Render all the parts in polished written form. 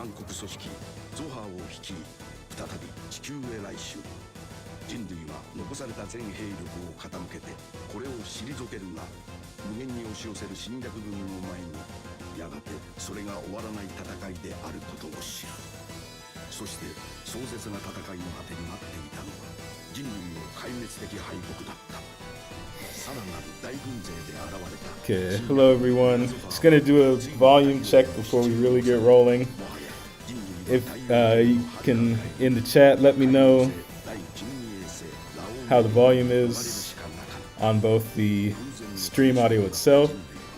暗黒組織ゾハを率い再び地球へ来襲。人類は残された全兵力を傾けてこれを退けるが、無限に押し寄せる侵略軍の前にやがてそれが終わらない戦いであることを知る。そして壮絶な戦いの果てに待っていたのは人類の壊滅的敗北だった。さらなる大軍勢で現れた。 Okay, hello everyone. Just gonna do a volume check before we really get rolling. If you can, in the chat, let me know how the volume is on both the stream audio itself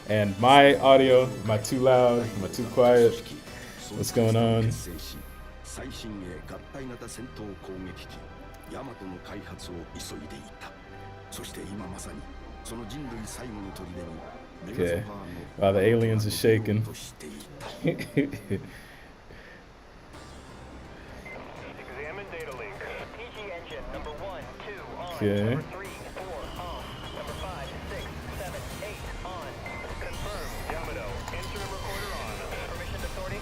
and my audio. Am I too loud? Am I too quiet? What's going on? 最新鋭合体型戦闘攻撃機ヤマトの開発を急いでいた。そして今まさにその人類最後の砦にメガゾ Okay. ファーの Wow, the aliens are shaking. としていた。 Examine data link. PG engine number 1, 2 on. Okay. Number 3, 4 off. Number 5, 6, 7, 8 on. Confirm. Yamato. Instrument recorder on. Permission authority.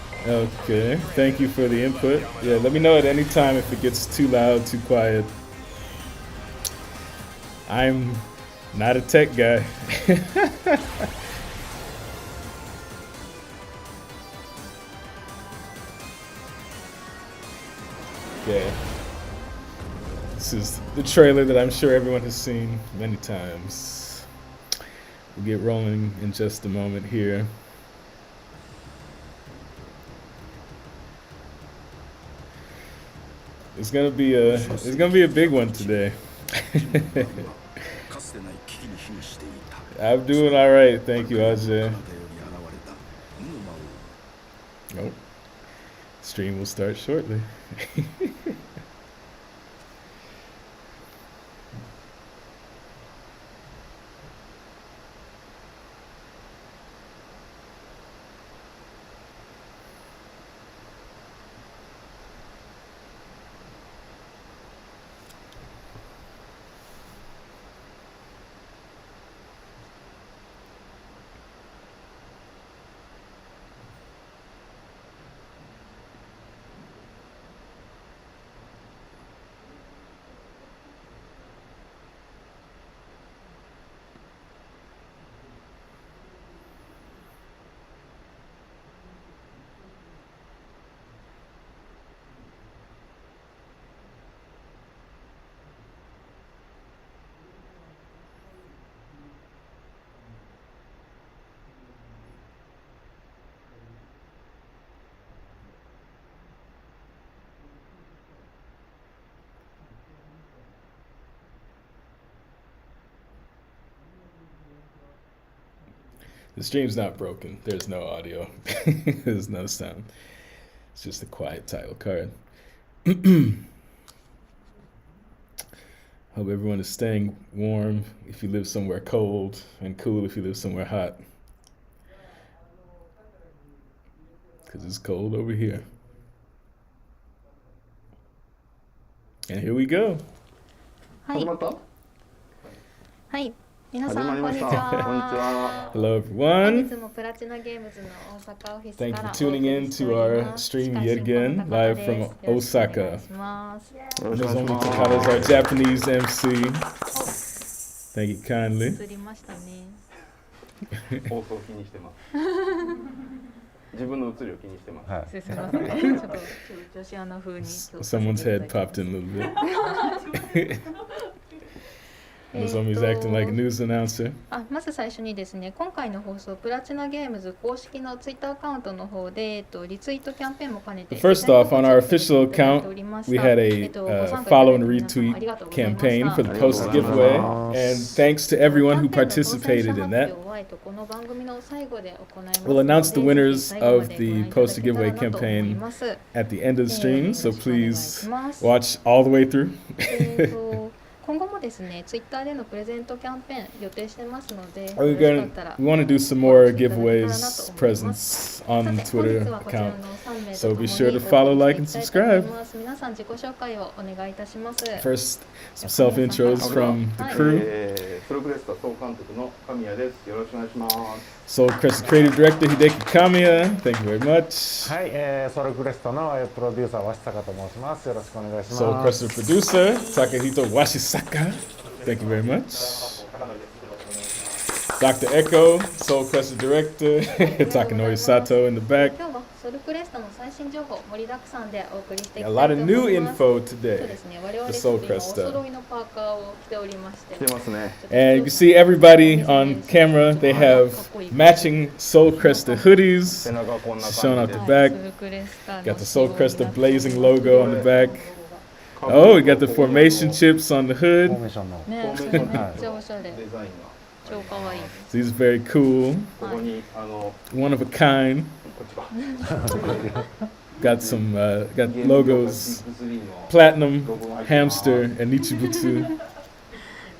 Okay, thank you for the input. Yeah, let me know at any time if it gets too loud, too quiet. I'm not a tech guy. Okay. This is the trailer that I'm sure everyone has seen many times. We'll get rolling in just a moment here. It's gonna be a big one today. I'm doing all right, thank you, Ajay. Nope. Stream will start shortly. The stream's not broken. There's no audio. There's no sound. It's just a quiet title card. Hope everyone is staying warm if you live somewhere cold, and cool if you live somewhere hot. Because it's cold over here. And here we go. 始まったはい、皆始さんこんにちまりました。こんにちは。は。 Hello 本 everyone. 日もプラチナゲームズの大阪オフィス Thank か you ら for tuning in to our stream yet again, live from Osaka. します。よろしくお願い Nozomi し Takada ま is our す。 Japanese MC. Thank you kindly. 映りましたね。放送気にしてます。自分の映りを気にしてます。はい。すみません。ちょっと女子アナ風に。 Someone's head popped in a little bit. Nozomi's acting like a news announcer. まず最初にですね、今回の放送プラチナゲームズ公式のツイッターアカウントの方でリツイートキャンペーンも兼ねて First off, on our official account, we had a follow and retweet campaign for the post giveaway, and thanks to everyone who participated in that. We'll announce the winners of the post giveaway campaign at the end of the stream, so please watch all the way through. 今後もですね、ツイッターでのプレゼントキャンペーン予定してますので、よ We're ろしか gonna ったら we want to do some フォロ more ーしていただけたらなと giveaways, 思います。 presents on さ the て、本 Twitter 日はこちら account. の3名 So と be 共に sure to お follow, 送り like, し and ていきたいと思い subscribe. ます。皆さん自己紹介をお願いいたします。 First, some self intros from the crew. ソロクレスタ総監督の神谷です。よろしくお願いします。 Soul CRESTA Creative Director Hideki Kamiya. Thank you very much. はい、ソルクレストのプロデューサー鷲坂と申します。よろしくお願いします。 Soul CRESTA Producer Takahito Washisaka. Thank you very much. Dr. Echo, Soul CRESTA Director Takanori Sato in the back. 今日はソルクレスタの最新情報盛りだくさんでお送りしていき A たい lot と of 思い new ます。 info そうで today. すね、我々 The ちょ Soul っと今お CRESTA. 揃いのパーカーを着ておりまして、来てますね。 And you can see everybody on camera. They have matching Soul CRESTA 背 hoodies 中こんな shown 感 off じ the で。はい、 back. ソルクレスタの Got the Soul 仕様 CRESTA になって blazing logo on the back. Oh, we got the formation chips on the フォー hood. メーションの。ね、透明めっのちゃおしゃれ、デザインが。超かわいい。 These are very cool. ここにOne of a kind. こっちか。 Got some got ゲーム業界 logos. ビッグスリーの Platinum, ロゴが入ってます。 Hamster, and Nichibutsu.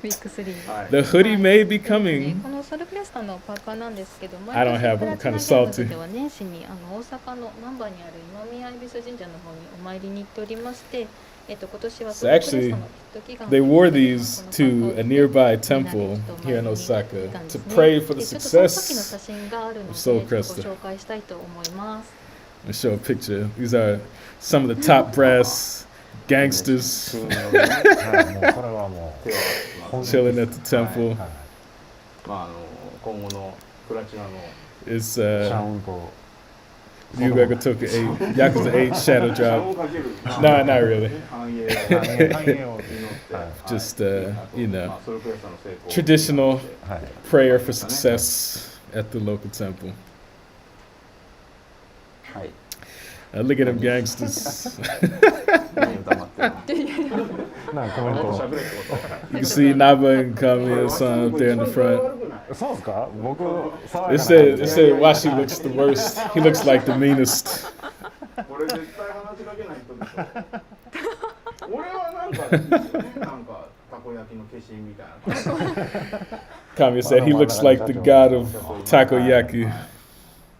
ビッグスリー。はい。 The hoodie may be ね coming. このソルクレスタのパーカーなんですけど、 I don't have プ them. ラチナ Kinda ゲーム salty. ズでは年始に大阪の難波にある今宮恵比寿神社の方にお参りに行っておりまして、今年は So ソルクレスタ actually, のヒット祈願 They という wore ことで these この to パ a ーカーを着て nearby みんなで temple ちょっとお here in 参りに Osaka 行ったんです to ね。 pray for the でちょっとその時の success 写真があるので of ちょ Soul っとご CRESTA. 紹介したいと思います。 I'll show a picture. These are some of the top brass gangsters はい、もうこれはもう手はまあ chilling at the temple. はい、まあ今後のプラチナの It's シャウンと Ryuga took 8, Yakuza 8 Shadow シャン Drop. をかける。 Nah, not really. 繁栄を繁栄を祈って、はい Just, あと you know, まあソルクレスタの成功を traditional はい、 prayer for success at the local temple. はい。 Look at them gangsters. 何を黙ってるの。なんかコメント。もっと喋れってこ You can see Naba and Kamiya-san up there in the front. そうですか？僕、爽 It やかな said, 感じ it で said Washi looks the worst. He looks like the meanest. と。これ絶対話しかけない人でしょ。俺はなんか、なんかたこ焼きの化身みたいな。 Kamiya said he looks like the god of takoyaki.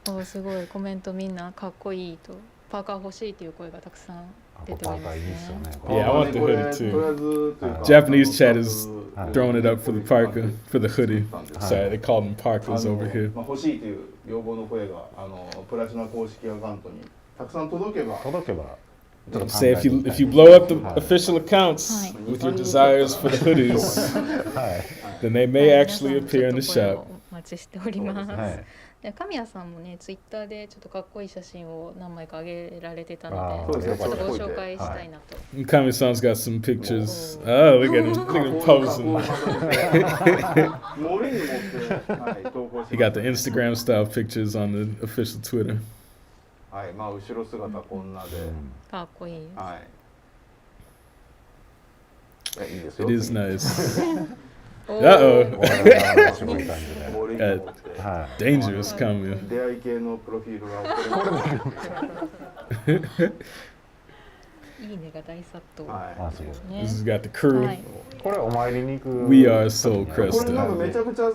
おすごいコメントみんなかっこいいとパーカー欲しいという声がたくさん出ておりますパーカーいいですよね。ね。 Yeah, I want the これ hoodie とり too. あえずというか Japanese chat is はい throwing it up for the parka, for the hoodie. はい Sorry, they call them parkas over here. まあ、欲しいという要望の声がプラチナ公式アカウントにたくさん届けば届けば。ちょっと考 Say え if て you みたい if you blow up the official accounts Hi. with your desires for the hoodies, はい、 then they may はい actually 皆さん appear in the ちょっと声 shop. をお待ちしております。はい。で神谷さんもねツイッターでちょっとかっこいい写真を何枚か上げられてたのあで、そうですねちょっとごこれ紹介したいなと。 And Kamiya-san's got some pictures. Oh, look at him, look at him posing. 森に持って、はい、投稿し He got the Instagram style pictures on the official Twitter. はい、まあ後ろ姿こんなで、かっこいい。はい。いいですよ。 It is nice. お Uh-oh. お笑いがすごい感じで。森に持って、は Dangerous Kamiya. 出会い系のプロフィールが送れます。いいねが大殺到。い。はあ、すごい。ね This has got the crew. はい。これお参りに行く。 We are Soul い。これ CRESTA. なんかめちゃくちゃ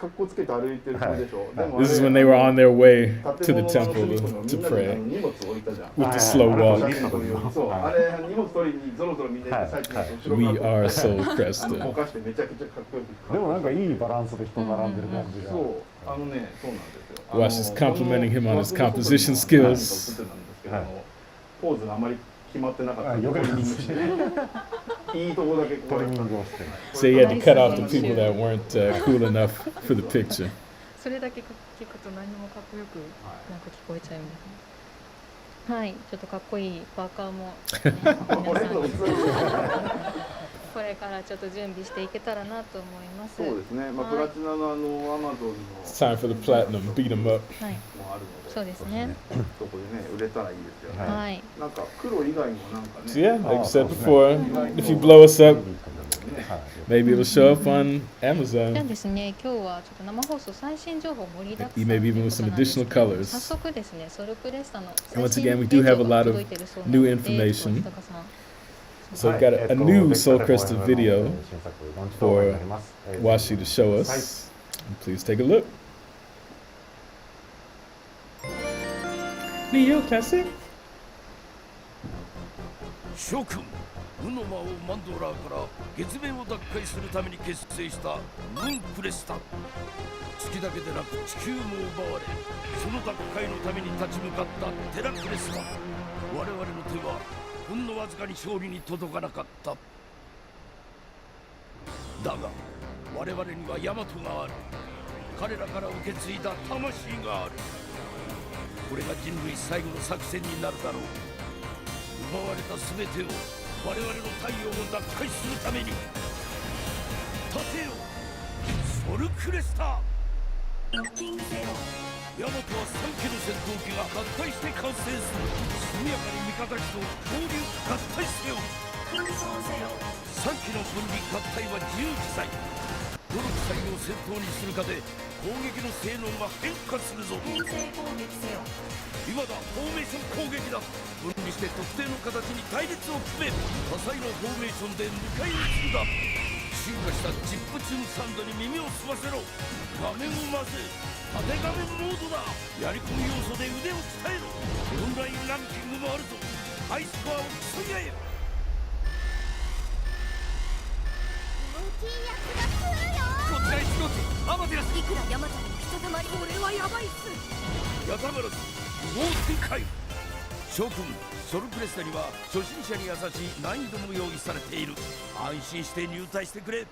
格好つけて歩いてる人でしょ。でもあれ This is when they were on their way 建 to the 物の temple 隅っ to, このみ to んなで pray 荷物置いたじゃん。 with the はい slow はい walk. そう、あれ荷物取りにゾロゾロみんなで最中の後ろ We から are Soul ぼ CRESTA. かしてめちゃくちゃかっこよく。でもなんかいいバランスで人並んでる感じが。そう、そうなんですよ。 Wash is complimenting him on his composition skills. ポーズがあまり決まってなかった。あよかったですね。いいとこだけこうトリミングをして。 So he had to cut off the people that weren't cool enough for the picture. それだけ聞くと何もかっこよくなんか聞こえちゃいますね。はい、ちょっとかっこいいパーカーも、ね、皆さんにこれからちょっと準備していけたらなと思います。そうですね。まあはいプラチナのアマゾンの It's time for the platinum. Beat him up. はい、もあるので、そうですね。そこでね売れたらいいですよね。はいはい、なんか黒以外もなんか So ね。 yeah, like you said before, if you blow us up, はい。 maybe it'll show up on じゃあ Amazon. ですね、今日はちょっと生放送最新情報盛りだくさん Maybe even with some ということなんですけど additional colors. 早速ですね、ソルクレスタの And 最 once 新 again, we do have a lot of 届いてるそうなの new で information. 松高さん So we've got a new Soul Cresta video 新作ローンチ動画になります。 Washi to show us. Please take a look. Neo Classic. 諸君無の魔王マンドラーから月面を奪回するために結成したムーンクレスタ。月だけでなく地球も奪われ、その奪回のために立ち向かったテラクレスタ。我々の手はほんのわずかに勝利に届かなかった。だが我々にはヤマトがある。彼らから受け継いだ魂がある。これが人類最後の作戦になるだろう。奪われた全てを我々の太陽を奪回するために立てよソルクレスタ。ヤマトは3機の戦闘機が合体して完成する。速やかに味方機と合流合体せよ。3機の分離合体は自由自在。どの機体を戦闘にするかで攻撃の性能が変化するぞ。今だフォーメーション攻撃だ。分離して特定の形に隊列を組め。多彩なフォーメーションで迎え撃つんだ。進化したチップチューンサンドに耳を澄ませろ。画面を混ぜ縦画面モードだ。やり込み要素で腕を鍛えろ。オンラインランキングもあるぞ。ハイスコアを競い合え。こちら一つアマテラス。いくらヤマちゃんのひとたまり、これはヤバいっす。ヤタマラス無謀展開。諸君ソルクレスタには初心者に優しい難易度も用意されている。安心して入隊してくれ。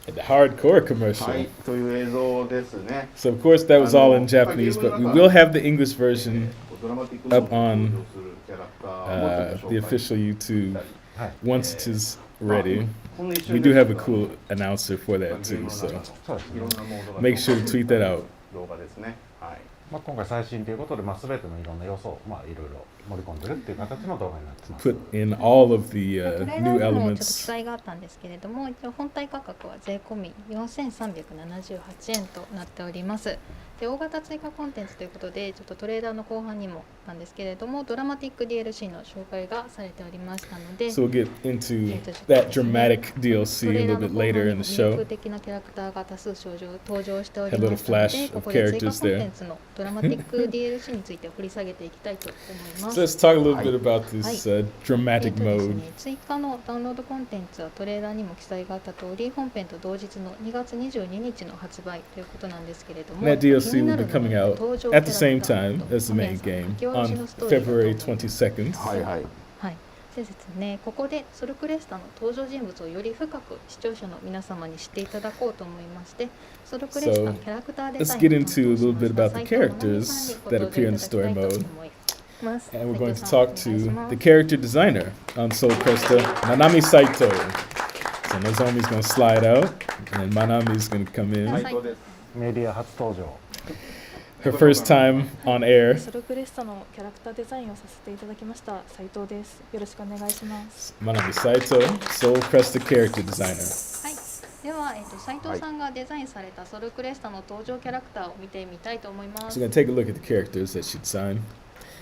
The hardcore commercial. はい、という映像ですね。 So of course that was all in Japanese, but we will have the English version ドラマティックな up on 登場するキャラクターもちょっと the 紹介 official YouTube はい。 once it is ready. ほんの一瞬 We です do け have a ど cool announcer for that ゲーム too, の so 中のそうですねいろんなモードが make sure to tweet that out. 動画ですね。はい。今回最新ということで、全てのいろんな要素をいろいろ盛り込んでるっていう形の動画になってます。 Put in all of the トレー new ラーにもちょっと記 elements. 載があったんですけれども、一応本体価格は税込み4378円となっております。で、大型追加コンテンツということで、ちょっとトレーラーの後半にもなんですけれども、ドラマティック DLC の紹介がされておりましたので、 So we'll get into that dramatic DLC a little bit later in the 魅力 show. 的なキャラクターが多数登場しており Had a little ますので、 flash こ of こで追加 characters コン there. テンツのドラマティック DLC について掘り下げていきたいと思いま So す。 let's talk a little bit about this dramatic です mode. ね、追加のダウンロードコンテンツはトレーラーにも記載があった通り、本編と同日の2月22日の発売ということなんですけれども、 And that 気 DLC にな will る be のは coming out 登場 at the キャ same ラクター time と as the 神 main 谷さん game 書き下ろし on のストーリーだと思い February ます 22nd. はいはい。はい、でですね、ここでソルクレスタの登場人物をより深く視聴者の皆様に知っていただこうと思いまして、ソルクレスタ So キャラクターデザ let's イン get を into a 担 little 当 bit しま about した the 斉藤愛美さん characters にご that 登場 appear い in た the だきた story いと mode. 思います。 And we're 斉 going 藤 to さん talk お願いし to ます the character designer on Soul Cresta, Manami Saito. So Nozomi's going to slide out, and then Manami's going to come 斉 in. 藤です。メディア初登場。 Her first time on air. ソルクレスタのキャラクターデザインをさせていただきました斉藤です。よろしくお願いします。 Manami Saito, Soul Cresta character designer. はい、では、斉藤さんがデザインされたソルクレスタの登場キャラクターを見てみたいと思いま So す。 we're going to take a look at the characters that she designed.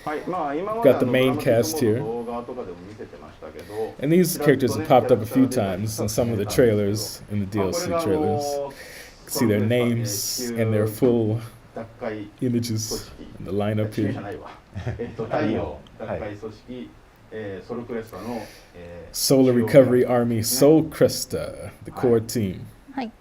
はい、まあ今まで Got the main ドラマティッ cast クモー here. ド動画とかでも見せてましたけど、 And these characters have popped up a few times in some of the trailers, in the まあこ DLC れが trailers. See their names and their full 奪回 images in the lineup 地球じ here. ゃないわ。太陽奪回組織、ソルクレスタの、Solar Recovery Army Soul Cresta, the core team. はい。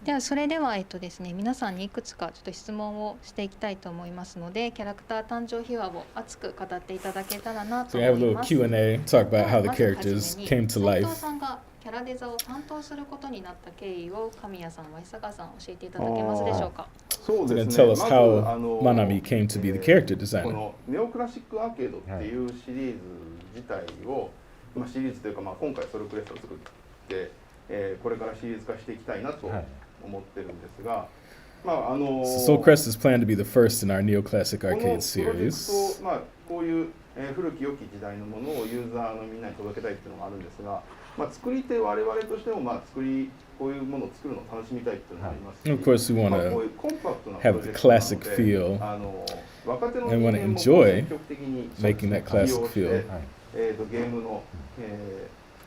ではそれではですね、皆さんにいくつかちょっと質問をしていきたいと思いますので、キャラクター誕生秘話を熱く語っていただけたらなと So we have a 思い little ます。 Q&A, talk about how the まずはじ characters めに came to 斉 life. 藤さんがキャラデザを担当することになった経緯を神谷さん、鷲坂さん教えていただけますでしょうか。そう So で then すね。 tell us まず how Manami came to be the character こ designer. のネオクラシックアーケードっていうシリーズ自体を、まあ、シリーズというか、まあ、今回ソルクレストを作って、これからシリーズ化していきたいなと思ってるんですが、まあSo Soul Cresta is planned to be the first in our neoclassic この arcade プロジェク series. トを、まあ、こういう、古き良き時代のものをユーザーのみんなに届けたいっていうのがあるんですが、まあ、作り手我々としても、まあ、こういうものを作るのを楽しみたいっていうのがありますし、 And of course, we want まあ、こう to いうコンパクトな have プロジェ the クトなの classic で feel 若手の and 人 want 間 to も enjoy 積極的に making that 利用 classic して feel. ゲームの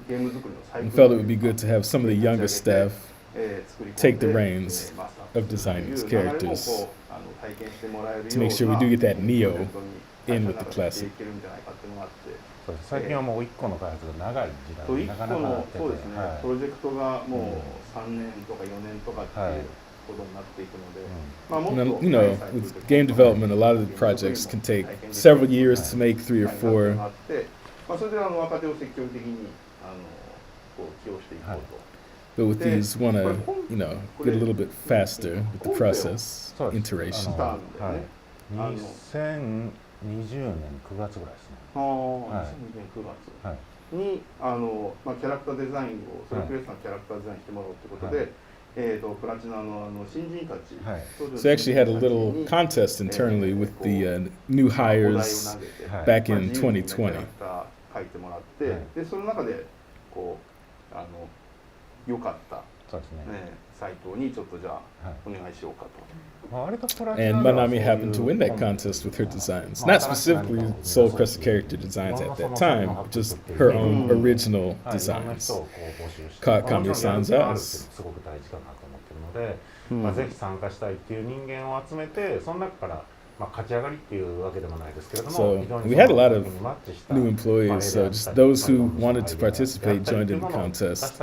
ゲーム作りのサイ and クル felt it would be good to have some of the younger staff take the reins of designing these characters to make sure we do get that Neo in with the classic. そうです最近はもう1個の開発が長い時代なかなかなってて、そうですね、はい、プロジェクトがもう3年とか4年とかっていうことになっていくので、まあもっと You know, with game development, a lot of the projects can take several years to make, 3 or 4. まあそれで若手を積極的にこう起用していこうと。 But with these, want to, you know, get a little bit faster with the process, iteration. はい、2020年9月ぐらいですね。2020年9月にまあキャラクターデザインをそれクレスのキャラクターデザインしてもらおうということで、プラチナの新人たち。So they actually had a little contest internally with the new hires back in 2020. 書いてもらって、でその中でこう良かったサイトにちょっとじゃあお願いしようかと。 And Manami happened to win that contest with her designs. Not specifically Soul Cresta character designs at that time, but just her own original designs. Caught Kamiya-san's eyes. すごく大事かなと思ってるので、まあぜひ参加したいっていう人間を集めて、その中からまあ勝ち上がりっていうわけでもないですけれども、 So we had a lot of new employees, so just those who wanted to participate joined in the contest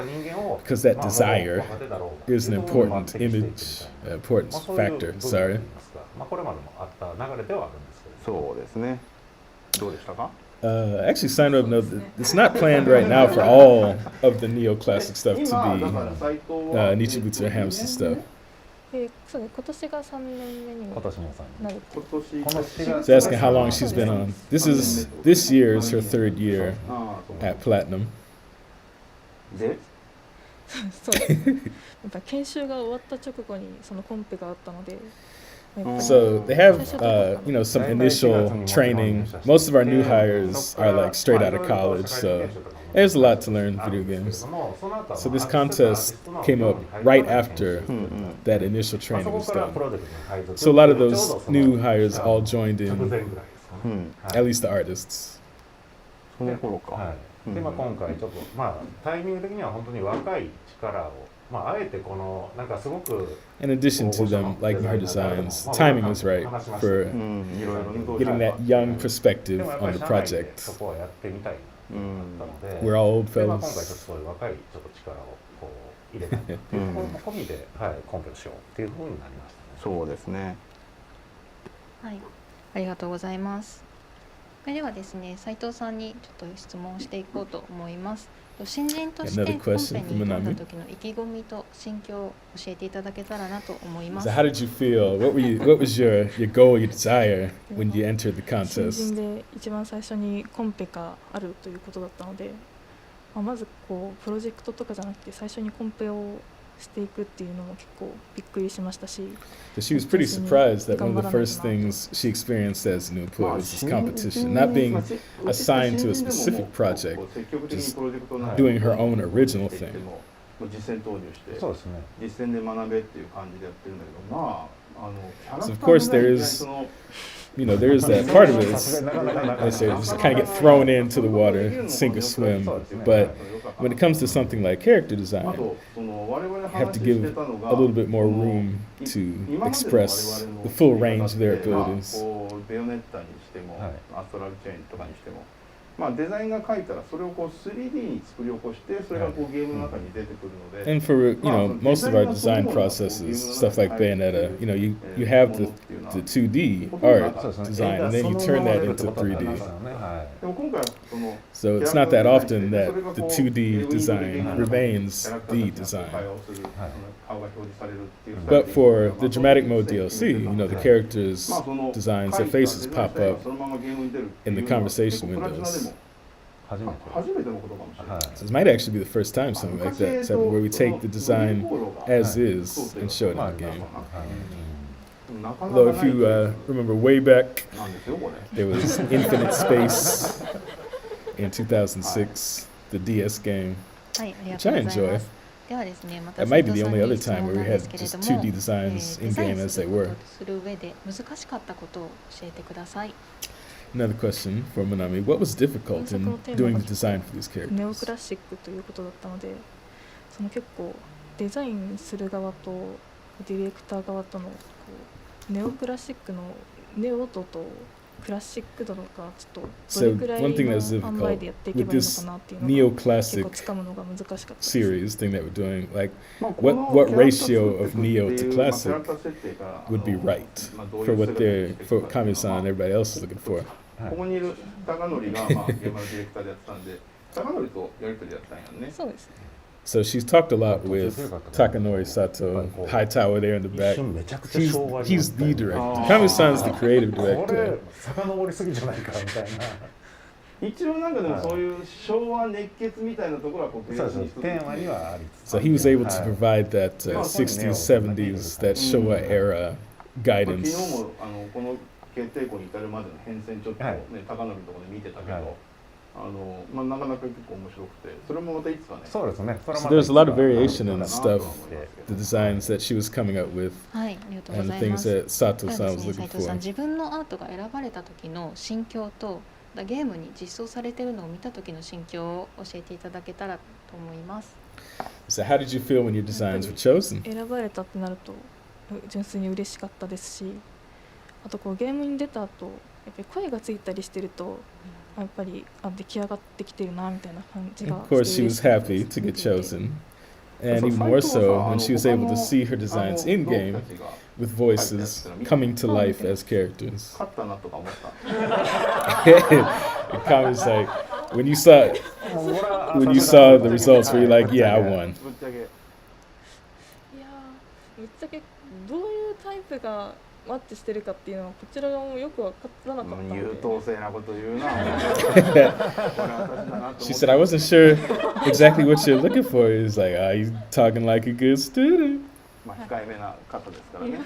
because that desire is an important image, important factor. Sorry. まあこれまでもあった流れではあるんですけど。そうですね。どうでしたか？ Actually, signed up. No, it's not planned right now for all of the neoclassic stuff to be Nichibutsu or Hamsun stuff. そうね、今年が3年目に今年もなるって。So asking how long she's been on. This year is her 3rd year at Platinum. で、そうやっぱ研修が終わった直後にそのコンペがあったので。So they have, you know, some initial training. Most of our new hires are like straight out of college, so there's a lot to learn video games. So this contest came up right after that initial training was done. So a lot of those new hires all joined in, at least the artists. その頃か。はい。でまあ今回ちょっとまあタイミング的には本当に若い力をまああえてこのなんかすごく In addition to them liking her designs, timing was right for getting that young perspective on the project. そこはやってみたいなと思ったので、 We're all old でまあ今 fellas. 回ちょっとそういう若いちょっと力をこう入れたっていうところも込みで、はいコンペをしようっていう風になりましたね。そうですね。はい、ありがとうございます。それではですね、斉藤さんにちょっと質問をしていこうと思います。新人としてコンペに挑んだ時の意気込みと心境を教えていただけたらなと思います。So how did you feel? What was your goal, your desire when you entered the 新 contest? 人で一番最初にコンペがあるということだったので、まずこうプロジェクトとかじゃなくて最初にコンペをしていくっていうのも結構びっくりしましたし。 So she was pretty surprised that one of the first things she experienced as a new employee was this competition, not being assigned to a specific project, just doing her own original thing. 実践投入して、そうですね。実践で学べっていう感じでやってるんだけど、まあSo of course there is, you know, there is that part of it. They say just kind of get thrown into the water, sink or swim. But when it comes to something like character design, you have to give a little bit more room to express the full range of their abilities. ベヨネッタにしても、アストラルチェーンとかにしても、まあデザインが書いたらそれをこう 3D に作り起こしてそれがこうゲームの中に出てくるので。 And for, you know, most of our design processes, stuff like Bayonetta, you know, you have the 2D art design and then you turn that into 3D. でも今回はその So it's not that often that the 2D design remains the design. But for the dramatic mode DLC, you know, the characters' designs, their faces pop up in the conversation windows. 初めて。初めてのことかもしれない。 So this might actually be the first time something like that, except where we take the design as is and show it in the game. Although if you remember way back, there was Infinite Space in 2006, the DS game, はい、ありが which とう I ござい enjoy. ます。ではですね、また That 斉 might be 藤 the さん only に other 質 time 問 where な we んで had すけれ just ども、 2D designs デ in ザイ game ン as す they るこ were. とする上で難しかったことを教えてください。Another question for Manami. What was difficult in doing the design for these ネオ characters? クラシックということだったので、その結構デザインする側とディレクター側とのこうネオクラシックのネオ度とクラシック度がちょっとどれ So くらい one thing の that's 塩梅 difficult でやっていけ with ばいいの this かなっていうのが結構 neoclassic つかむのが難しかったです。 series thing that we're doing, like まあ what このキャラクター ratio of 作ってい Neo くって to いうまあ classic キャラクター設定が would be right まあどういう for what 姿に they're していく for かっていうの Kami-san は and everybody else is looking for. ここにいる高則がまあ現場のディレクターでやってたんで高則とやり取りやったんやね。そうですね。 So she's talked a lot with Takanori Sato, High Tower there in the 一 back. 瞬めちゃくちゃ昭和に He's the director. Oh. Kami-san's the creative これ director. 遡りすぎじゃないかみたいな。一応なんかでもそういう昭和熱血みたいなところはこうそうそうにしとテーマにはありつつ。 So he was able to はい provide that 60s, 70s, that Showa era まあ昨 guidance. 日もこの決定校に至るまでの変遷ちょっとね、はい高則のところで見てたけど、はいまあなかなか結構面白くてそれもまたいつかね。そうですね。それ So また there's a lot of variation な in と stuff, は思いますけど the designs that she was coming up with, はい、ありがとうご and ざ the いま things す。 that で Sato-san は was ですね、斉 looking 藤さん、 for. 自分のアートが選ばれた時の心境とゲームに実装されているのを見た時の心境を教えていただけたらと思います。 So how did you feel when your designs were chosen? 選ばれたってなると純粋に嬉しかったですし、あとこうゲームに出た後やっぱり声がついたりしてるとやっぱり出来上がってきてるなみたいな感じが Of course, して she 嬉 was しかったで happy す。 to get 見ていて chosen, and even more so when she was able to see her designs in game with voices coming to life as characters. 勝ったなとか思った。 And Kami's like, when you saw the results, were you like, yeah, I won? ぶっちゃけいやーぶっちゃけどういうタイプがマッチしてるかっていうのはこちら側もよく分からなかったので、優等生なこと言うな。これ私だなと思って She said, I wasn't sure exactly what you're looking for. He was like, ah, he's talking like a good student. まあ控えめな方ですからね。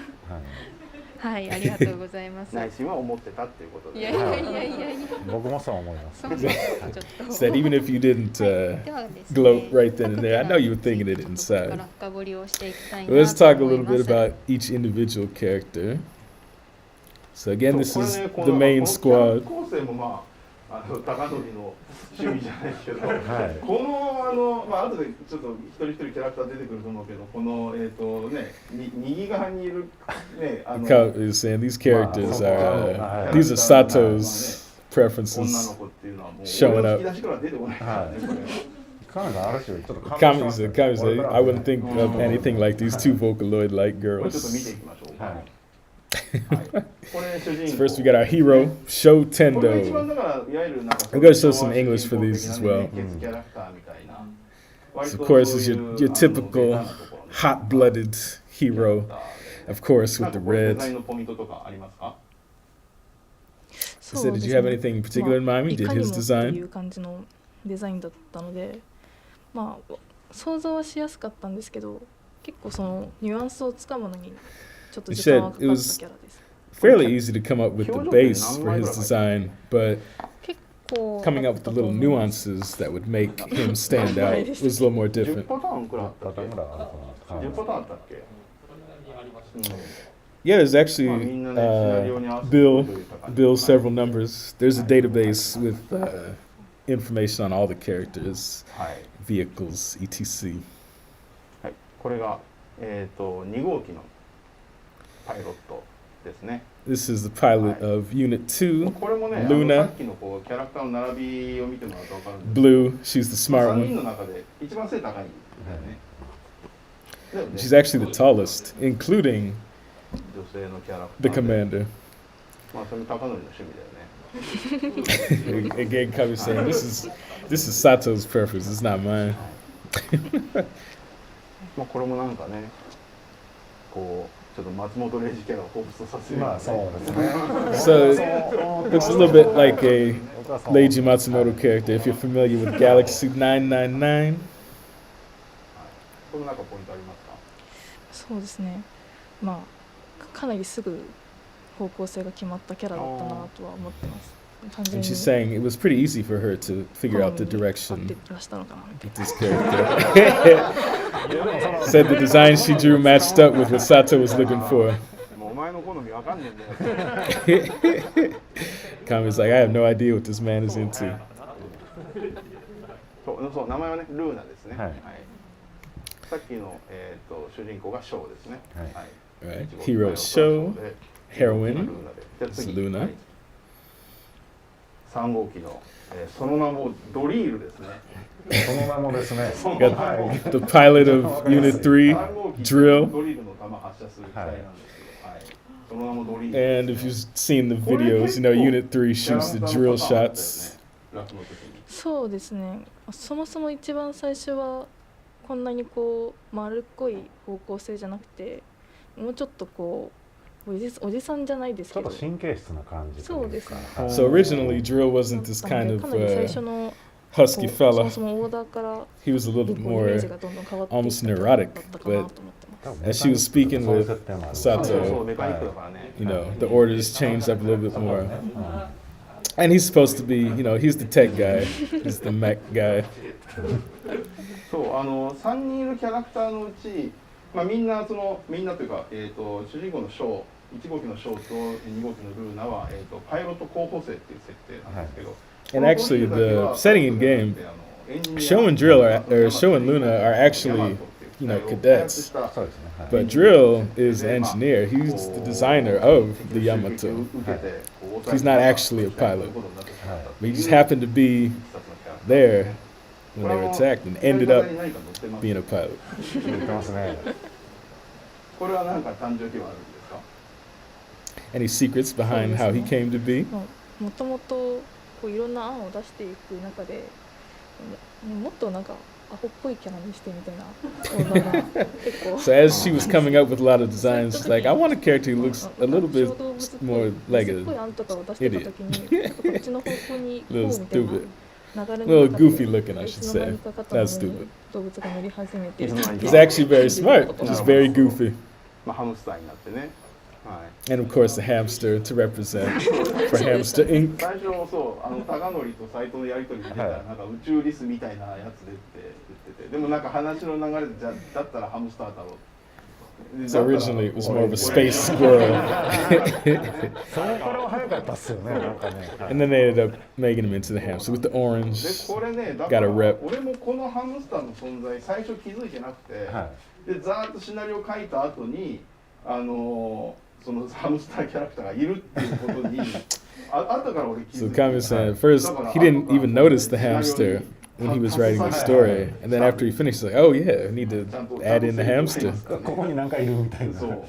はい、ありがとうございます。内心は思ってたっていうことで。いやいやいやいやいや。僕もそう思います。そうそうちょっと。 Said even if you didn't ではですね gloat right then and there, I know you were thinking it ここ inside. から深掘りをしていきたい But な let's と talk a 思い little ま bit す。 about each individual character. So again, this そう is これね the main この squad. 構成もまあ高則の趣味じゃないけど、はいこのまあ後でちょっと一人一人キャラクター出てくると思うけど、このね右側にいるねKa is saying these characters are Wow. these are Sato's 女の preferences. 子っていうのはもう Showing 俺 up. の引き出しから出てこないからねこれ。カメがある種ちょっと Kami said, I wouldn't think of anything like these two Vocaloid-like これちょっと見てい girls. きましょうか。はいはいこれ主人 So 公。 first we got our hero, Sho これが一番 Tendo. だからいわゆるなんか I'm gonna show some English for these as well. 熱血キャラクターみたいな。 So of course is your typical hot-blooded hero, of course with the デ red. ザインのポイントとかありますか？ So did you have anything in particular in mind? You い did かに his もってい design. う感じのデザインだったので、まあ想像はしやすかったんですけど、結構そのニュアンスをつかむのにちょっと時間はかかったキャラです。 Fairly easy to come up with the base for his design, but 結構 coming up with the little nuances that would make him stand out was a little more 10 different. パターンくらいあったパっけ？ターンぐらいあると思います。 10パターンあったっけ？ Yeah, there's まあ actually みんなねシナリオに合わせて Bill というか Bill several numbers. There's a database with information on all the characters, はい。 vehicles, etc. はい。これが2号機のパイロットですね。 This is the pilot of Unit 2, これもね、 Luna さっきのこうキャラクターの並びを見てもらうと分かるんですけど、 Blue. She's the smart 3人 one. の中で一番背高いんだよね。だよね She's actually the tallest, including 女性のキャラク the ターで。 commander. まあそれ高則の趣味だよね。 Again, Kami saying this is Sato's preference. It's not mine. まあこれもなんかね、こうちょっと松本零士キャラを彷彿とさせるようなまあそうですね。 So looks a little bit like a Leiji Matsumoto character. If you're familiar with Galaxy 999, このなんかポイントありますか？そうですね。まあかなりすぐ方向性が決まったキャラだったなとは思ってます。完全 and に she's saying it was pretty easy for her to figure out the 合って direction らしたのかなみたい with this character. Said the design she drew matched up with what Sato was looking for. もうお前の好みわかんねえんだよ。Kami's like, I have no idea what this man is into. そう名前はねルーナですね。はいさっきの主人公がショーですね。Right. Hero Sho, heroine is Luna. 3号機のその名もドリールですね。その名もですね。 Got the pilot of Unit 3, Drill. ドリールの弾発射する機体なんですけど、その名もドリール。 And if you've seen the videos, you know Unit 3 shoots the drill shots. そうですね。そもそも一番最初はこんなにこう丸っこい方向性じゃなくて、もうちょっとこうおじさんじゃないですけど、ちょっと神経質な感じというか。そうですね。 So originally, Drill wasn't this kind of かなり最初の husky そも fella. そもオーダーから He was a little bit イメージ more がどんどん変わっていった almost だ neurotic, ったかな but と思ってます as she was speaking そういう with 設定もある。そう Sato, メカニックだからね。 you know, the orders changed up a little bit more. And he's supposed to be, you know, he's the tech guy, he's the mech guy. そう3人いるキャラクターのうち、みんなというか、主人公のショー、1号機のショーと2号機のルーナは、パイロット候補生っていう設定なんですけど、 And actually, the setting in game, Sho and Drill or Sho and Luna are actually, you know, cadets. そうですね。はい。 But Drill is the engineer. He's the designer of the Yamato. He's not actually a pilot. But he just happened to be there when they were attacked and ended up being a pilot. 言ってますね。これは何か誕生秘話あるんですか？ Any secrets behind how he came to be? もともとこういろんな案を出していく中で、もっとなんかアホっぽいキャラにしてみたいなオーダーが結構 So as she was coming up with a lot of designs, she's like, I want a character who looks a little bit more like すっごい a 案とかを出してた時にこっちの方向にこう little みたい stupid. な流れ A の little 中で goofy looking, I い should つの間 say. にか肩 Not の stupid. 上に動物が乗り始めて He's actually very smart, just very goofy. ハムスターになってね。And of course, the hamster to represent for Hamster Inc. 最初そう高則と斎藤のやり取り見てたら、なんか宇宙リスみたいなやつでって言ってて、でもなんか話の流れでだったらハムスターだろう。 So originally, it was more of a space squirrel. それからは早かったっすよね。なんかね。 And then they ended up making him into the hamster with the で orange. これね、だか Got ら a rep. 俺もこのハムスターの存在最初気づいてなくて、はでざーっとシナリオ書いた後にそのハムスターキャラクターがいるっていうことに後から俺気 So づいて。 Kami said at first he didn't even notice the hamster when he was writing the story, and then after he finished, he's like, "Oh yeah, I need to add in the hamster." い。ここになんかいるみたいな。そう。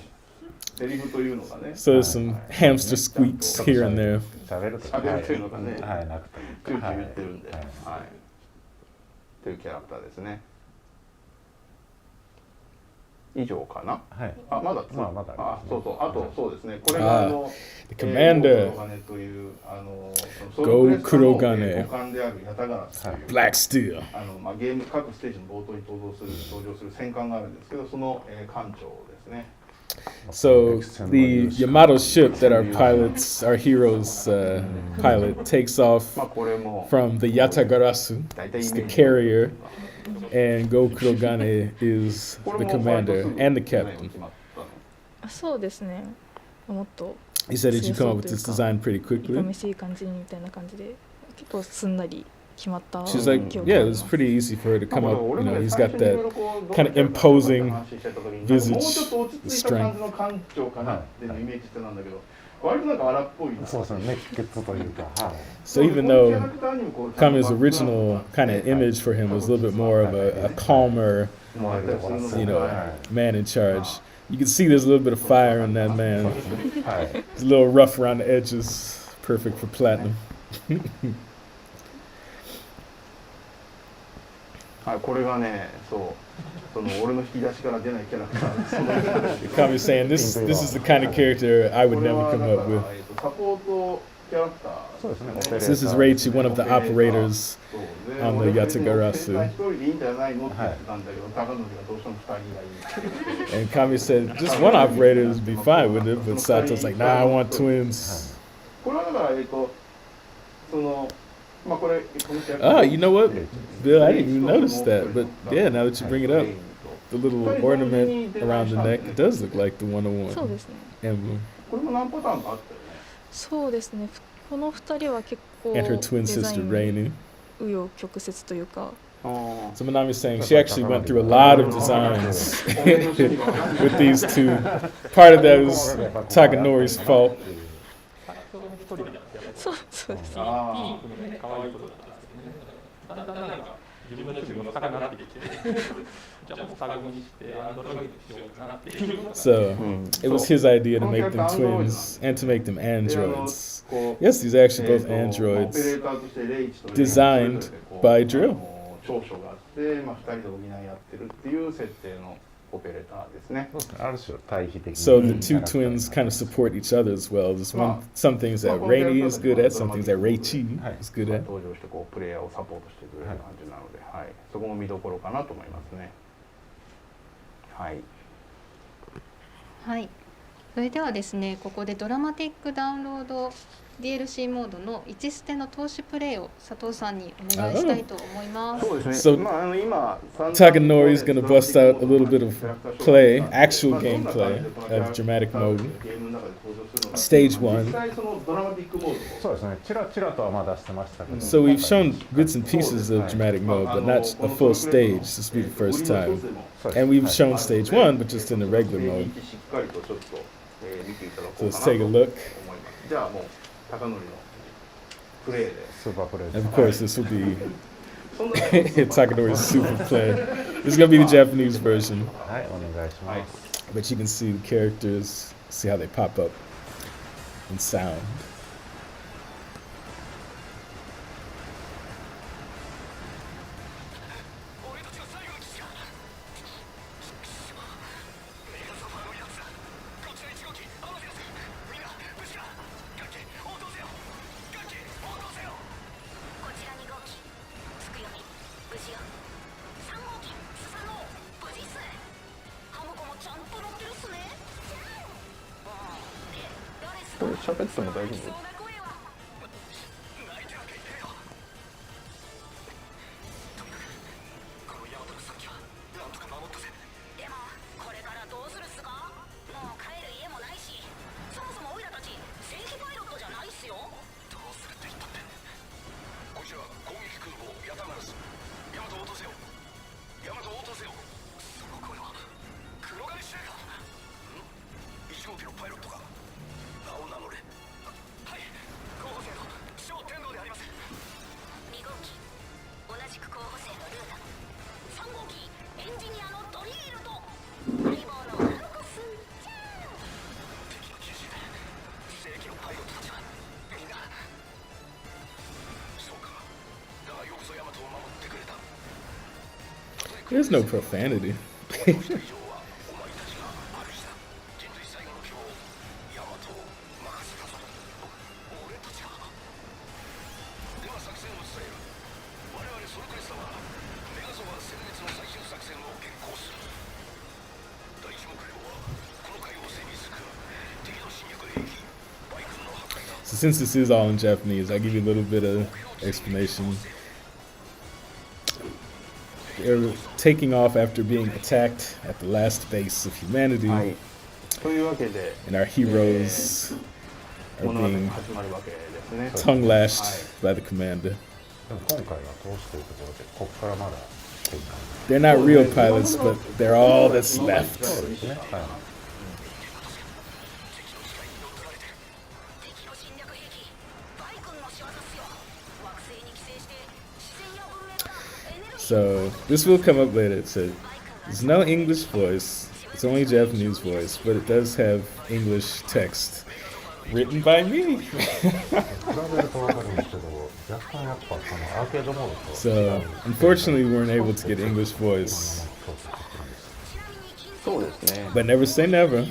セリフというのがね。 So there's some hamster squeaks here and there. 喋ると喋るというのがね。はいなくて。チューチュー言ってるんで、はいはい。というキャラクターですね。以上かな。はい。あ、まだ。まだあ、そうそう。あとそうですね。これがThe commander, というGo Kurogane 五感であるヤタガラスという Black Steel. ゲーム各ステージの冒頭に登場する戦艦があるんですけど、その艦長ですね。 So the Yamato ship that our pilots, our heroes pilot, takes off これも from the Yatagarasu, it's the carrier, and Go Kurogane is the commander and the captain. そうですね。もっと He said, "Did you come up with this design pretty い quickly?" かめしい感じにみたいな感じで結構すんなり決まった She's like, 記憶 "Yeah, が it あり was ます pretty easy for her to come up. You know, he's got 最初に that いろいろこう kind of imposing 話してた時に visage, もうちょっと落ち着いた感じの艦長かなっていうイメージしてたんだけど、割となんか荒っぽいな。そうですね。熱血というか。はい。 So even though Kami's original kind of image for him was a little bit more of a calmer, 燃えるところです you ね。 know, は man in charge, you can see there's a little bit of fire in that man. い。はい。 He's a little rough around the edges, perfect for platinum. はい、これがね、その俺の引き出しから出ないキャラクター。 Kami's saying this is the kind of character I would never come up with. サポートキャラクター。そうですね。 So this is Reichi, one of the operators そうで on the 俺が別に Yatagarasu. 一人でいいんじゃないのって言ってたんだけど、高則がどうしても二人がいい。 And Kami said just one operator would be fine with it, but Sato's like, nah, I want twins. これはだからそのこれこのキャラクタ Oh, ー you know what, Bill? I didn't even notice that, but yeah, now that you bring it up, the little ornament around the neck does look like the そう 101ですね。 emblem. これも何パターンかあったよね。そうですね。この2人は結構 and her デ twin ザイ sister ン Rainu. 紆余曲折というか So Manami's saying she actually went through a lot of designs with these two. Part of that was Takanori's fault. そうですね。自分の趣味も高くなってきて、じゃあもうタグにしてアンドロイドにしようかなっていう。So it was his idea to make them twins and to make them androids. Yes, these are actually both androids designed by Drill. 長所があって、まあ、2人で補い合ってるっていう設定のオペレーターですね。ある種対比的に。So the two twins kind of support each other as well. There's some things that Rainy is good at, some things that Reichi is good at. 登場してこうプレイヤーをサポートしてくれる感じなので、はい、そこも見どころかなと思いますね。はい。はい。それではですね、ここでドラマティックダウンロード DLC モードの1ステの投資プレイを佐藤さんにお願いしたいと思います。そうですね。 So まあ今 Takanori is going to bust out a little bit of play, actual gameplay of dramatic mode. Stage 1. そうですね。ちらちらとはまだしてましたけど。 So we've shown bits and pieces of dramatic mode, but not a full stage. This will be the first time. And we've shown stage 1, but just in the regular mode. So let's take a look. じゃあもう高則のプレイで。スーパープレイ。 Of course, this will be Takanori's super play. This is going to be the Japanese version. はい、お願いします。 But you can see the characters, see how they pop up in sound. これ喋っても大丈夫？There's no profanity. 'Since this is all in Japanese, I'll give you a little bit of explanation. They're taking off after being attacked at the last base of humanity, はい。というわけで、 and our heroes are 物語が being 始まるわけですね。 tongue lashed by the commander. でも今回は通しているところで、ここからまだ展開。 They're not real pilots, but they're all that's left. そうですね。はい。 So this will come up later. So there's no English voice. It's only Japanese voice, but it does have English text written by me. 比べると分かるんですけど、若干やっぱこのアーケードモードと。 So unfortunately, we weren't able to get English voice. そうですね。 But never say never.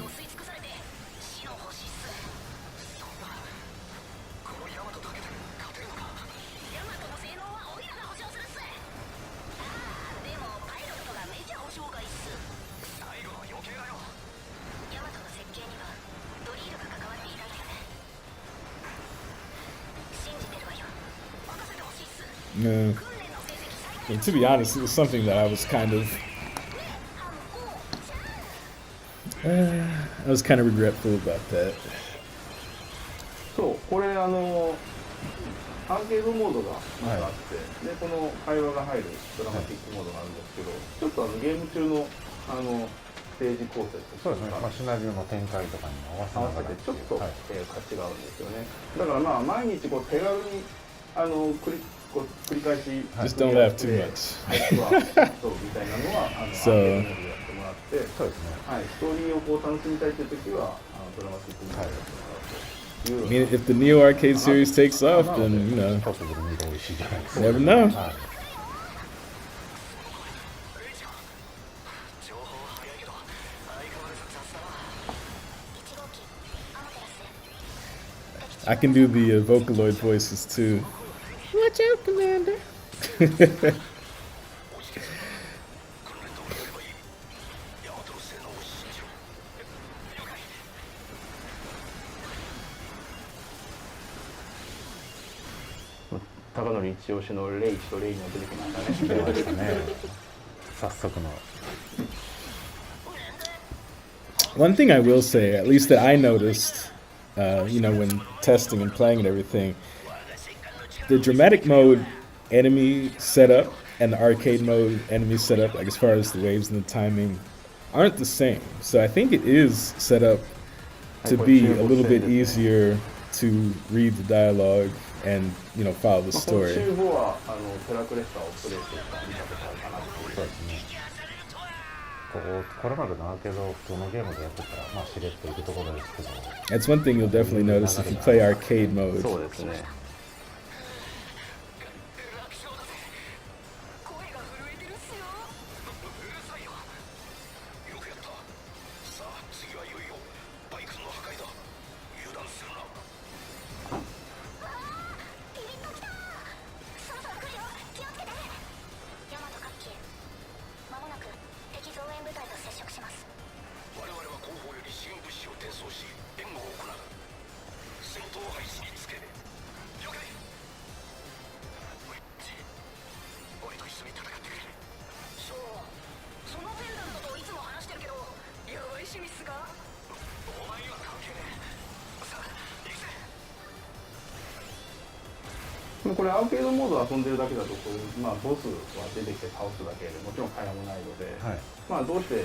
No. And to be honest, it was something that I was kind of regretful about that. そう、これアーケードモードがまずあって、でこの会話が入るドラマティックモードがあるんですけど、ちょっとゲーム中のステージ構成とそうですね、シナリオの展開とかにも合わせてちょっと、価値があるんですよね。だからまあ毎日こう手軽に繰り返し Just don't laugh too much. そうみたいなのはアーケードモードでやってもらって、そうですね。はい、ストーリーをこう楽しみたいという時はドラマティックモードでやってもらうと。I mean, if the Neo Arcade series takes off, then, you know, never know. I can do the Vocaloid voices too. Watch out, Commander. 高典一押しのレイチとレイにが出てきましたね。出ましたね。早速の。One thing I will say, at least that I noticed, you know, when testing and playing and everything, the dramatic mode enemy setup and the arcade mode enemy setup, like as far as the waves and the timing, aren't the same. So I think it is set up to be a little bit easier to read the dialogue and, you know, follow the story. このはテラクレスタをプレイしてた見たことあるかなっていう。そうですね。これまでのアーケード普通のゲームでやってたらまあしれっといくところですけど。That's one thing you'll definitely notice if you play arcade mode. そうですね。これアーケードモード遊んでるだけだとこう、まあ、ボスは出てきて倒すだけでもちろん会話もないので、はい、まあどうして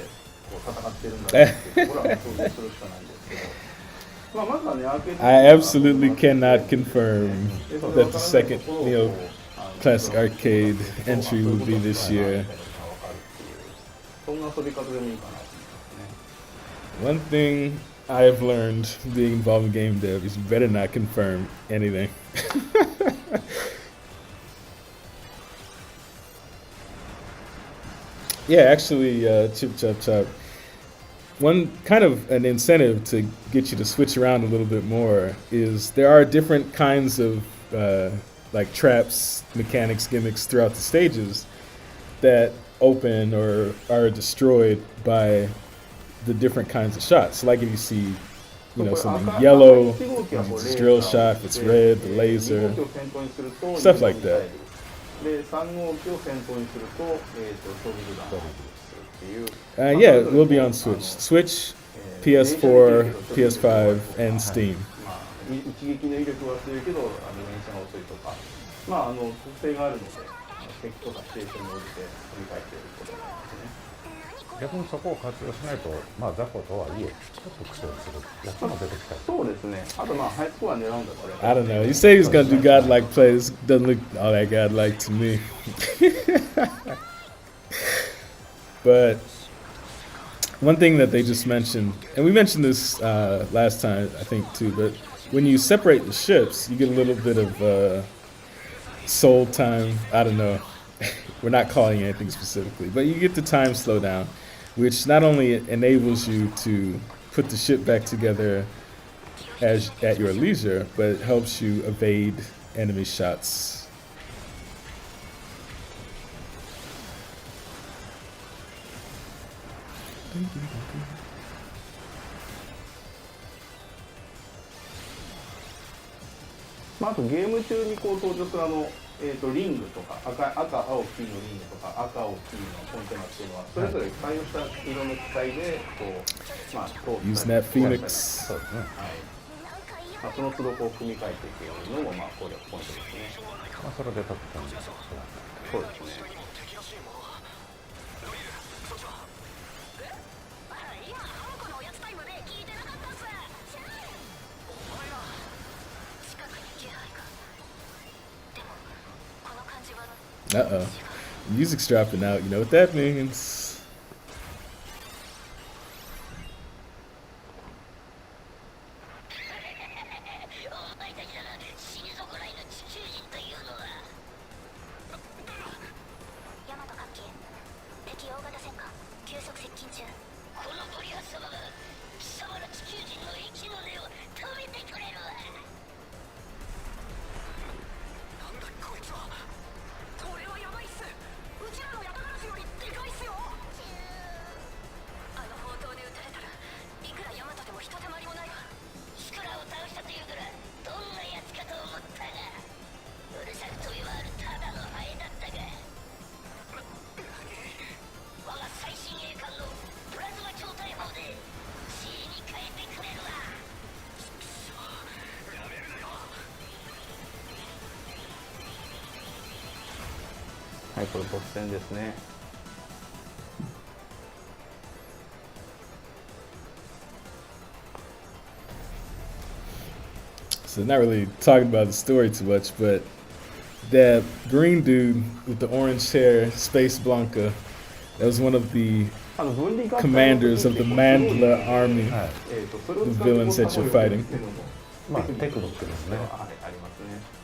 こう戦ってるんだろうっていうところは想像するしかないんですけど、まあまずはねアーケード。I absolutely cannot confirm that the second, you know, classic arcade entry will be this year. そんな遊び方でもいいかなと思いますね。One thing I've learned being involved in game dev is you better not confirm anything. Yeah, actually, Chip Chop Chop. One kind of an incentive to get you to switch around a little bit more is there are different kinds of like traps, mechanics, gimmicks throughout the stages that open or are destroyed by the different kinds of shots. So like if you see, you know, something yellow, it's a drill shot. If it's red, the laser, stuff like that. で3号機を先頭にすると、衝撃弾をするっていう。Yeah, it will be on Switch. Switch, PS4, PS5, and Steam. 一撃の威力は強いけど連射が遅いとか、まあ特性があるので敵とかシチュエーションに応じて振り返っていることになりますね。逆にそこを活用しないと、まあ雑魚とはいえ、ちょっと苦戦するやつも出てきたり。そうですね。あとまあハイスコア狙うんだったら。I don't know. He said he's gonna do godlike plays. Doesn't look all that godlike to me. But one thing that they just mentioned, and we mentioned this last time, I think too, but when you separate the ships, you get a little bit of soul time. I don't know. We're not calling anything specifically, but you get the time slow down, which not only enables you to put the ship back together at your leisure, but it helps you evade enemy shots.まああとゲーム中にこう登場するリングとか赤、青、黄のリングとか赤、青、黄のコンテナっていうのはそれぞれ対応した色の機体でこう、まあ、Using that Phoenix. そうですね。はい。まあ、その都度こう組み替えていくのもまあ攻略ポイントですね。まあ、それで得点です。そうですね。Uh-oh. Music's dropping out. You know what that means. はい、これボス戦ですね。So not really talking about the story too much, but that green dude with the orange hair, Space Blanca, that was one of the commanders of the Mandla army, the villains that you're fighting. まあテクニックですね。はい、ありますね。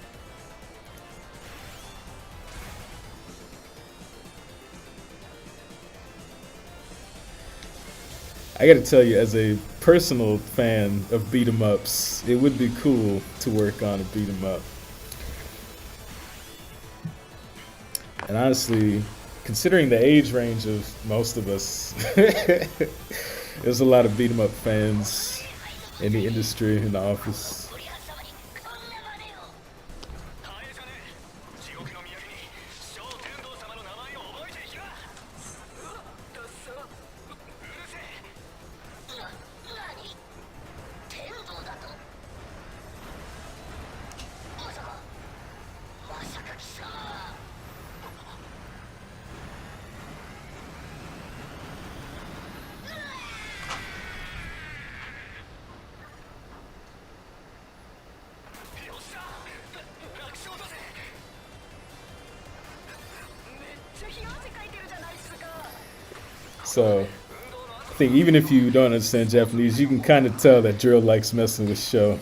I gotta tell you, as a personal fan of beat 'em ups, it would be cool to work on a beat 'em up. And honestly, considering the age range of most of us, there's a lot of beat 'em up fans in the industry, in the office. 'So I think even if you don't understand Japanese, you can kind of tell that Drill likes messing with Sho.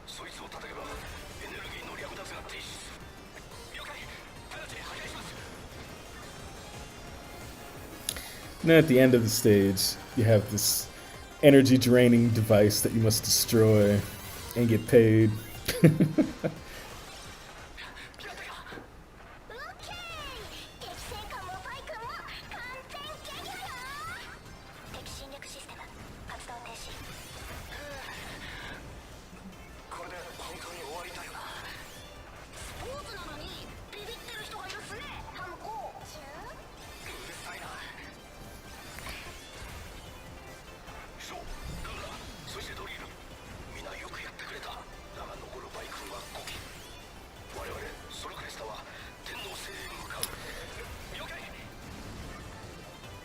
そいつを叩けばエネルギーの略奪が停止する。了解。直ちに破壊します。 And then at the end of the stage, you have this energy draining device that you must destroy and get paid.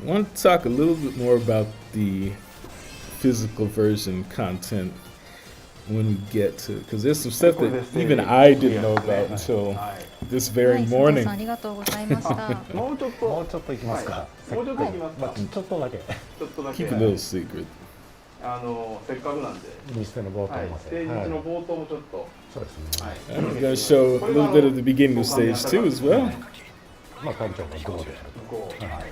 I want to talk a little bit more about the physical version content when we get to, because there's some stuff that even I didn't know about until this very morning. ありがとうございました。もうちょっと、もうちょっといきますか。もうちょっといきますか。まあちょっとだけ。ちょっとだけ。 Keep a little secret. せっかくなんで。日程の冒頭はい、まステージで。1の冒頭もちょっと。そうですね。はい。 I'm going to show a little bit of the beginning of stage 2 as well. まあ館長がどうであるこう、はい。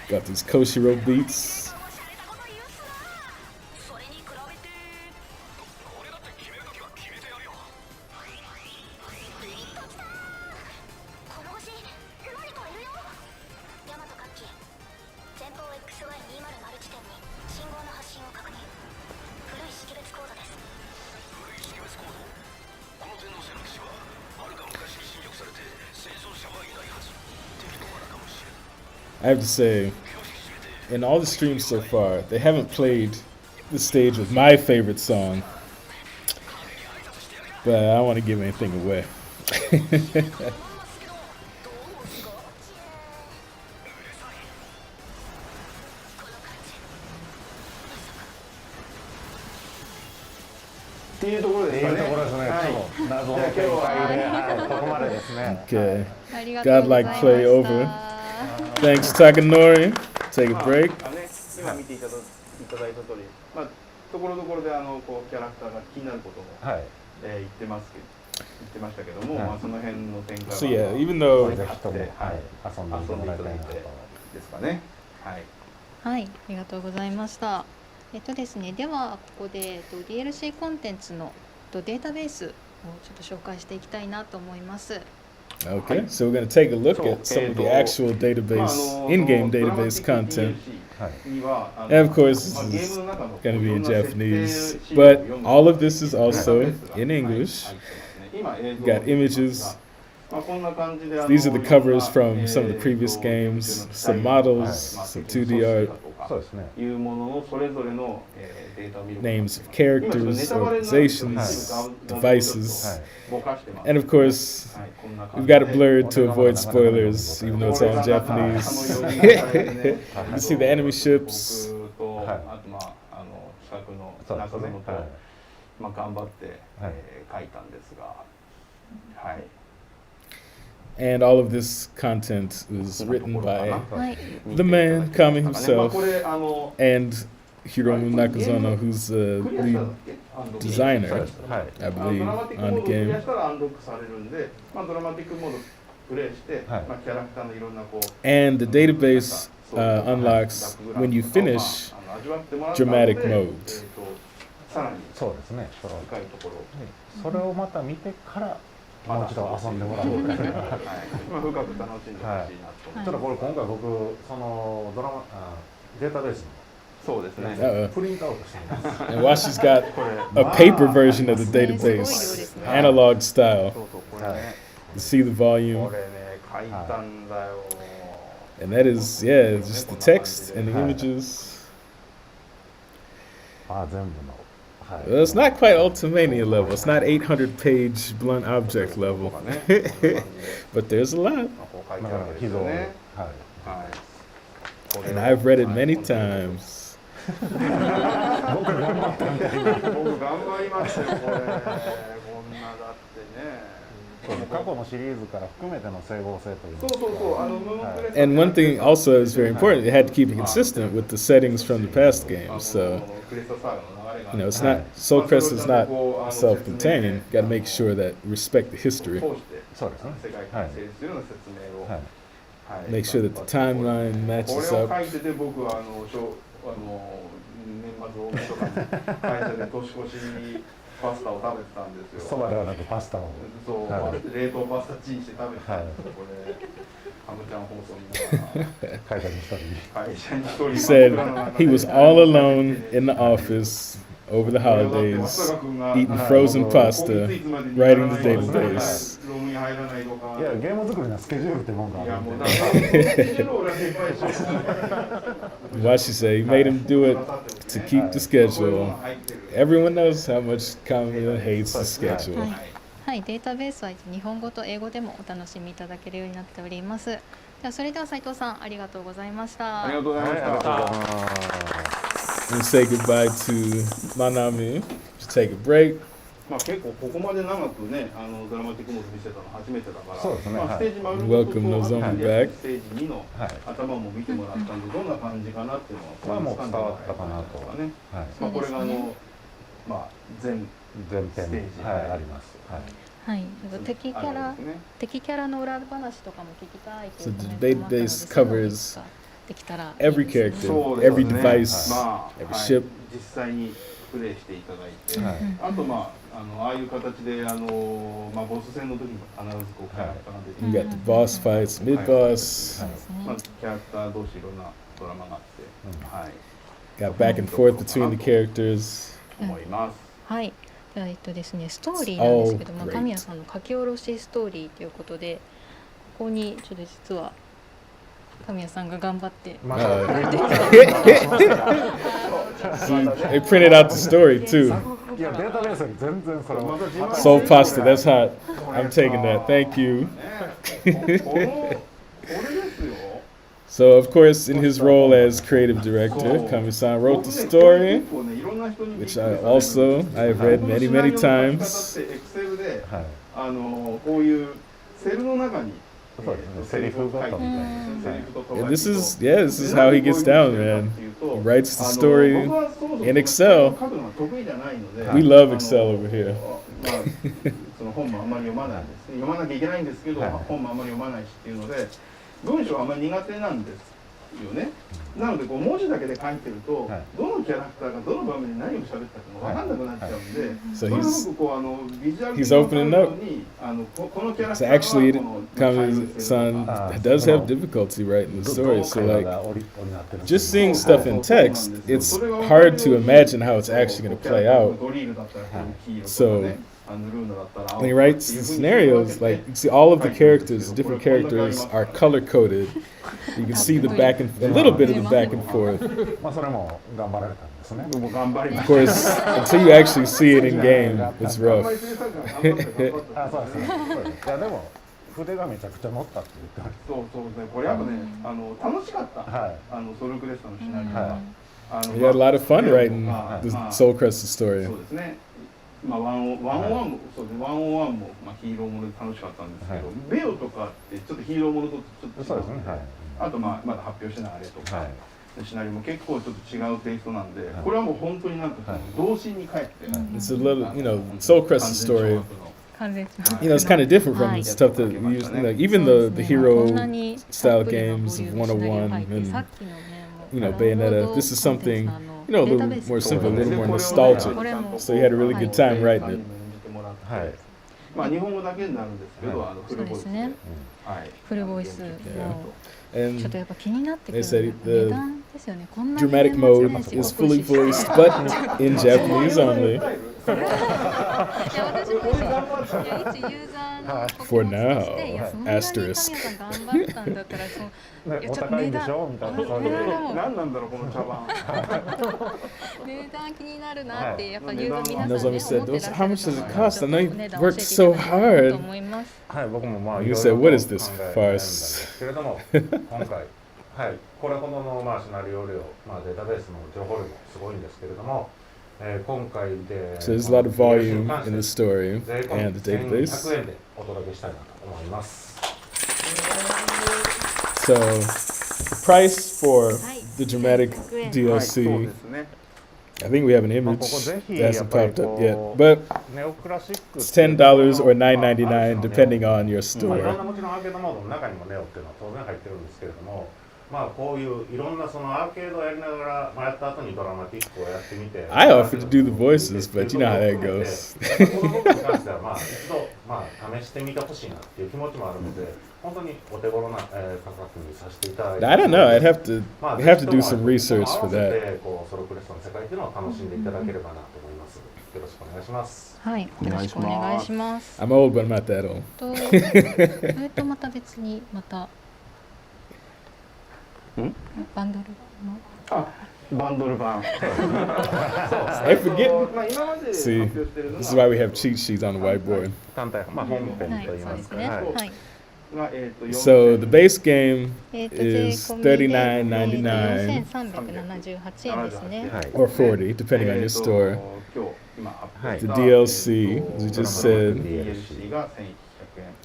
Got these Koshiro beats. I have to say, in all the streams so far, they haven't played the stage with my favorite song. But I don't want to give anything away. っていうところですかね。いいところですね。そう謎の展開で、はい、ここまでですね。 Okay. ありがとうございま Godlike した。 play over. Thanks, Takanori. Take a まあ break. 今見ていただいた通り、まあところどころでこうキャラクターが気になることも、はい。言ってましたけども、まあその辺の展開は So yeah, even though ぜひとも、はい、遊んでいただきたいなと。ですかね。はい。はい、ありがとうございました。ですね、ではここでDLC コンテンツのデータベースをちょっと紹介していきたいなと思います。 Okay, so we're going to take a look at some of the actual database, in-game database content. And of course, this is going to be in Japanese, but all of this is also in English. We've got images. These are the covers from some of the previous games, some models, some 2D art, そうですね。 names of characters, organizations, devices, and of course, we've got it blurred to avoid spoilers, even though it's all in Japanese. You can see the enemy ships. そうですね。まあ頑張って書いたんですが、はい。 And all of this content was written by はい、 the man, Kami まあ himself, これand Hiromu Nakazono, who's the lead designer, はい。 I ド believe, ラマティック on モ the ードをクリア game. したらアンロックされるんで、まあドラマティックモードプレイして、まあキャラクターのいろんなこう And the database unlocks when you finish 味わってもらったので dramatic mode. さらにそうですね。その深いところをそれをまた見てからもう一度遊んでもらうみたいな。はい、まあ深く楽しんでほしいなと思います。ちょっとこれ今回僕そのドラマデータベースのそうですね。 Uh-oh. プリントアウトしてます。 And Washi's got a paper version of the database, analog style. そうそうこれね。 You see the こ volume, れね書いたんだよ。 and that is, yeah, just the text and the images. あ、全部の。はい。 Well, it's not quite Ultimania level. It's not 800-page blunt object level, but there's a lot, こう書いてだからあるんです非常に、よね。はい。はい。 and I've read it many times. 僕頑張ったみたいな。僕頑張りましたよこれ。こんなだってね。過去のシリーズから含めての整合性というそうそうそうムーンクレスト And one thing also is very important, it had to keep it consistent with the settings from the past games. So, クレストサーガの流れが you know, it's not, Soul Crest is not self-contained. Got to make sure that you respect the history. 通してそうですね。世界観成立するような説明を、はい。はい Make sure that the timeline こ matches れを up. 書いてて僕は年末大晦日に会社で年越しパスタを食べてたんですよ。そばではなくパスタを。そう、はい冷凍パスタチンして食べてたんですよ。これハムちゃん放送見ながら会社に一人。会社に一人 He said he was all alone in the office over the holidays, eating frozen pasta, writing the database. ロムに入らないとか。いやゲーム作りのスケジュールってもんがあいやるんで。もうだからスケジュールを俺は先輩でしょ。 Washi said he made him do it to keep the schedule. Everyone knows how much Kamiya hates the schedule. はい、データベースは日本語と英語でもお楽しみいただけるようになっております。ではそれでは斉藤さんありがとうございました。ありがとうございました。 And say goodbye to Manami. Just take a break. まあ結構ここまで長くねドラマティックモード見せたの初めてだから。そうですね。まあステージ丸ごと Welcome と Nozomi back. ステージ2の頭も見てもらったんでどんな感じかなっていうのはまあもう伝わったかなと。ね。まあこれがまあ全編ステージはいあります。はい。はい、敵キャラの裏話とかも聞きたいとい So う the コメントもあったので database covers できたらいい every ですね character, そうです every ね device, まあ every はい ship. 実際にプレイしていただいて、はいあとまあああいう形でまあボス戦の時に必ずこうキャラクターが出て You きて、 got the boss fights, mid boss. そうですねまあキャラクター同士いろんなドラマがあって、はい Got back and forth between the characters. 思います。はい。ではですね、ストーリーなんですけども、 Oh, great. 神谷さんの書き下ろしストーリーということで、ここにちょっと実は神谷さんが頑張って。ま See, they printed out the story too. いやデータベースより全然それは Soul pasta, that's hot. I'm taking that. Thank you. So, of course, in his role as creative director, Kami-san wrote the story, which I have read many, many times. こういうセルの中に And this is how he gets down, man. He writes the story in Excel. We love Excel over here. その本もあんまり読まないんです。読まなきゃいけないんですけど、本もあんまり読まないしっていうので、文章はあんまり苦手なんですよね。なのでこう文字だけで書いてると、どのキャラクターがどの場面で何を喋ったか分かんなくなっちゃうんで、So とにかくこうビジュアル he's opening up. にこのキャラク So ターは actually, この Kami-san does have difficulty writing the story. So like, just seeing stuff in text, it's hard to imagine how it's actually going to play out. So when he writes the scenarios, like you see all of the characters, different characters are color coded. You can see the back and a little bit of the back and forth. まあそれも頑張られたんですね。 Of course, until you actually see it in game, it's rough. あ、そうですね。いやでも筆がめちゃくちゃ乗ったって言ってました。そうそうですね。これやっぱね、楽しかった。ソルクレストのシナリオが。You had a lot of fun writing the Soul Cresta story. そうですね。まあワンオンワンもそうですね。ワンオンワンもまあヒーローもので楽しかったんですけど、ベオとかってちょっとヒーローものとちょっと違う。あとまあまだ発表してないあれとか。シナリオも結構ちょっと違うテイストなんで、これはもう本当になんか童心に帰って。It's a little, Soul Cresta story. It's kind of different from the stuff that we usually like. Even the hero style games of 101 and Bayonetta. This is something a little more simple, a little more nostalgic. So you had a really good time writing it. まあ日本語だけになるんですけど、フルボイスで。フルボイス。 And ちょっとやっぱ気になってく they る said 値段ですよね。こんな dramatic mode is fully voiced, but in Japanese only. いや私も一ユーザーの For now, いやそんなに神谷さん頑張ったんだったらいやちょっと値段何なんだろうこの茶番値段気になるなってやっぱユーザー皆さんね Nozomi said, 思ってらっしゃる how much does it cost? I know you 値段 worked 教 so えていただければ hard. と思います。はい、僕もまあ You いろい said, ろ what と is this 考えたんで farce? すけれども、今回はいこれほどのまあシナリオ量、まあデータベースの情報量もすごいんですけれども、今回で So there's a lot of volume in the story 税込み and the database. 1,100円でお届けしたいなと思います。 So the price for the dramatic DLC, I think we have an image that hasn't popped up yet, but ネオクラシック it's $10 or $9.99 depending on your まあいろん store. なもちろんアーケードモードの中にもネオっていうのは当然入ってるんですけれども、まあこういういろんなそのアーケードをやりながら、まあ、やった後にドラマティックをやってみて I offered to do the voices, but you know how that goes. この部分に関してはまあ一度まあ試してみてほしいなっていう気持ちもあるので、本当にお手頃な価格にさせていただいて、 I don't know. I'd have to まあ do some research for 合わせ that. てこうソロクレストの世界っていうのを楽しんでいただければなと思います。よろしくお願いします。はい、よろしくお願いします。 I'm old, but I'm not that old. それとまた別にまたバンドルのバンドル版 I forget. まあ今まで See, 発表してるの this is why we have cheat sheets on the whiteboard. 単体まあ本編はい、といいそうですね。ますか、はいはい。がSo the base game 税 is 込みで$39.99 4378円ですね。はい or $40, depending on your store. 今日今アップ The DLC, as we just said, DLC が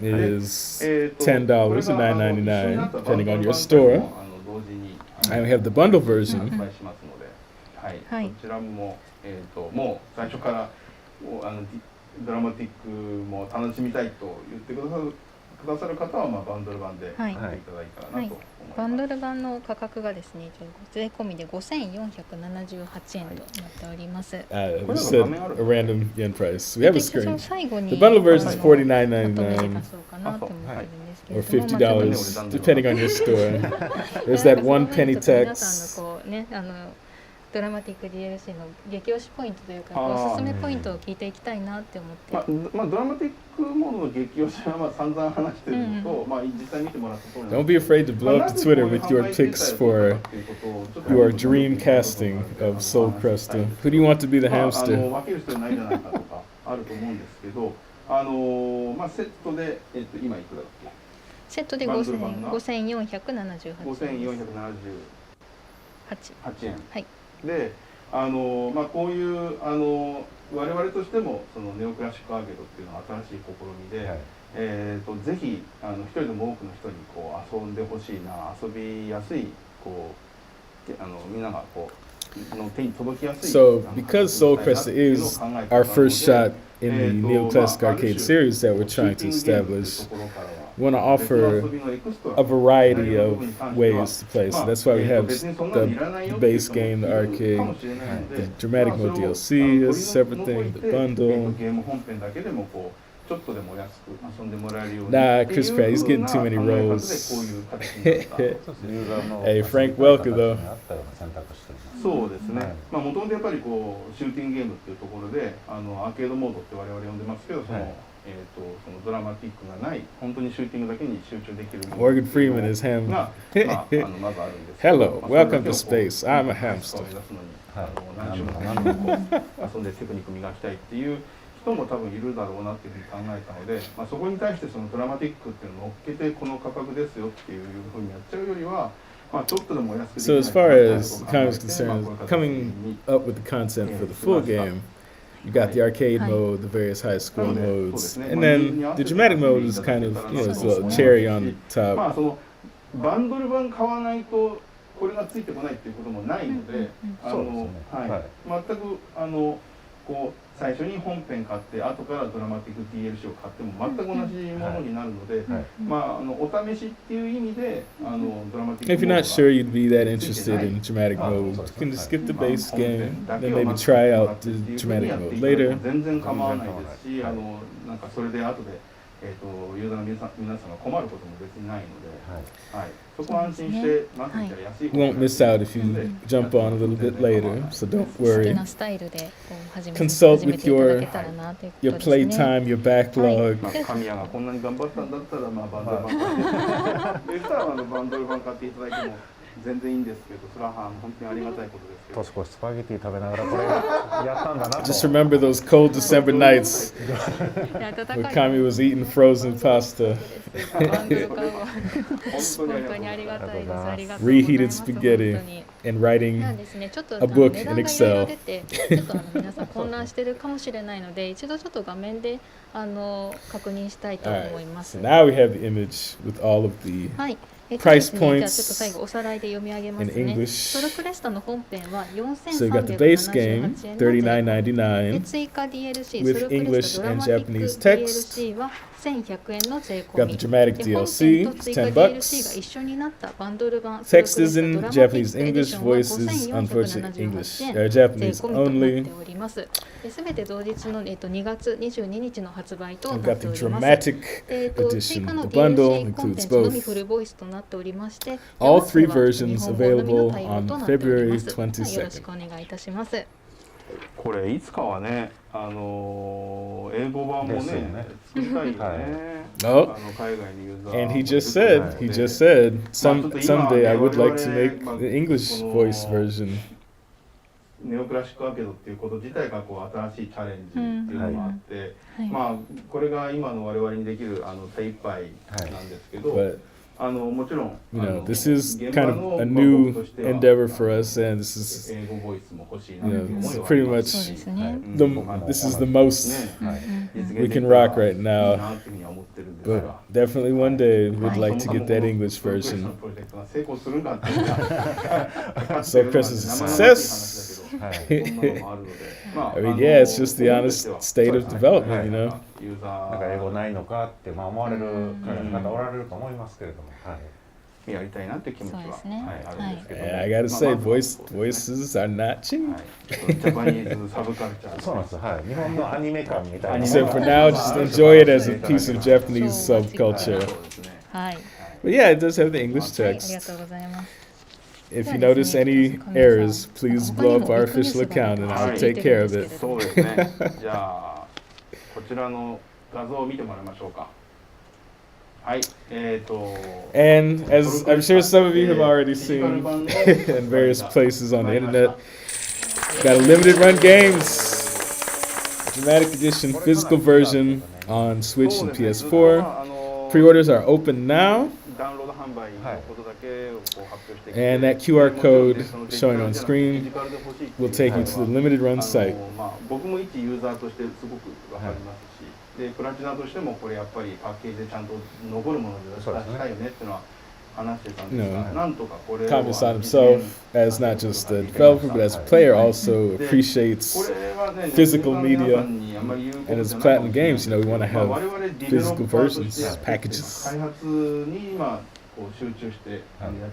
1100円 is $10 or $9.99, depending on your store. 同時に And we have the bundle 発 version, 売しますので、はい、はいこちらももう最初からもうドラマティックも楽しみたいと言ってくださる方はまあバンドル版で買っていただいたらなと思います。バンドル版の価格がですね、税込みで5478円となっております。we said a random yen price. We have a その screen. 最後に The bundle version is まとめて$49.99出そうかなと思ってるんですけ or れども、まあちょっと$50, depending on your store. There's that one penny ちょっと皆 tax. さんのこうね、ドラマティック DLC の激推しポイントというかおすすめポイントを聞いていきたいなって思って、ドラマティックモードの激推しは散々話してるのと、実際見てもらった通り Don't be afraid to blow up the Twitter with your picks for your dream casting of Soul CRESTA. Who do you want to be the hamster? 分ける必要ないじゃないかとかあると思うんですけど、セットで、今いくらだっけ？セットで5478 5478円、はい、で、こういう我々としてもそのネオクラシックアーケードっていうのは新しい試みで、ぜひ一人でも多くの人にこう遊んでほしいな、遊びやすいこうみんながこうの手に届きやすい。So because Soul CRESTA is our first shot in the Neoclassic Arcade series that we're trying to establish, we want to offer a variety of ways to play. So that's why we have the base game, the arcade, the dramatic mode DLC is a separate thing, the bundle. Nah, Chris Pratt, he's getting too many roles. Hey, Frank Welker though. そうですね。もともとやっぱりこうシューティングゲームっていうところでアーケードモードって我々呼んでますけど、そのドラマティックがない本当にシューティングだけに集中できる Morgan Freeman is him. まずあるんですけど、 Hello, welcome to space. I'm a hamster. 何週も何度も遊んでテクニック磨きたいっていう人も多分いるだろうなっていうふうに考えたので、そこに対してそのドラマティックっていうのを乗っけてこの価格ですよっていうふうにやっちゃうよりは。So as far as Kamiya is concerned, coming up with the content for the full game, you got the arcade mode, the various high score modes, and then the dramatic mode is kind of, it's a little cherry on top. バンドル版買わないとこれがついてこないっていうこともないので、全くこう最初に本編買って後からドラマティック DLC を買っても全く同じものになるので、お試しっていう意味でドラマティック If you're not sure you'd be that interested in dramatic mode, you can just skip the base game, then maybe try out the dramatic mode later. 全然構わないですし、なんかそれで後でユーザーの皆さんが困ることも別にないので、そこは安心してまずじゃ安い。You won't miss out if you jump on a little bit later, so don't worry. Consult with your playtime, your backlog. 神谷がこんなに頑張ったんだったらバンドル版買ってでしたらバンドル版買っていただいても全然いいんですけど、それは本当にありがたいことですけど。年越しスパゲティ食べながらこれやったんだなと。Just remember those cold December nights when Kami was eating frozen pasta. Reheated spaghetti and writing a book in Excel. 皆さん混乱してるかもしれないので、一度ちょっと画面で確認したいと思います。 So now we have the image with all of the price points in English. So you got the base game, $39.99, with English and Japanese text. Got the dramatic DLC, it's $10. Text is in Japanese English, voice is unfortunately English, Japanese only. We've got the dramatic edition. The bundle includes both. All three versions available on February 22nd. これいつかはね、英語版もね、作りたいよね。Oh, and he just said, someday I would like to make the English voice version. ネオクラシックアーケードっていうこと自体がこう新しいチャレンジっていうのがあって、これが今の我々にできる精一杯なんですけど。もちろん、this is kind of a new endeavor for us, and this is, this is pretty much this is the most we can rock right now. But definitely one day we'd like to get that English version. So Chris is a success. I mean, yeah, it's just the honest state of development, you know. なんか英語ないのかって思われる方おられると思いますけれども、やりたいなって気持ちはあるんですけど、I gotta say, voices are not cheap. ジャパニーズサブカルチャー。そうなんです。はい。日本のアニメ感みたいな。So for now, just enjoy it as a piece of Japanese subculture. But yeah, it does have the English text. if you notice any errors, please blow up our official account and I'll take care of it. そうですね。じゃあこちらの画像を見てもらいましょうか。はい。And as I'm sure some of you have already seen in various places on the internet, got a limited run games. Dramatic edition physical version on Switch and PS4. Pre-orders are open now. ダウンロード販売のことだけをこう発表してきて、 And that QR code showing on screen will take you to the limited run site. 僕も一ユーザーとしてすごくわかりますし、でプラチナとしてもこれやっぱりパッケージでちゃんと残るもので出したいよねっていうのは話してたんですが、なんとかこれを Kamiya himself, as not just a developer but as a player, also appreciates physical media. And as Platinum Games, you know, we want to have physical versions, packages. 開発に今こう集中してやっ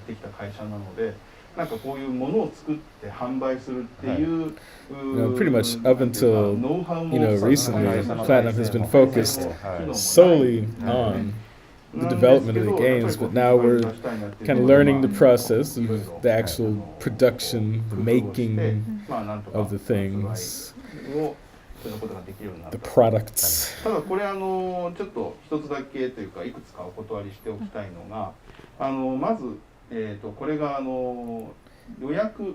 てきた会社なので、なんかこういうものを作って販売するっていう、pretty much up until, you know, recently, Platinum has been focused solely on the development of the games, but now we're kind of learning the process of the actual production, the making of the things, the products. ただこれちょっと一つだけというかいくつかお断りしておきたいのが、まずこれが予約を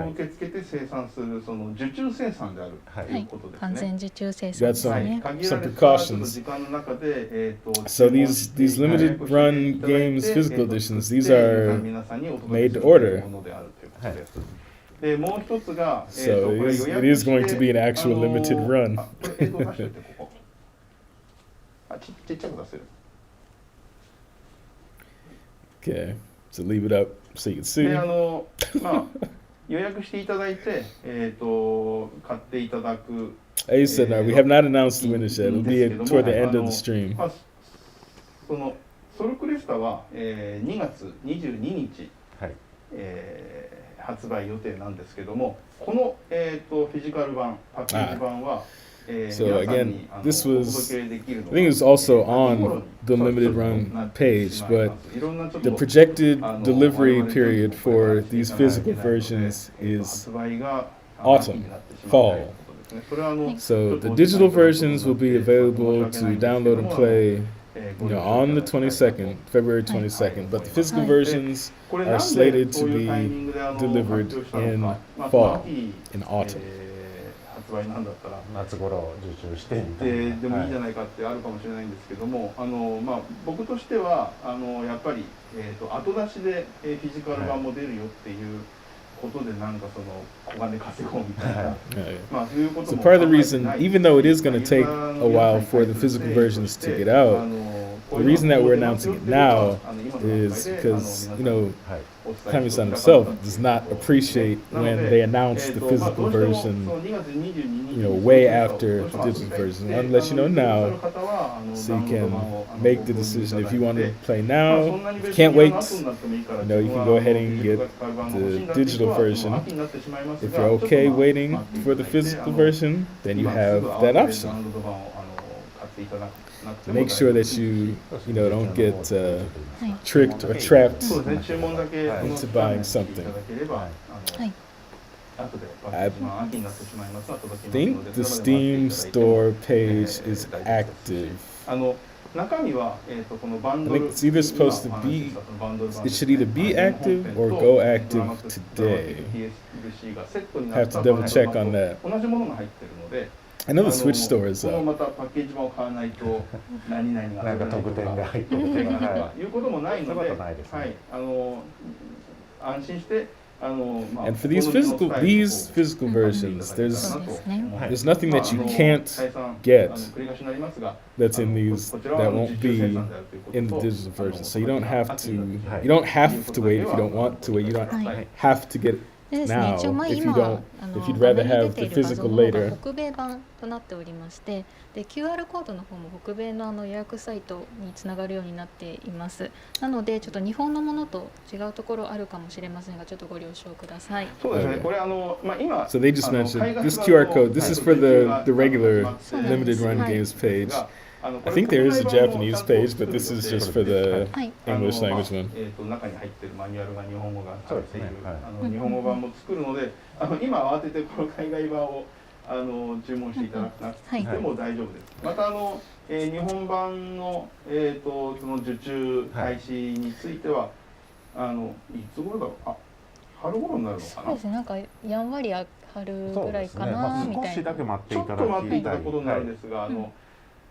受け付けて生産するその受注生産であるということですね。完全受注生産ですね。限られた時間の中でSo these limited run games, physical editions, these are made to order. でもう一つが So it is going to be an actual limited run. ちっちゃく出せる。Okay, so leave it up so you can see. で予約していただいて買っていただく。As you said, no, we have not announced the winners yet. It'll be toward the end of the stream. そのソルクレスタは2月22日、発売予定なんですけども、このフィジカル版、パッケージ版は。So again, this was, I think it was also on the limited run page, but the projected delivery period for these physical versions is autumn, fall. So the digital versions will be available to download and play, you know, on the 22nd, February 22nd, but the physical versions are slated to be delivered in fall, in autumn. 発売なんだったら夏頃受注してみたいなでもいいじゃないかってあるかもしれないんですけども、僕としてはやっぱり後出しでフィジカル版も出るよっていうことでなんかその小金稼ごうみたいな、そういうことも So part of the reason, even though it is going to take a while for the physical versions to get out, the reason that we're announcing it now is because, you know, Kamiya himself does not appreciate when they announce the physical version, you know, way after the digital version. I want to let you know now so you can make the decision if you want to play now. If you can't wait, you know, you can go ahead and get the digital version. If you're okay waiting for the physical version, then you have that option. Make sure that you know, don't get tricked or trapped into buying something. I think the Steam store page is active. I think it's either supposed to be, it should either be active or go active today. Have to double check on that. I know the Switch store is up. またパッケージ版を買わないと何々がなんか特典が入ってるとかいうこともないので、安心して。And for these physical versions, there's nothing that you can't get that's in these that won't be in the digital version. So you don't have to wait if you don't want to wait. You don't have to get it now if you'd rather have the physical later. 北米版となっておりまして、で QR コードの方も北米の予約サイトにつながるようになっています。なのでちょっと日本のものと違うところあるかもしれませんが、ちょっとご了承ください。そうですね。これ今 So they just mentioned this QR code. This is for the regular limited run games page. I think there is a Japanese page, but this is just for the はい English language one. 中に入ってるマニュアルが日本語があそうっていうですねはい日本語版も作るので今慌ててこの海外版を注文していただかなくても大丈夫です。また日本版のその受注開始についてはいつ頃だろう春頃になるのかな。そうですね、なんかやんわり春ぐらいかなみたいな。少しだけ待ってちょっといただき待っていただたいくことになるんですが、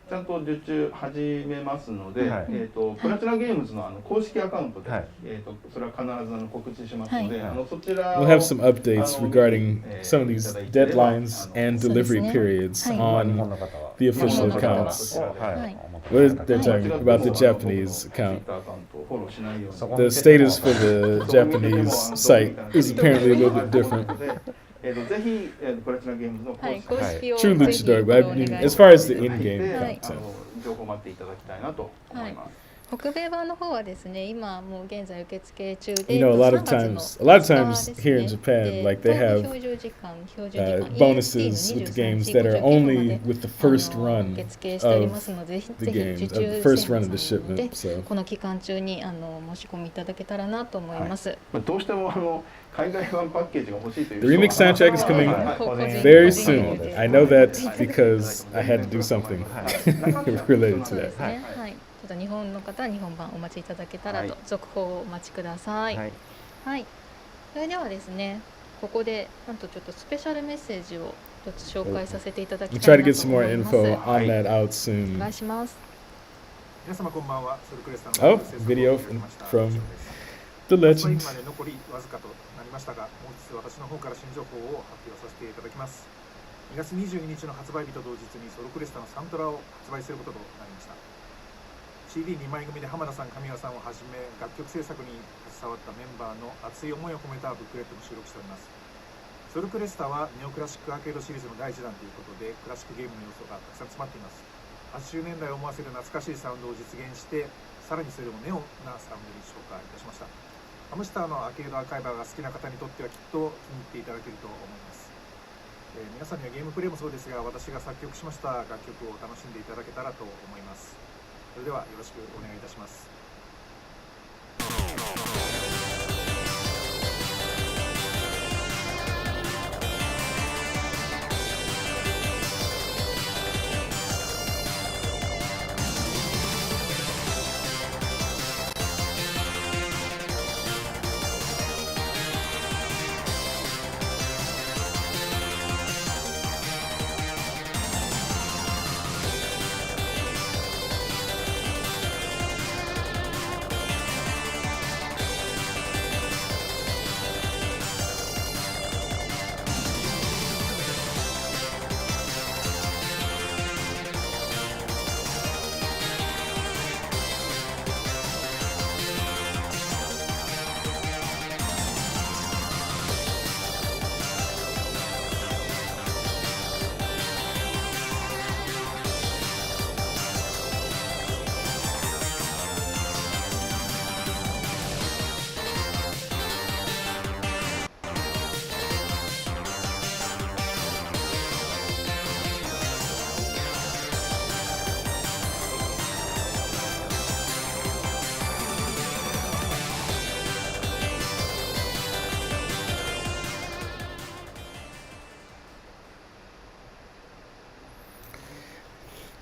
ちゃんと受注始めますので、はいプラチナゲームズの公式アカウントで、はいそれは必ず告知しますので、はいそちらを We'll have some updates regarding some of these deadlines and delivery periods はい on 日本の方は the 日本 official の方は accounts. はい、 What is they're talking about the Japanese account? ツイッターアカウントをフォローしないように。そこ The status for the Japanese site is apparently a little bit different. ぜひプラチナゲームズの公はい、式公式を True ぜひフォ Luchador, ロ but ー I お mean, 願い as し far ま as す the in-game はい content. 情報を待っていただきたいなと思います。北米版の方はですね、今もう現在受付中で、 You know, a lot of 3月の times, a lot of 2 times 日 here in ですね Japan, で like they 東京 have 標準時間、標準時間 bonuses EST with の the games 23 that are 59 only まで with the first 受 run 付しており of ますので、ぜひ the ぜひ games, 受 of the 注 first run of the 生産で shipment. So この期間中に申し込みいただけたらなと思います。どうしても海外版パッケージが欲しいという the remix soundtrack is coming 個人 very 個人 soon. I know that because I had to do something related そう to で that. すね。はい。ちょっと日本の方は日本版お待ちいただけたらと、続報をお待ちください。はいはい。それではですね、ここでなんとちょっとスペシャルメッセージを一つ紹介させていただき We'll た try い to な get と some 思 more います。 info on はい that out お soon. 願いします。皆様こんばんは。ソルクレスタの Oh, video from the 発売 legend. 日まで残りわずかとなりましたが、もう一度私の方から新情報を発表させていただきます。2月22日の発売日と同日にソルクレスタのサントラを発売することとなりました。CD2 枚組で浜田さん、神谷さんをはじめ楽曲制作に携わったメンバーの熱い思いを込めたブックレットも収録しております。ソルクレスタはネオクラシックアーケードシリーズの第1弾ということで、クラシックゲームの要素がたくさん詰まっています。80年代を思わせる懐かしいサウンドを実現して、さらにそれをネオなサウンドに昇華いたしました。ハムスターのアーケードアーカイバーが好きな方にとってはきっと気に入っていただけると思います。皆さんにはゲームプレイもそうですが、私が作曲しました楽曲を楽しんでいただけたらと思います。それではよろしくお願いいたします。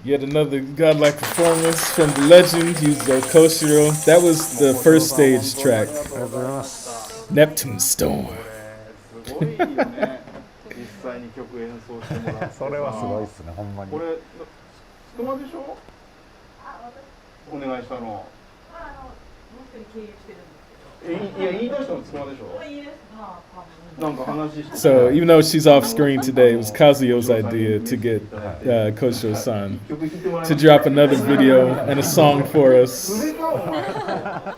Yet another godlike performance from the legend Yuzo Koshiro. That was the first stage track, ありがとうございます。 Neptune Storm. すごいよね。実際に曲演奏してもらって。それはすごいっすね、ほんまに。これスクマでしょ？お願いしたの。いや言い出したのスクマでしょ？なんか話して。 So even though she's off screen today, it was Kazuyo's idea to get Koshiro-san to drop another video and a song for us. それかお前。あ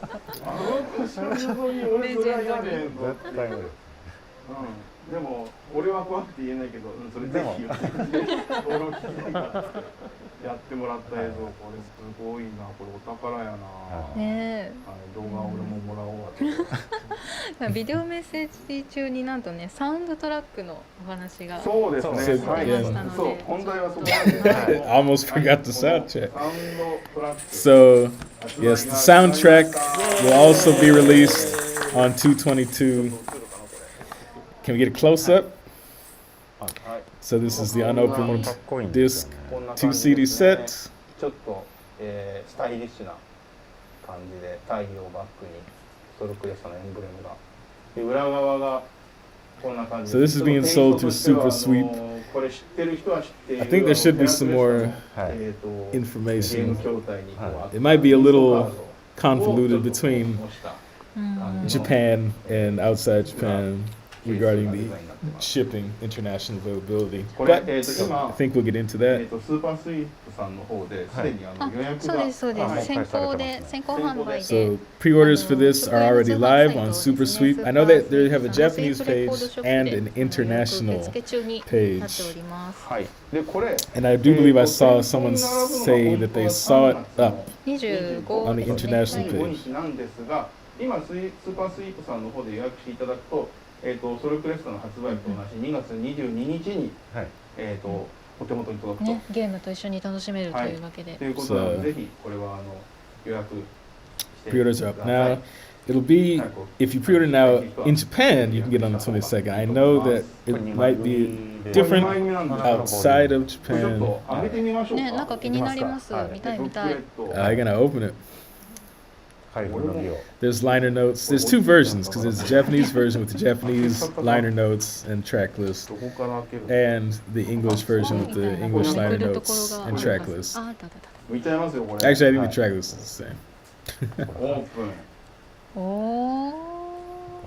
の人に俺それは嫌で。絶対無理。でも俺は怖くて言えないけど、それぜひ言ってくれて、俺を聞きたいからってやってもらった映像、これすごいな、これお宝やな。ね動画俺ももらおうわ。ビデオメッセージ中になんとね、サウンドトラックのお話がそうですね。出ましたので、本題はそこなんです。 I almost forgot the soundtrack. サウンドトラック。 So, yes, the soundtrack will also be released on 222. Can we get a close up? So this is the unopened disc 2 CD set. ちょっと、スタイリッシュな感じで太陽をバックにソルクレストのエンブレムが。で裏側がこんな感じで。 So this is being sold through Super Sweep. これ知ってる人は知っている。 I think there should be some more information. It might be a little convoluted between Japan and outside Japan regarding the shipping, international availability. But I think we'll get into that. スーパースイープさんの方ですでに予約そうが。ですそうです。先行販売で。 So pre-orders for this are already live on Super Sweep. I know that they have a Japanese page and an international page. はい。でこれ。 And I do believe I saw someone say that they saw it up 25 on the international 25 page. 日なんですが、今スーパースイープさんの方で予約していただくと、ソルクレストの発売日と同じ2月22日に、お手元に届くと、ね、ゲームと一緒に楽しめるというわけで。ということなので、ぜひこれは予約してくだ Pre-orders さ are い。 up now. It'll be, if you pre-order now in Japan, you can get it on the 22nd. I know that it might be different outside of ちょっ Japan. と開けてみましょうか。ね、なんか気になります。見たい見たい。I'm gonna open it. There's liner notes. There's two versions because there's the Japanese version with the Japanese liner notes and track list, and the English version with the English liner notes and track list. 見ちゃいますよこれ。 Actually, I think the track list is the same. オープン。おお。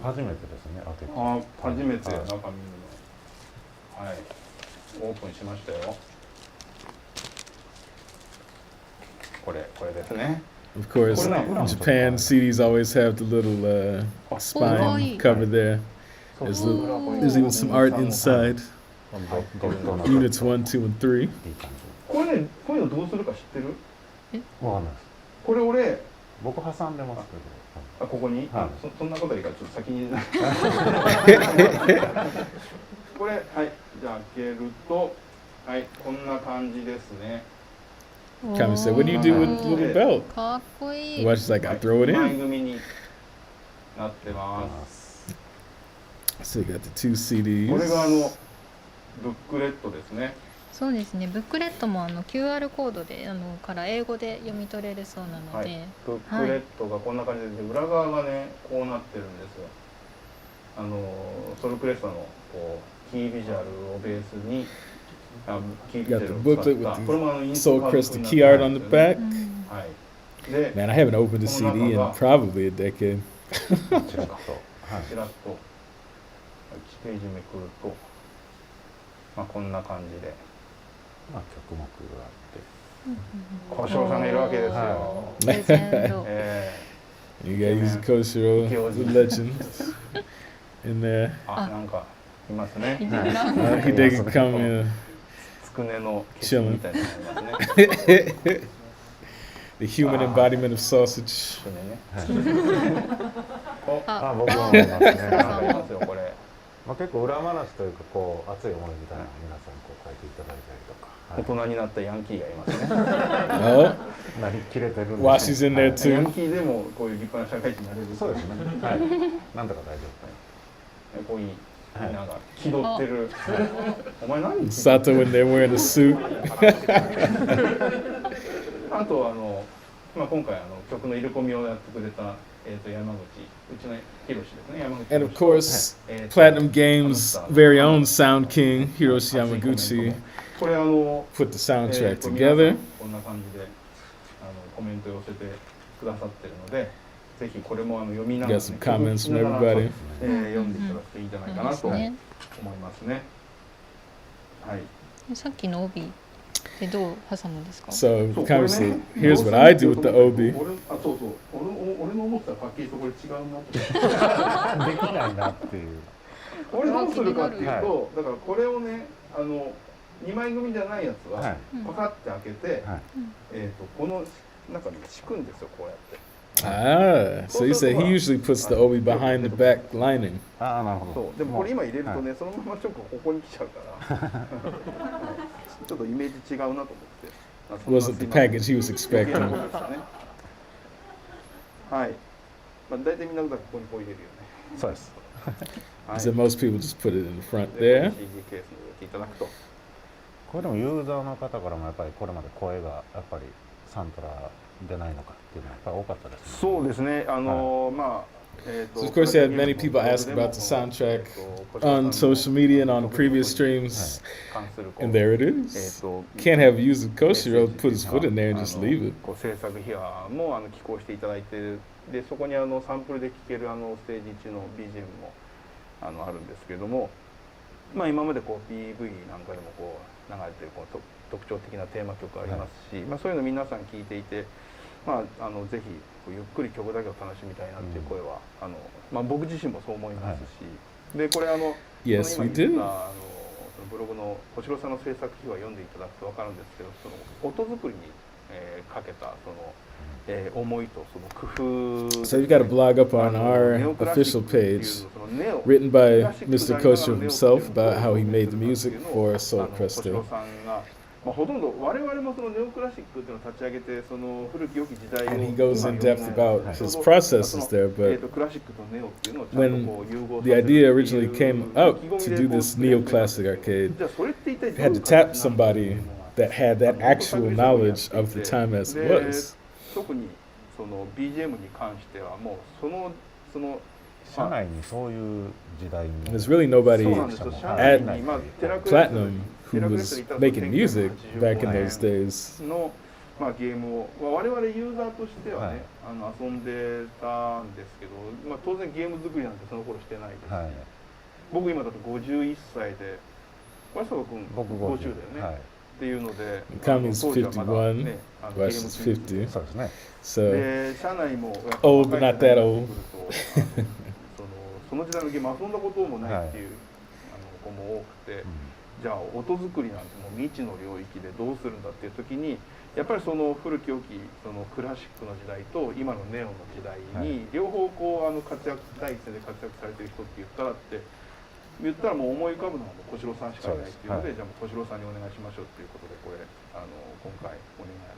初めてですね。開けて。あ、初めて中見るの。はい。オープンしましたよ。これですね。 Of course, in Japan, CDs always have the little spine cover there. There's even some art inside. Units 1, 2, and 3. これね、こういうのどうするか知ってる？わかんないです。これ俺、僕挟んでますけど。ここに、はい、そんなこといいからちょっと先に。これ、はい、じゃあ開けると、はい、こんな感じですね。 Kami said, "What do you do with the little belt?" かっこいい。 Well, just like I throw it 前 in. 組になってます。 So you got the 2 CDs. これがブックレットですね。そうですね。ブックレットもQR コードでから英語で読み取れるそうなので、ブックレットがこんな感じで、裏側がねこうなってるんですよ。ソルクレストのこうキービジュアルをベースに。 You got the booklet with the Soul CRESTA key art on the back. Man, I haven't opened a CD in probably a decade. ちらっと1ページめくると、まあこんな感じで、まあ曲目があって、小翔さんがいるわけですよ。You got Yuzo Koshiro, the legend, in there. あ、なんかいますね。Hideki Kamiya. つくねの消しみたいなのがいますね。The human embodiment of sausage. あ、僕もいますね。ますよこれ。まあ結構裏話というかこう熱い思いみたいなのを皆さんこう書いていただいたりとか。大人になったヤンキーがいますね。Oh, なりきれてるんです。 Washi's in there ヤン too. キーでもこういう立派な社会人になれる。そうですね。はい。なんとか大丈夫。こういうなんか気取ってる。お前何？ Sato in there wearing a suit. あとまあ今回曲の入れ込みをやってくれた山口うちのヒロシですね。山口。 And of course, Platinum Games' very own Sound King, Hiroshi Yamaguchi, これput the soundtrack together. こんな感じでコメントを寄せてくださってるので、ぜひこれも読みながら、ね、Got some comments from everybody. 読んでいただくといいんじゃないかなと思いますね。はい。さっきの帯ってどう挟むんですか？ So, Kami said, here's what I do with the obi. あ、そうそう。俺の思ったパッケージとこれ違うなって。できないなっていう。これどうするかっていうと、だからこれをね、2枚組じゃないやつはパカって開けて、この中に敷くんですよ、こうやって。Ah, so you say he usually puts the obi behind the back lining. ああ、なるほど。そう、でもこれ今入れるとね、そのままちょっとここに来ちゃうからちょっとイメージ違うなと思って。 Wasn't the package he was expecting. はい。まあ大体みんなだからここにこう入れるよね。そうです。So most people just put it in the front there. CD ケースに入れていただくと。これでもユーザーの方からもやっぱりこれまで声がやっぱりサントラ出ないのかっていうのはやっぱり多かったですね。そうですね。まあ。So of course, you had many people ask about the soundtrack on social media and on previous streams, and there it is. Can't have Yuzo Koshiro put his foot in there and just leave it. 制作秘話も寄稿していただいてる。でそこにサンプルで聴けるステージ中の BGM もあるんですけれども、まあ今までこう PV なんかでもこう流れてるこう特徴的なテーマ曲ありますし、まあそういうの皆さん聴いていて。まあ、ぜひゆっくり曲だけを楽しみたいなっていう声は、まあ、僕自身もそう思いますし、でこれYes, we do. ブログの小城さんの制作秘話を読んでいただくと分かるんですけど、その音作りに、かけたその、思いとその工夫。So you've got a blog up on our official page, written by Mr. Koshiro himself about how he made the music for Soul CRESTA. まあほとんど我々もそのネオクラシックっていうのを立ち上げてその古き良き時代を And he goes in depth about his processes there, but クラシックとネオっていうのをちゃんとこう融合 when the idea originally came out to do this neoclassic arcade, you had to tap somebody that had that actual knowledge of the time as it was. 特にその BGM に関してはもうその社内にそういう時代に There's really nobody at Platinum who was making music back in those days. のまあゲームを我々ユーザーとしてはね、遊んでたんですけど、まあ当然ゲーム作りなんてその頃してないですし、僕今だと51歳で、小林君50だよね。っていうので、Kami's 51, Wes is 50. そうですね。So 社内も old but not that old. その時代のゲーム遊んだこともないっていう子も多くて、じゃあ音作りなんてもう未知の領域でどうするんだっていう時に、やっぱりその古き良きそのクラシックの時代と今のネオの時代に両方こう活躍第一線で活躍されてる人って言ったらもう思い浮かぶのはもう小城さんしかいないっていうので、じゃあもう小城さんにお願いしましょうっていうことでこれ今回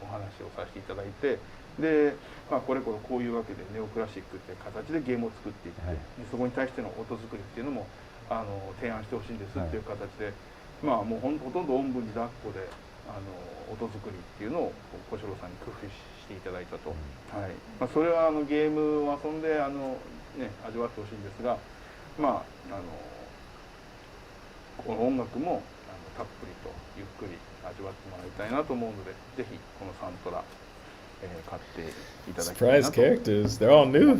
お話をさせていただいて、で、まあ、これこういうわけでネオクラシックっていう形でゲームを作っていって、そこに対しての音作りっていうのも提案してほしいんですっていう形で、まあもうほとんどおんぶに抱っこで音作りっていうのを小城さんに工夫していただいたと、はいまあ、それはゲームを遊んで味わってほしいんですが、まあこの音楽もたっぷりとゆっくり味わってもらいたいなと思うので、ぜひこのサントラ、買っていただきたいなと。 Surprise characters, they're all new.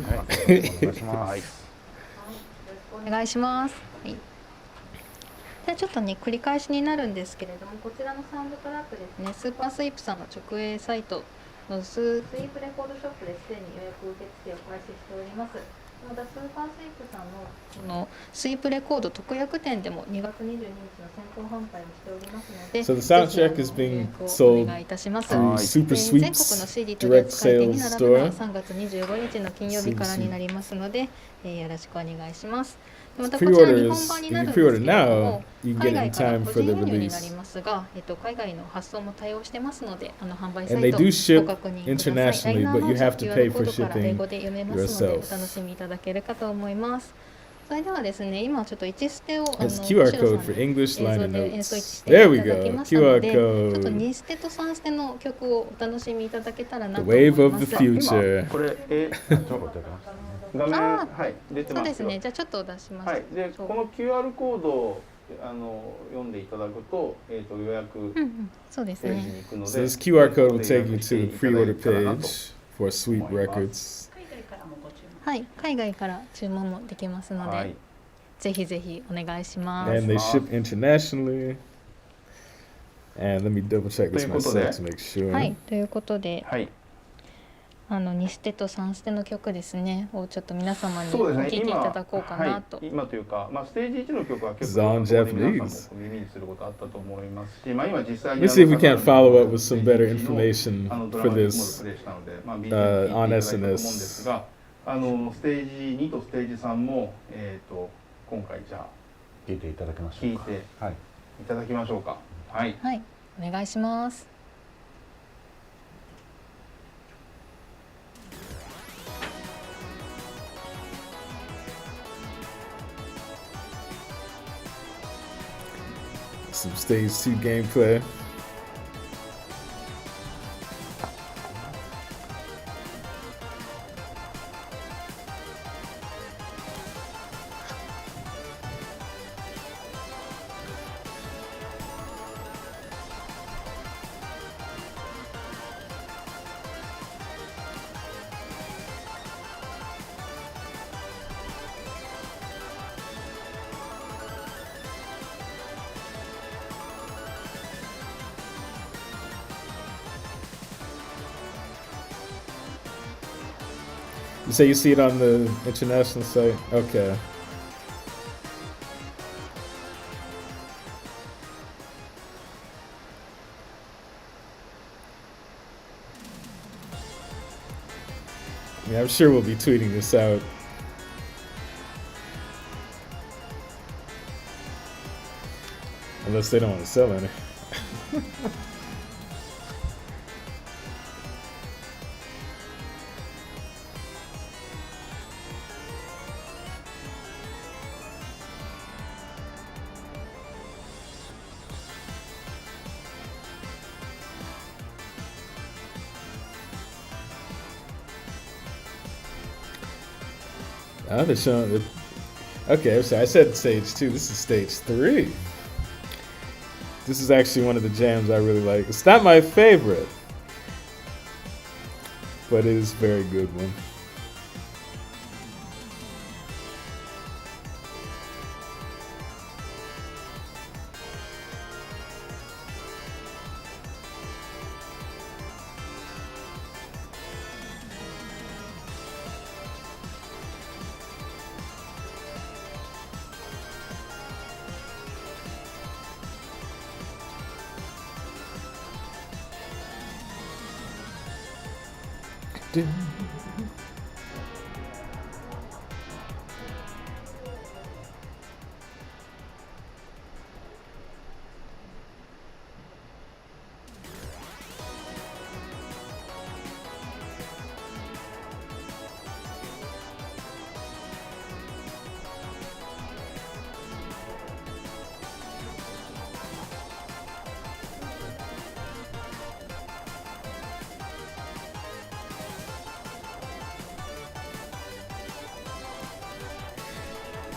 お願いします。はい。じゃあちょっとね繰り返しになるんですけれども、こちらのサウンドトラックですね、スーパースイープさんの直営サイトのスイープレコードショップですでに予約受付を開始しております。またスーパースイープさんのスイープレコード特約店でも2月22日の先行販売をしておりますので、 So the soundtrack is being sold through Super 全国の Sweeps CD 取扱 direct 店に sales 並ぶのは store. 3月25日の金曜日からになりますので、よろしくお願いします。またこちら日本版になるんですけれども、海外から個人輸入になりますが、海外の発送も対応してますので、販売サ And イ they ト do ご ship 確認ください。 internationally, but you have to pay for ライナーの QR コードから英 shipping 語で読めますので、お yourself. 楽しみいただけるかと思います。それではですね、今ちょっと1ステをIt's QR code for English 映 liner 像で演奏 notes. していた There we だき go. ましたの QR で、ちょっと code. 2ステと3ステの曲をお楽しみいただけたらな The と思い wave ま of す。 the future. これ画面はい出てますよ。そうですね。じゃあちょっと出します。はい。でこの QR コードを読んでいただくと予約そうですページね。に行くの So で、 this QR code will take you to the pre-order page for Sweep Records. はい、海外から注文もできますので、はい。ぜひぜひお願いします。 And they ship internationally. And let me double check this myself to make sure. はい、ということで、はい。2ステと3ステの曲ですねをちょっと皆様にそうですね、聴いていただこうかなと。今というか、ステージ1の曲は結構 It's all in 皆さん Japanese. も耳にすることあったと思いますし、今実際に Let's see if we can't follow up with some better information for this on on SNS。 SNS. ステージ2とステージ3も、今回じゃあ聞いていただきましょうか。聞いていただきましょうか。はい、はい、お願いします。Some stage 2 gameplay. You say you see it on the international site? Okay. Yeah, I'm sure we'll be tweeting this out. Unless they don't want to sell any. Oh, they're showing it. Okay, I'm sorry. I said stage 2. This is stage 3. This is actually one of the jams I really like. It's not my favorite, but it is a very good one.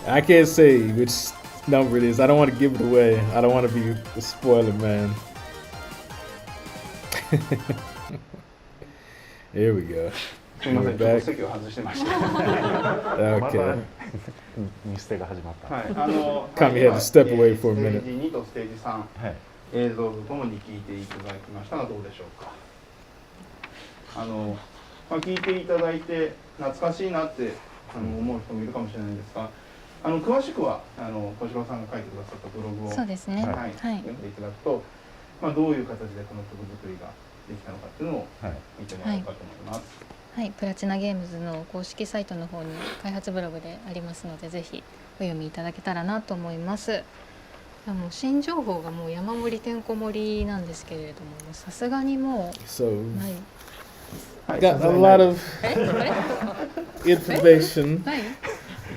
I can't say which number it is. I don't want to give it away. I don't want to be a spoiler, man. Here we go. We're back. Okay. Kami had to step away for a minute. ステージ2とステージ3、映像とともに聞いていただきましたがどうでしょうか。聞いていただいて懐かしいなって思う人もいるかもしれないんですが、詳しくは小城さんが書いてくださったブログをそうですね、はい読んでいただくと、どういう形でこの曲作りができたのかっていうのを見てもらおうかと思います。はい、プラチナゲームズの公式サイトの方に開発ブログでありますので、ぜひお読みいただけたらなと思います。もう新情報がもう山盛りてんこ盛りなんですけれども、さすがにもうない。I got a lot of information.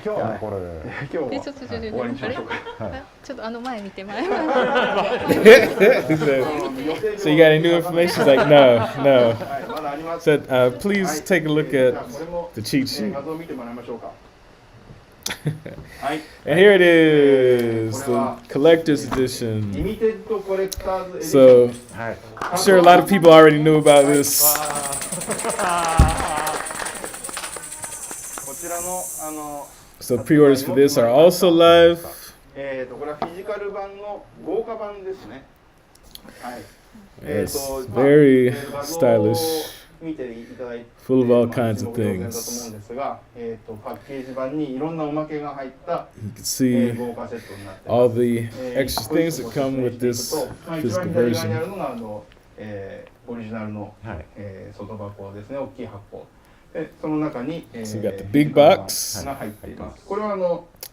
今日はこれで。今日はちょっと終わりにしましょうか。ちょっと前見て前。 So you got any new information? He's like, no. Said, please take a look at the cheat sheet. And here it is, the collector's edition. So I'm sure a lot of people already knew about this. So pre-orders for this are also live. これはフィジカル版の豪華版ですね。はい。 Yes, very stylish. 見ていただいて Full of all まあ kinds of 一目瞭然だと思うん things. ですが、パッケージ版にいろんなおまけが入った You can see 豪華セットになってい all ます。 the extra things that come with this まあ一番 physical 左側にある version. のがオリジナルの、はい外箱ですね、大きい箱。でその中に、So you got the big box, が入っています。これは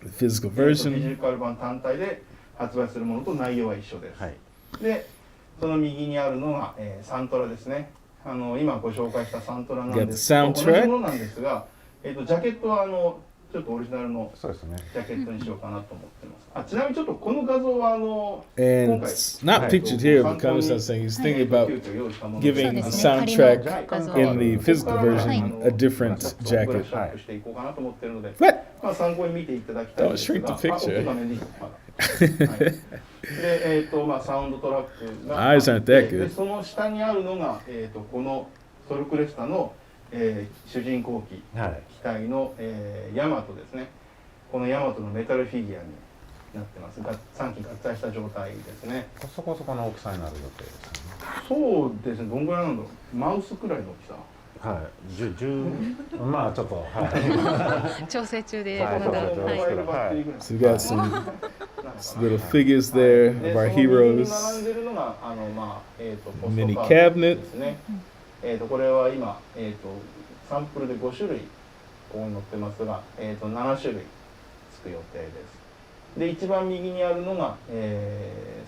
the physical フィジ version. カル版単体で発売するものと内容は一緒です。はいで、その右にあるのが、サントラですね。今ご紹介したサントラなんですけど、 Got 同 the じ soundtrack. ものなんですが、ジャケットはちょっとオリジナルのそうですね。ジャケットにしようかなと思ってます。ちなみにちょっとこの画像は今 And 回 it's not pictured here, but Kamiya-san saying he's thinking about giving the soundtrack in the physical version a different jacket. ブラッシュアップしていこうかなと思ってるので、 What? まあ参考に見ていただきたいん Don't ですが、 shrink the 大きい picture. 画面でいいのまだはいで、まあサウンドトラックが Eyes aren't that good. でその下にあるのが、このソルクレスタの、主人公機、はい機体の、ヤマトですね。このヤマトのメタルフィギュアになってます。3機合体した状態ですね。そこそこの大きさになる予定ですね。そうですね。どんぐらいなんだろう。マウスくらいの大きさ。はい。10まあちょっとはい。調整中ではいまだ、そうですねはい So we got some little figures there で of our その右に heroes. 並んでるのがまあポスト Mini カード cabinet. ですね。これは今サンプルで5種類ここに載ってますが、7種類つく予定です。で一番右にあるのが、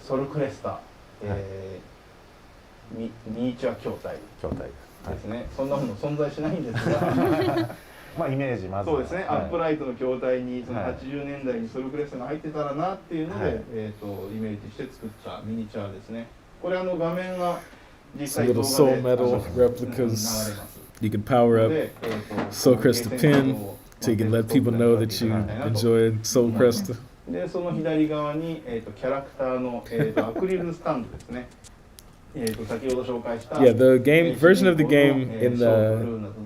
ソルクレスタ、ミニチュア筐体筐体ですね。そんなもの存在しないんですが。まあイメージまずそうですね、はいアップライトの筐体にそのはい80年代にソルクレスタが入ってたらなっていうので、はいイメージして作ったミニチュアですね。これ画面が実 Some 際 little 動 soul 画で metal 流れます replicas. You can power up で、Soul Cresta pin so you can let people know that you enjoyed Soul Cresta. でその左側に、キャラクターの、アクリルスタンドですね。先ほど紹介した Yeah, the game version of the game in the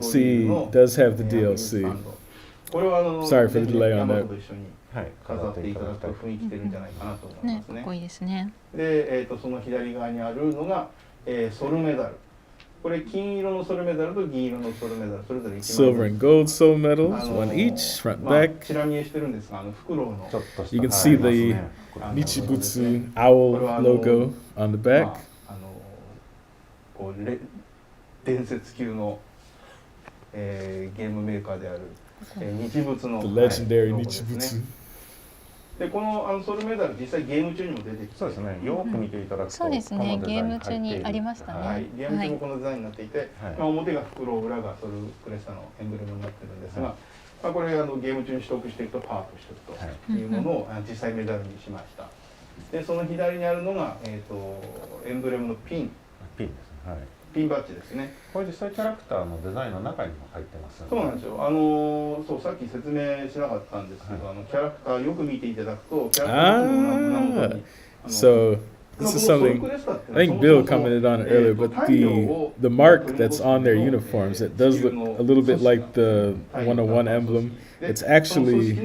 C does have the DLC. これはSorry for the delay on ヤマ that. トと一緒にはい飾っていただくと雰囲気出るんじゃないかなと思いますね。ねかっこいいですね。で、その左側にあるのが、ソルメダル。これ金色のソルメダルと銀色のソルメダルそれぞれ1枚 Silver and gold soul medals, one each, front まあ back. チラ見えしてるんですが、フクロウのちょっとした You can see はい the ますね Nichibutsu owl logo on the ま back. あこう伝説級の、ゲームメーカーである、日仏の The legendary ロゴですね Nichibutsu. でこのソルメダル実際ゲーム中にも出てきてそうですね。よく見ていただくとそうですねこのデザインゲーム中にありましたねはい、ゲーム中もこのデザインになっていて、はいまあ、表がフクロウ、裏がソルクレスタのエンブレムになってるんですが、まあ、これゲーム中に取得していくとパワーアップしていくというものを実際メダルにしました。でその左にあるのが、エンブレムのピンピンですね。はい。バッジですね。これ実際キャラクターのデザインの中にも入ってますよね。そうなんですよ。そうさっき説明しなかったんですけど、キャラクターよく見ていただくと、キャラクターの胸元に So this is something I think Bill commented on it earlier, but the mark that's on their uniforms, it does look a little bit like the 101 emblem. It's actually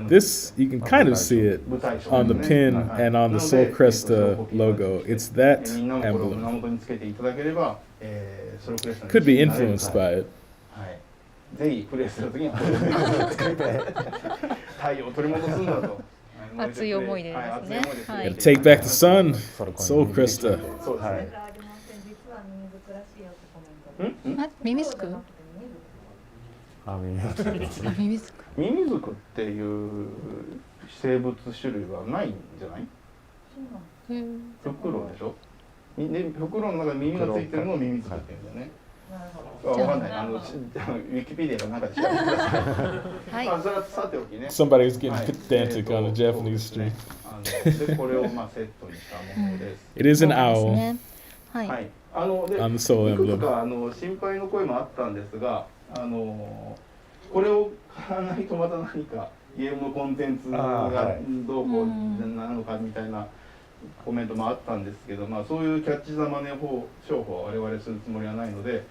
this, you can kind of see it on the pin and on the Soul Cresta logo. It's that みんなもこれを胸 emblem. 元につけていただければ、ソルクレスタに Could be influenced by it. はい。ぜひプレイするときにはこれをつけて太陽を取り戻すんだと。熱い思いでですねはい、熱い思いではい Gotta take back the sun. Soul Cresta. そうですね。あ、ミミズク？あ、見えます。あ、ミミズク。ミミズクっていう生物種類はないんじゃない？フクロウでしょ？でフクロウの中に耳がついてるのをミミズクって言うんだよね。わかんない。ウィキペディアかなんかで調べてください。はい。まあそれはさておきね。 Somebody was getting はい pedantic on a Japanese stream. でこれをまあセットにしたものです。 It is an そうです owl ねはい。はい。で on the soul いくつ emblem. か心配の声もあったんですが、これを買わないとまた何かゲームのコンテンツがどうこうなのかみたいなコメントもあったんですけど、まあそういうキャッチ・ザ・マネー商法は我々するつもりはないので、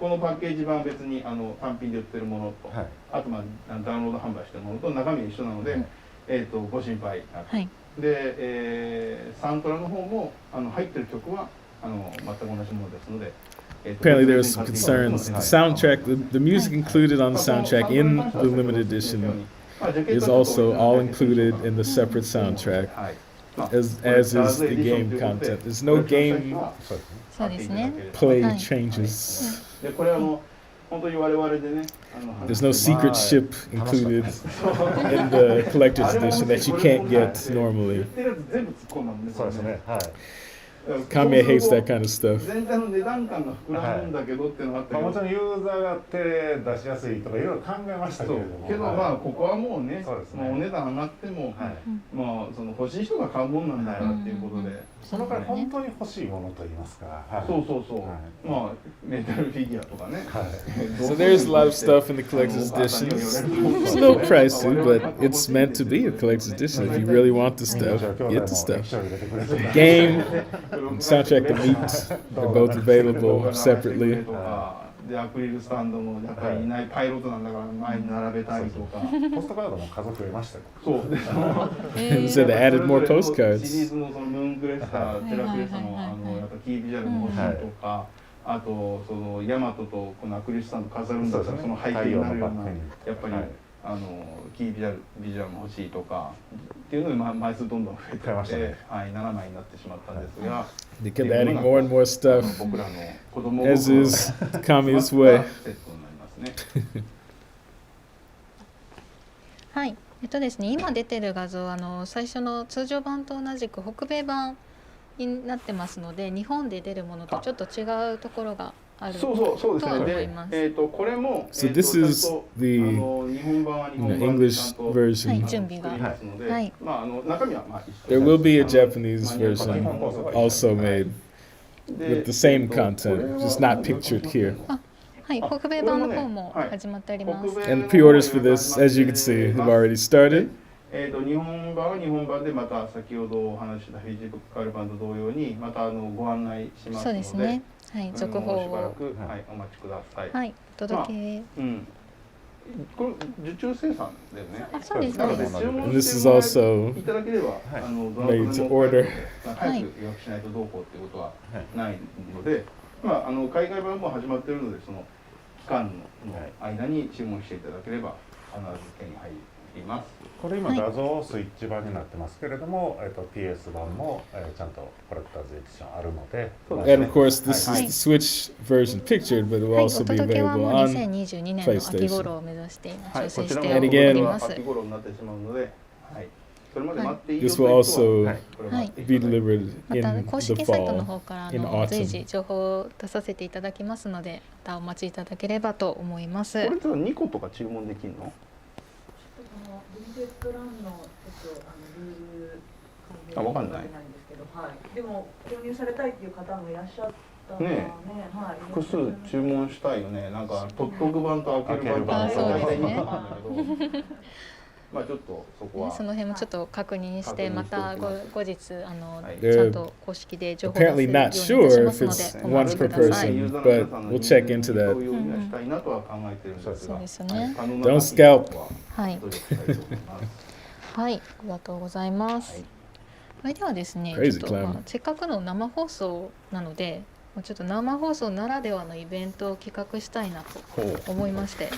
このパッケージ版は別に単品で売ってるものと、はいあとまあダウンロード販売してるものと中身は一緒なので、ご心配なく。はい。で、サントラの方も入ってる曲は全く同じものですので、apparently there were some concerns. The soundtrack, the music included on the soundtrack in the limited edition is also all included in the separate soundtrack, as is the game content. There's no game そうですね。 play はい changes. でこれ本当に我々でね There's no secret ship included in the collector's edition that you can't get normally. 全部突っ込んだもんね。そうですね。はい。Kamiya hates that kind of stuff. 全体の値段感が膨らむんだけどっていうのがあったけど、もちろんユーザーが手出しやすいとかいろいろ考えましたけれども、けどまあここはもうね、そうですね、もうお値段上がっても、まあその欲しい人が買うもんなんだからっていうことで、そのから本当に欲しいものといいますか、そうそうそう、まあメタルフィギュアとかね。So there's a lot of stuff in the collector's edition. It's a little pricey, but it's meant to be a collector's edition. If you really want the stuff, get the stuff. Game and soundtrack to meet, they're both available separately. でアクリルスタンドもやっぱりいないパイロットなんだから前に並べたりとか。ポストカードも数増えましたよ。そうで。So they added more シリ postcards. ーズのそのムーンクレスタ、テラクレスタのやっぱキービジュアルも欲しいとか、あとそのヤマトとこのアクリルスタンド飾るんだったらその背景になるようなやっぱりキービジュアルも欲しいとかっていうので枚数どんどん増えてまして、はい7枚になってしまったんですが。They kept adding more and more stuff, as is Kamiya's way. はい、ですね、今出てる画像最初の通常版と同じく北米版になってますので、日本で出るものとちょっと違うところがあるとは思います。これも So this is the English version. はい、準備が。はい。まあ中身はまあ一緒。 There will be a Japanese version also made with the same content, just not pictured here. はい、北米版の方も始まっております。And pre-orders for this, as you can see, have already started. 日本版は日本版でまた先ほどお話ししたフィジカル版と同様にまたご案内しますので、そうですね。はい、続報をしばらくはいお待ちください。はい、お届け。これ受注生産だよね。あ、そうですね。And this is also いただければmade to order. 早く予約しないとどうこうっていうことはないので、まあ海外版も始まっているのでその期間の間に注文していただければ必ず手に入ります。これ今画像スイッチ版になってますけれども、PS 版もちゃんとコレクターズエディションあるので。And of course, this is the Switch version pictured, but it will also be available on PlayStation. And again, this will also be delivered in the fall, in autumn. 随時情報を出させていただきますので、またお待ちいただければと思います。これって2個とか注文できるの？あ、わかんない。でも購入されたいっていう方もいらっしゃったのね。複数注文したいよね。なんか取っとく版と開ける版と大体2個なんだけど。まあちょっとそこはその辺もちょっと確認してまた後日ちゃんと公式で情報を出すようにいたしますのでお待ちください。but we'll check into that. そうですね。Don't scalp. はい。はい、ありがとうございます。それではですね、ちょっとせっかくの生放送なので、ちょっと生放送ならではのイベントを企画したいなと思いまして、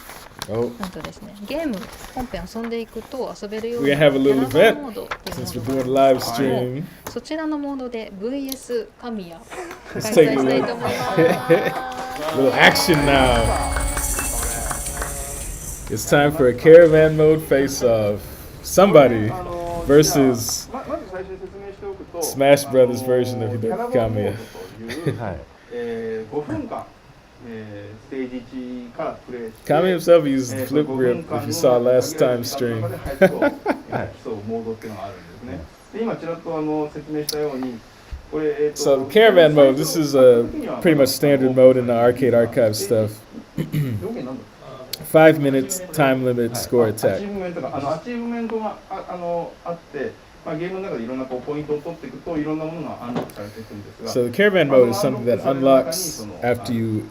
なんとですね、ゲーム本編遊んでいくと遊べるようなキャラバンモードっていうものをそちらのモードで VS 神谷開催したいと思います。Little action now. It's time for a caravan mode face-off. Somebody versus Smash Brothers version of Hideki Kamiya. 5分間ステージ1からプレイして Kamiya himself used the flip grip if you saw last time's stream. モードっていうのがあるんですね。で今ちらっと説明したようにこれSo the caravan mode, this is a pretty much standard mode in the arcade archive stuff. 5 minutes, time limit, score attack. アチーブメントがあって、ゲームの中でいろんなポイントを取っていくといろんなものがアンロックされていくんですが。So the caravan mode is something that unlocks after you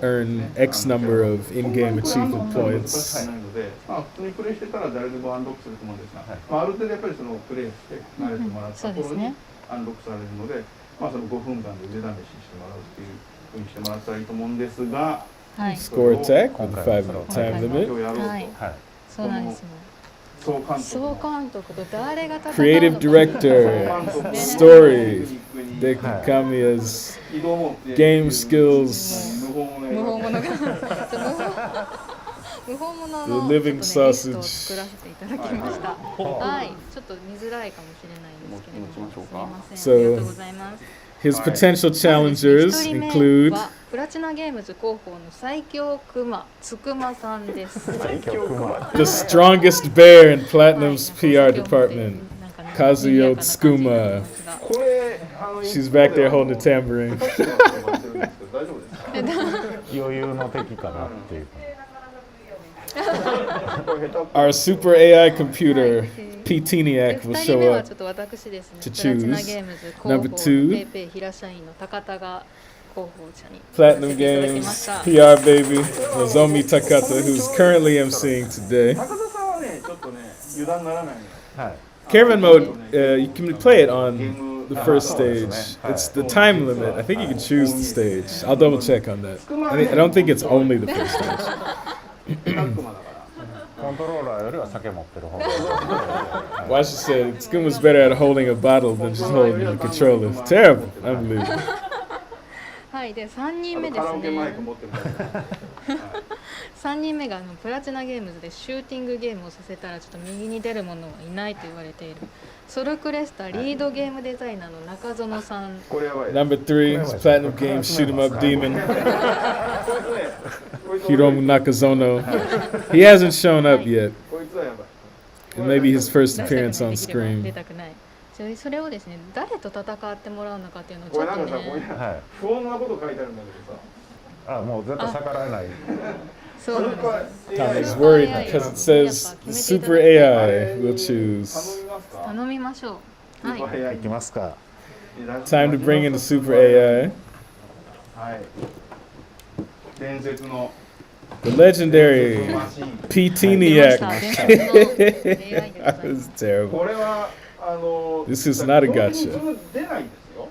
earn X number of in-game achievement points. 普通にプレイしてたら誰でもアンロックすると思うんですが、ある程度やっぱりそのプレイして慣れてもらった頃にアンロックされるので、まあその5分間で腕試ししてもらうっていうふうにしてもらったらいいと思うんですが、はい。 Score attack with a 5-minute time 今 limit. 日やろうと、はい。そうなんですよ。総監督と誰が戦うのか。Creative director, story, Hideki Kamiya's game skills, 無法者が無法者の The ちょっとね living リストを sausage. 作らせていただきました。はい、ちょっと見づらいかもしれないんですけれども、すみません。ありがとうございます。 His potential challengers 一人目 include はプラチナゲームズ広報の最強クマつくまさんです。 the strongest bear in Platinum's PR department, Kazuyo Tsukuma. これShe's back there holding the tambourine. 余裕の敵かなっていう。Our super AI computer, P-Tiniac, will 2人 show 目は up ちょっと私ですね。 to プラチナ choose ゲームズ number 広報 two ペイペイ平社員の高田が広報者に Platinum いただきまし Games た。 PR baby, Nozomi Takata, who's currently emceeing today. 高田さんはねちょっとね油断ならないの。はい。 Caravan mode, you can play it on the first stage. It's the time limit. I think you can choose the stage. I'll double check on that. I don't think it's only the first stage. コントローラーよりは酒持ってる方が。 Why she said Tsukuma was better at holding a bottle than just holding the controller. Terrible. Unbelievable. はいで3人目ですね。3人目がプラチナゲームズでシューティングゲームをさせたらちょっと右に出る者はいないと言われているソルクレスタリードゲームデザイナーの中園さん。 Number 3 is Platinum Games Shoot 'em Up Demon, Hiromu Nakazono. He hasn't shown up yet. It may be his first appearance on 出 screen. たくない。それをですね誰と戦ってもらうのかっていうのをちょっとね。はい。不穏なこと書いてあるんだけどさ。あ、もう絶対逆らえない。そうなんです。 Tommy's worried because it says the super AI will choose. 頼みましょう。はい。いきますか。 Time to bring in the super AI. はい。伝説の The legendary P-Tiniac. That was terrible. これはThis is not a gotcha. 出ないんですよ。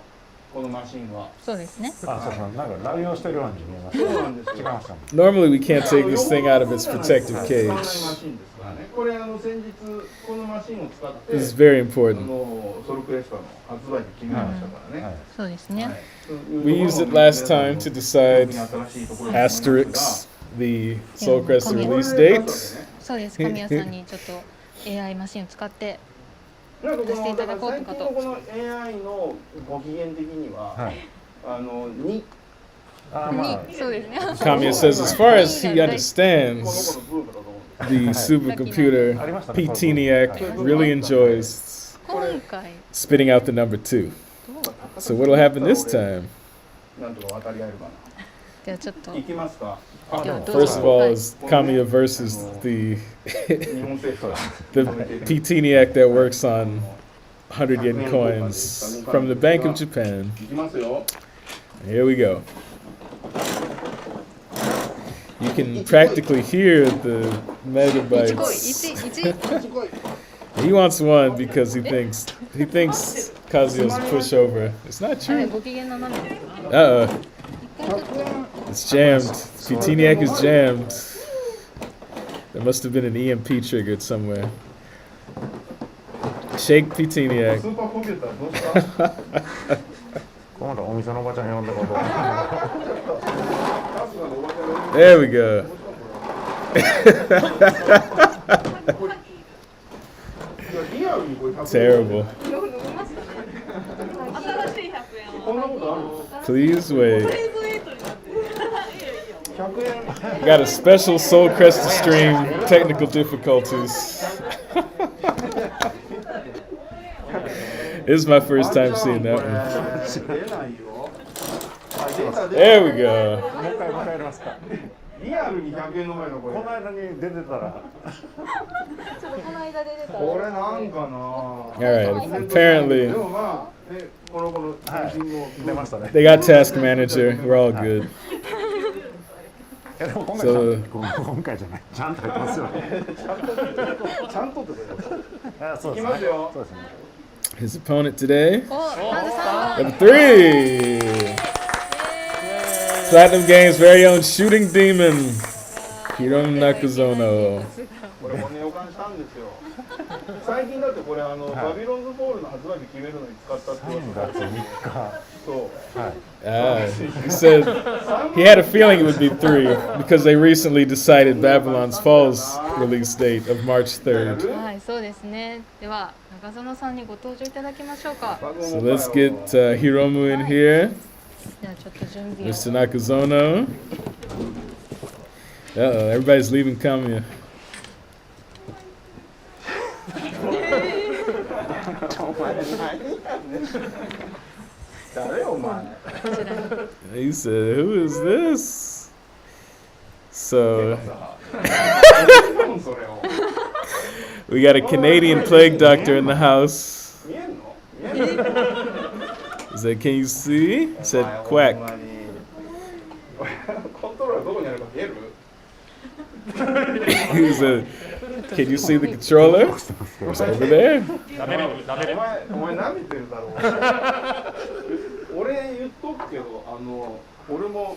このマシンは。そうですね。あ、そうそう、なんか乱用してるように見えました。そうなんですよ。違いました。 Normally, we can't take this thing out of its protective マ cage. シンですからね。これ先日このマシンを使って This is very important. ソルクレスタの発売日決めましたからね。そうですね。We used it last time to decide asterisks the Soul Crest release date. そうです。神谷さんにちょっと AI マシンを使ってなんか出していただこう最とかと。近のこの AI のご機嫌的には、はい。にそうですね。 Kamiya says, as far as he understands, the supercomputer P-Tiniac really enjoys 今回 spitting out the number 2. So what'll happen this time? なんとか渡り合えるかな。ではちょっといきますか。 First of all, is Kamiya versus the 日本政府が the P-Tiniac that works on 100 yen coins from the Bank of Japan. いきますよ。 Here we go. You can practically hear the 1 megabytes. 1 He wants one because he thinks Kazuyo's a pushover. It's not はい、 true. ご機嫌な涙ですか。 Uh-uh. 一回ちょっと It's jammed. P-Tiniac is jammed. There must have been an EMP triggered somewhere. Shake P-Tiniac. スーパーコンピューターどうした？今度お店のおばちゃん呼んでこと。 There we go. Terrible. Please wait. Got a special Soul Cresta stream technical difficulties. This is my first time seeing that one. There we go. もう一回やりますか。リアルに100円の前のこれ。この間に出てたら。ちょっとこの間出てた。これなんかな。 Alright, apparently でもまあねこの写真も出ましたね。 they got task manager. We're all good. でも今 So 回じゃない。ちゃんとやってますよね。ちゃんとってこと。あ、そういですね。きますよ。そうですね。His opponent today, お、ナンズさん。 number 3. Platinum Games' very own shooting demon, Hiromu Nakazono. これ骨を感したんですよ。最近だってこれバビロンズフォールの発売日決めるのに使ったって言われてた。3月3日。そう。He said he had a feeling it would be 3 because they recently decided Babylon's Fall's release date of March 3rd. はい、そうですね。では中園さんにご登場いただきましょうか。 So let's get Hiromu in here. じゃあちょっと準備を。 Mr. Nakazono. Uh-oh, everybody's leaving Kamiya. 誰よお前。 He said, "Who is this?" So we got a Canadian plague doctor in the house. 見えんの？見えんの？ He said, "Can you see?" He said, "Quack." コントローラーどこにあるか見える？ He said, "Can you see the controller?" It's over there. お前舐めてるだろう。俺言っとくけど、俺も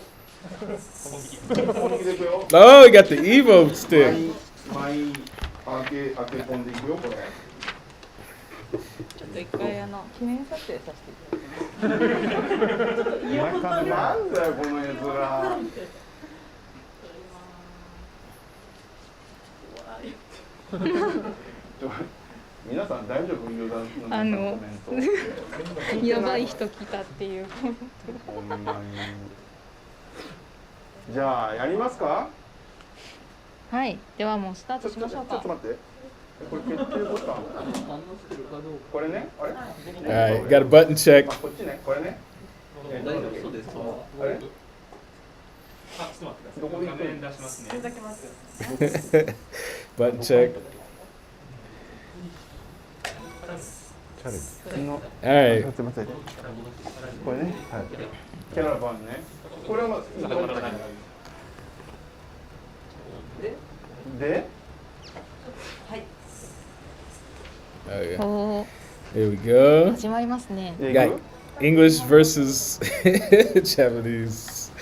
本気でいくよ。 Oh, he got the Evo stick. 毎開け込んでいくよこれ。ちょっと一回記念撮影させていただきます。なんだよこの絵面。皆さん大丈夫？ユーザーのコメント。やばい人来たっていう。ほんまに。じゃあやりますか？はい、ではもうスタートしましょうか。ちょっと待って。これ決定ボタン。これね。あれ？ All right, got a button check. こっちね。これね。そうです。あれ？ちょっと待ってください。どこで行く？画面出しますね。 Button check. All right. これね。キャラバンね。これはまずで。Okay. おー、 Here we go. 始まりますね。 Got English versus Japanese.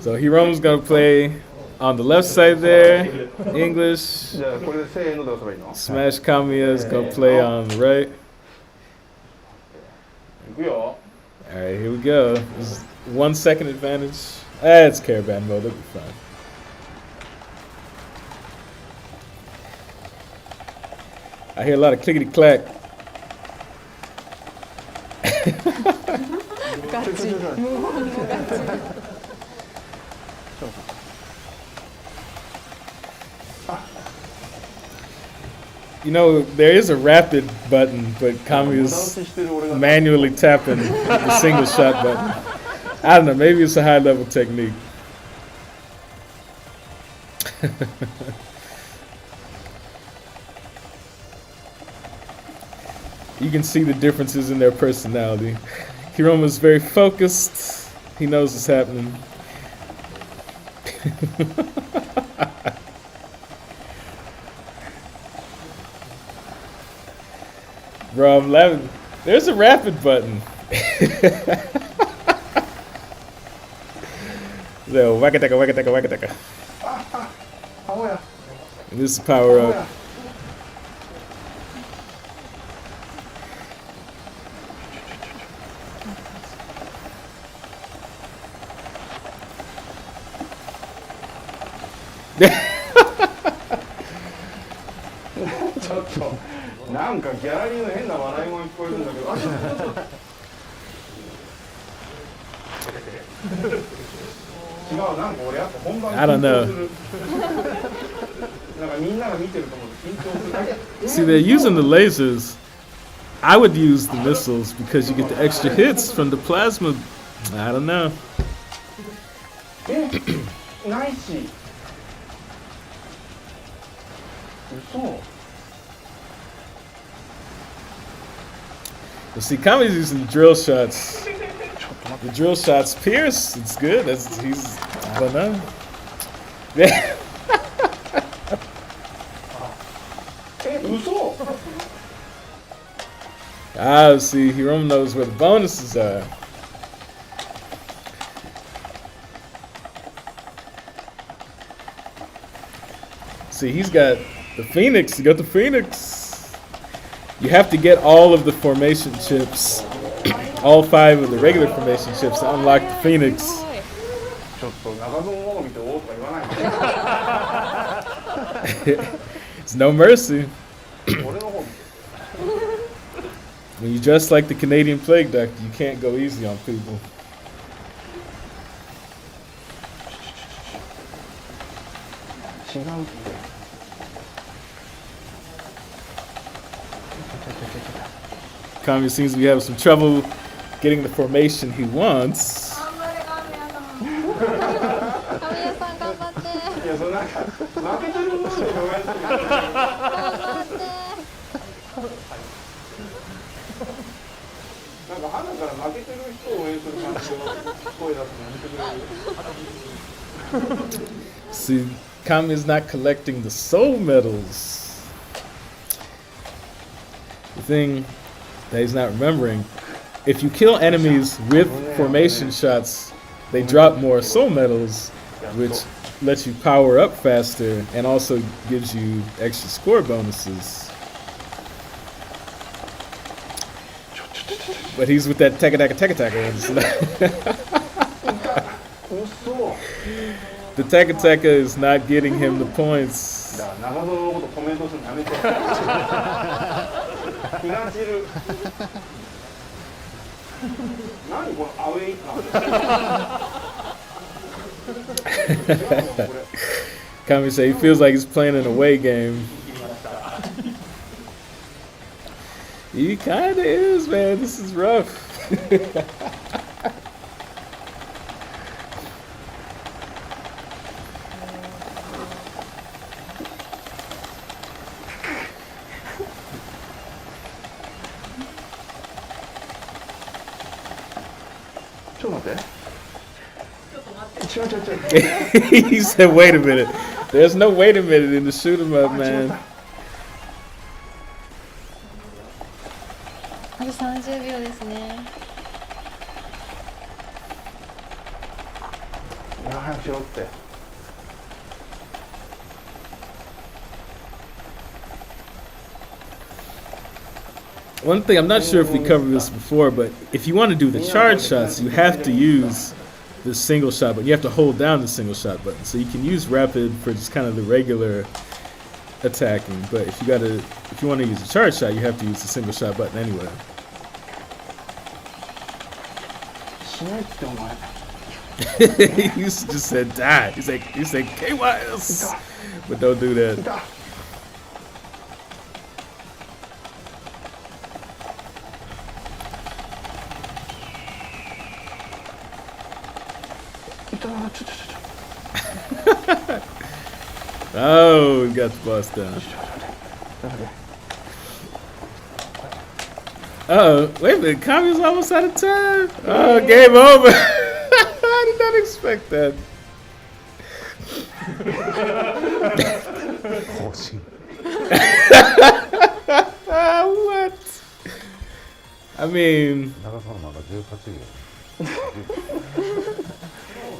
So Hiromu's gonna play on the left side there, English. じゃあこれでせーので押せばいいの？ Smash Kamiya is gonna play on the right. いくよ。 All right, here we go. This is 1 second advantage. It's caravan mode. It'll be fine. I hear a lot of clickety clack. ガチ、無言のガチ。 You know, there is a rapid button, but Kamiya's manually tapping the single shot button. I don't know, maybe it's a high level technique. You can see the differences in their personality. Hiromu's very focused. He knows what's happening. Bro, I'm laughing. There's a rapid button. So, wakataka, wakataka, wakataka. This is power up.ちょっとなんかギャラリーの変な笑い声聞こえるんだけど、あ、ちょっと違う、なんか俺やっぱ本番 I don't know. なんかみんなが見てると思うと緊張する。 See, they're using the lasers. I would use the missiles because you get the extra hits from the plasma. I don't know. ないし。嘘。 Well, see, Kami's using the drill shots. The drill shots pierce. It's good. He's, I don't know. Yeah. 嘘。Ah, see, Hiromu knows where the bonuses are. See, he's got the Phoenix. You got the Phoenix. You have to get all of the formation chips, all 5 of the regular formation chips to unlock the Phoenix. ちょっと中園を見ておーとか言わないで It's no mercy. 俺の方 When you dress like the Canadian Plague Doctor, you can't go easy on people. Kami seems to be having some trouble getting the formation he wants. いやそれなんか負けてるもので表現するなんか花から負けてる人を応援する感じの声出すのやめてくれる See, Kami is not collecting the soul medals. The thing that he's not remembering, if you kill enemies with formation shots, they drop more soul medals, which lets you power up faster and also gives you extra score bonuses. But he's with that taka taka taka taka. The taka taka is not getting him the points. 長園のことコメントするのやめて気が散る何このアウェイ感 Kami say he feels like he's playing an away game. He kinda is, man. This is rough. ちょっと待って He said, wait a minute. There's no wait a minute in the shoot 'em up, man. あと30秒ですね。いや早くしろって One thing, I'm not sure if we covered this before, but if you want to do the charge shots, you have to use the single shot button. You have to hold down the single shot button. So you can use rapid for just kind of the regular attacking, but if you want to use a charge shot, you have to use the single shot button anyway. しないってお前 He just said die. He said KYS, but don't do that. いた Oh, we got the boss down. Oh, wait a minute. Kami's almost out of time. Oh, game over. I did not expect that. What? I mean, 長さのまだ18秒。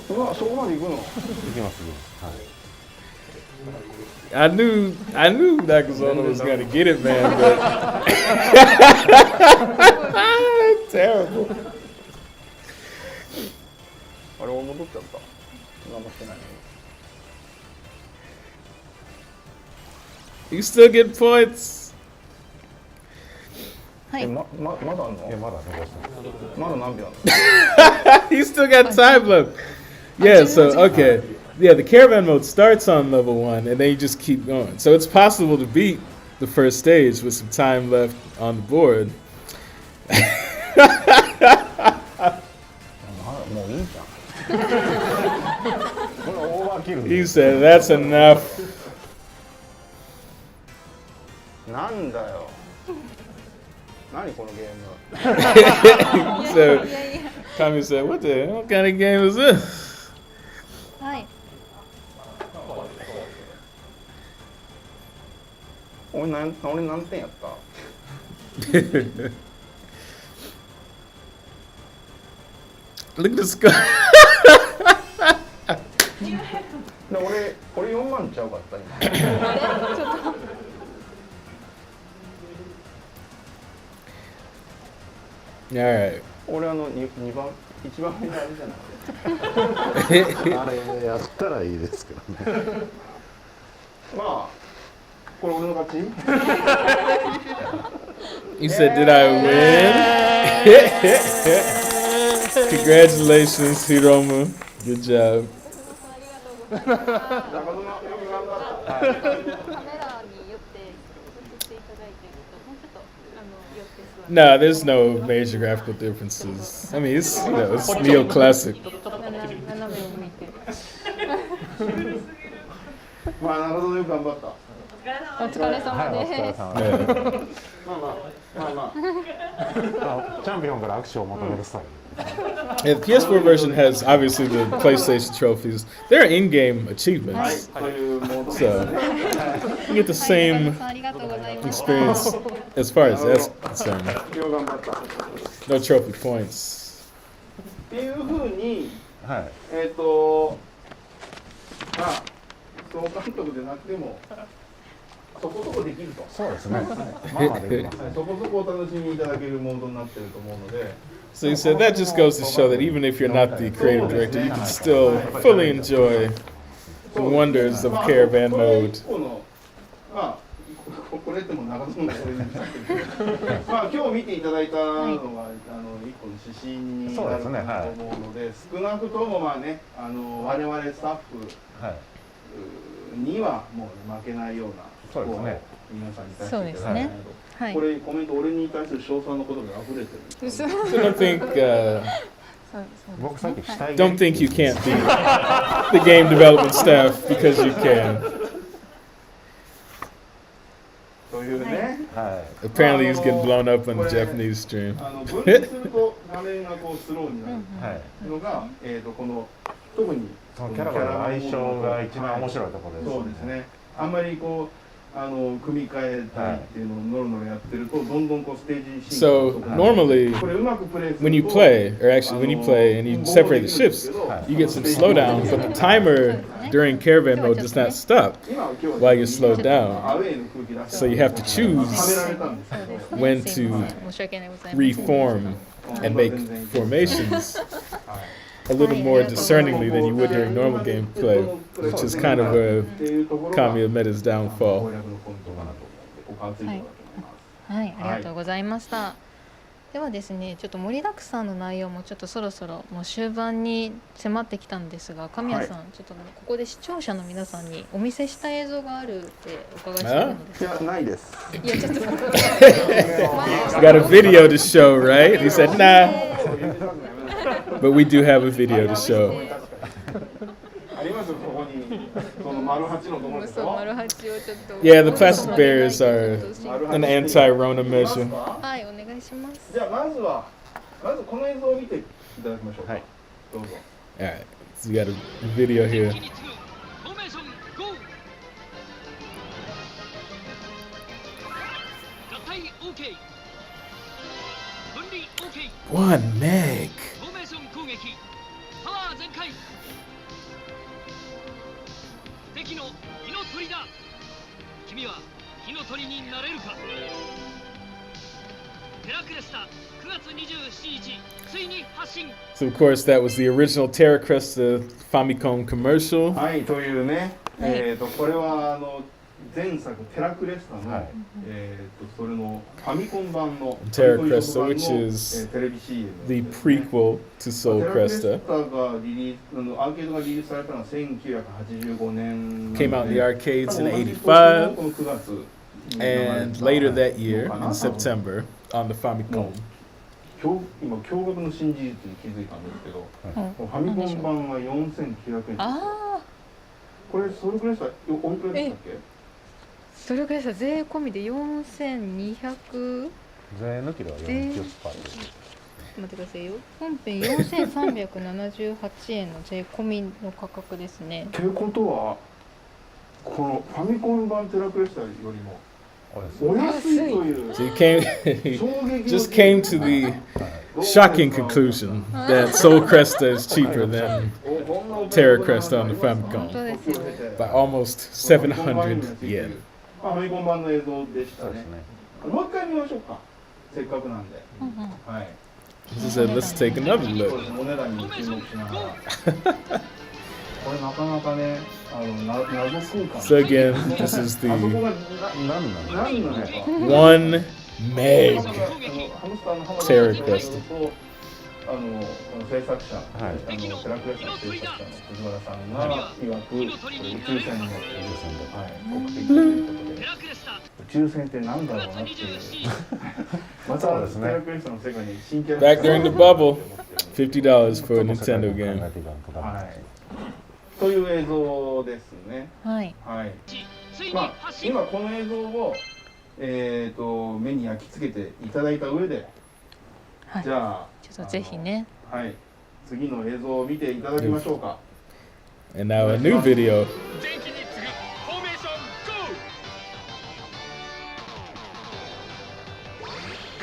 うわそこまで行くのいきますよ。はい。 I knew Nakazono was gonna get it, man, but terrible. あれ俺戻っちゃった何もしてないの You still get points. はい。まだあんのいやまだ残してる。まだ何秒あんの You still got time left. Yeah, so okay. Yeah, the caravan mode starts on level 1 and then you just keep going. So it's possible to beat the first stage with some time left on the board. もういいじゃんこれオーバーキル He said that's enough. なんだよ何このゲーム So Kami said, what kind of game is this? はい。俺何点やった Look at the score. 俺4万ちゃうかった今。ちょっと All right. 俺2番1番目のあれじゃなくて。あれやったらいいですけどね。まあこれ俺の勝ち。 You said, did I win? Congratulations, Hiromu. Good job. カメラに寄って映していただいてもうちょっと寄って座って No, there's no major graphical differences. I mean, it's it's neoclassic. 斜めを向いてまあ中園よく頑張った。お疲れ様です。 Yeah. まあチャンピオンから握手を求めるスタイル。 Yeah, the PS4 version has obviously the PlayStation trophies. They're in-game achievements, というモード so you get the same ありがとうございます。 experience as far as that's concerned. よく頑張った No trophy points. っていうふうにはい。まあ総監督でなくてもそこそこできると。そうですね。まあまあできますね。そこそこお楽しみいただけるモードになってると思うので。 So you said that just goes to show that even if you're not the creative director, you can still fully enjoy the wonders of Caravan Mode. まあこれっても長そうなこれにしたけど、まあ今日見ていただいたのが一個の指針になると思うので、少なくともまあね我々スタッフにはもう負けないようなスコアを皆さんに出していただきたいなと。これコメント俺に対する称賛の言葉で溢れてる。 So don't think don't think you can't be the game development staff because you can. というね。 Apparently he's getting blown up on the Japanese stream. 分離すると画面がこうスローになるのがこの特にそのキャラの相性が一番面白いところです。そうですね。あんまりこう組み替えたいっていうのをノロノロやってるとどんどんこうステージ進行 So normally, when you play, or actually when you play and you separate the ships, you get some slowdown, but the timer during caravan mode does not stop while you're slowed down. So you have to choose when to reform and make formations a little more discerningly than you would during normal gameplay, which is kind of where Kamiya met his downfall. はい、ありがとうございました。ではですね、ちょっと盛りだくさんの内容もちょっとそろそろもう終盤に迫ってきたんですが、神谷さん、ちょっとここで視聴者の皆さんにお見せした映像があるってお伺いしてるんですが。いや、ないです。いや、ちょっと。Got a video to show, right? He said, nah. But we do have a video to show. Yeah, the plastic barriers are an anti-Rona measure. はい、お願いします。じゃあまずこの映像を見ていただきましょうか。はい。どうぞ。Alright, so we got a video here. One meg. 敵の火の鳥だ。君は火の鳥になれるか。テラクレスタ9月27日ついに発信。 So of course that was the original Terra CRESTA Famicom commercial. はい、というね、これは前作テラクレスタの、それのファミコン版の Terra CRESTA, which is テレビ CM the prequel to Soul CRESTA. テラクレスタがリリースアーケードがリリースされたのは1985年 Came out in the arcades in '85, and later that year in September on the Famicom. 今驚愕の新事実に気づいたんですけど、ファミコン版は4900円。これソルクレスタおいくらでしたっけ？ソルクレスタ税込みで4200。税抜きでは40%。待ってくださいよ。本編4378円の税込みの価格ですね。ということはこのファミコン版テラクレスタよりもお安いという So he just came to the shocking conclusion that Soul Cresta is cheaper than Terra Cresta on the Famicom by almost 700 yen. ファミコン版の映像でしたね。もう一回見ましょうか。せっかくなんで。はい。 He said, let's take another look. お値段に注目しながら。これなかなかね、謎空間。 So again, this is the あそこが何なのか。 1 meg ハムスターの浜田 Terra さん Cresta. とこの制作者、テラクレスタの制作者の藤原さんが曰くこれ宇宙船の目的ということで、宇宙船ってなんだろうなっていうまたテラクレスタの世界に新キャラ Back during the bubble, $50 for a Nintendo game. はいという映像ですね。はい。はい。まあ今この映像を目に焼き付けていただいた上で、はい、じゃあちょっとぜひね。はい。次の映像を見ていただきましょうか。 And now a new video. 前期に次ぐフォーメーション GO!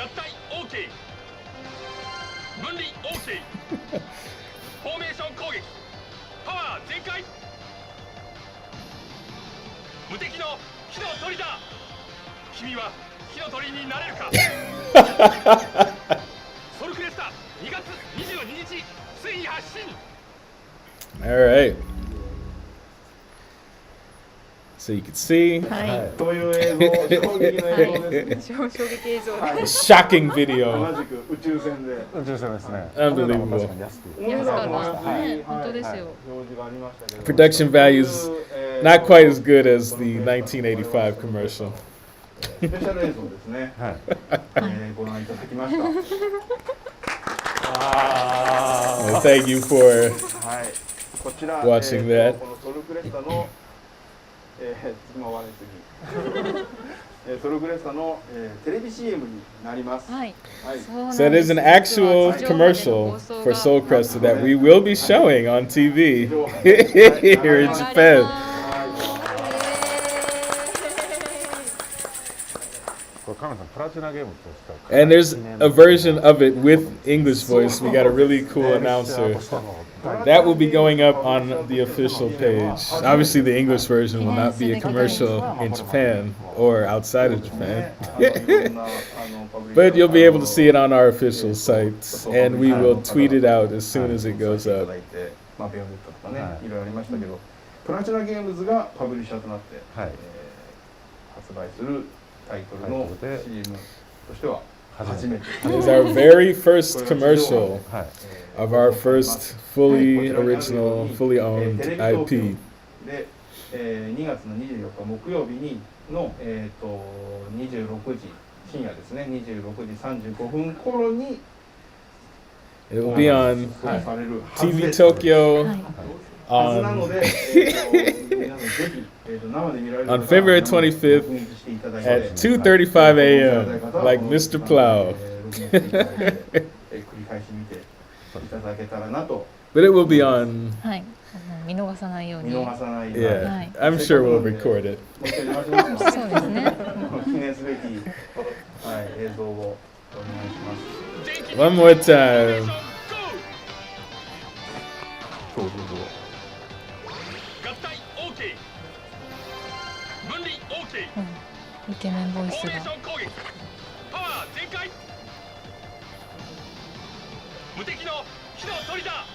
合体 OK 分離 OK フォーメーション攻撃パワー全開無敵の火の鳥だ君は火の鳥になれるかソルクレスタ2月22日ついに発信 All right. So you can see という映像、衝撃の映像ですね。衝撃映像。shocking video. 同じく宇宙船で。宇宙船ですね。 Unbelievable. 安かったですね。本当ですよ。 Production values not quite as good as the 1985 commercial. スペシャル映像ですね。ご覧いただきました。Thank you for こちら watching that. このソルクレスタの今割れすぎソルクレスタのテレビ CM になります。はい。 So there's an actual commercial for Soul Cresta that we will be showing on TV here in Japan. And there's a version of it with English voice. We got a really cool announcer. That will be going up on the official page. Obviously, the English version will not be a commercial in Japan or outside of Japan. But you'll be able to see it on our official site, and we will tweet it out as soon as it goes up. いろいろありましたけど、プラチナゲームズがパブリッシャーとなって発売するタイトルの CM としては初めて。 It is our very first commercial of our first fully original, fully owned IP. で、2月の24日木曜日にの26時深夜ですね、26時35分頃に It will be on TV Tokyo on February 25th at 2:35 a.m. like Mr. Plow. But it will be on. はい。見逃さないように。 Yeah, I'm sure we'll record it. そうですね。記念すべき映像をお願いします。 One more time. そうそうそう。合体 OK 分離 OK イケメンボイスが。フォーメーション攻撃パワー全開無敵の火の鳥だ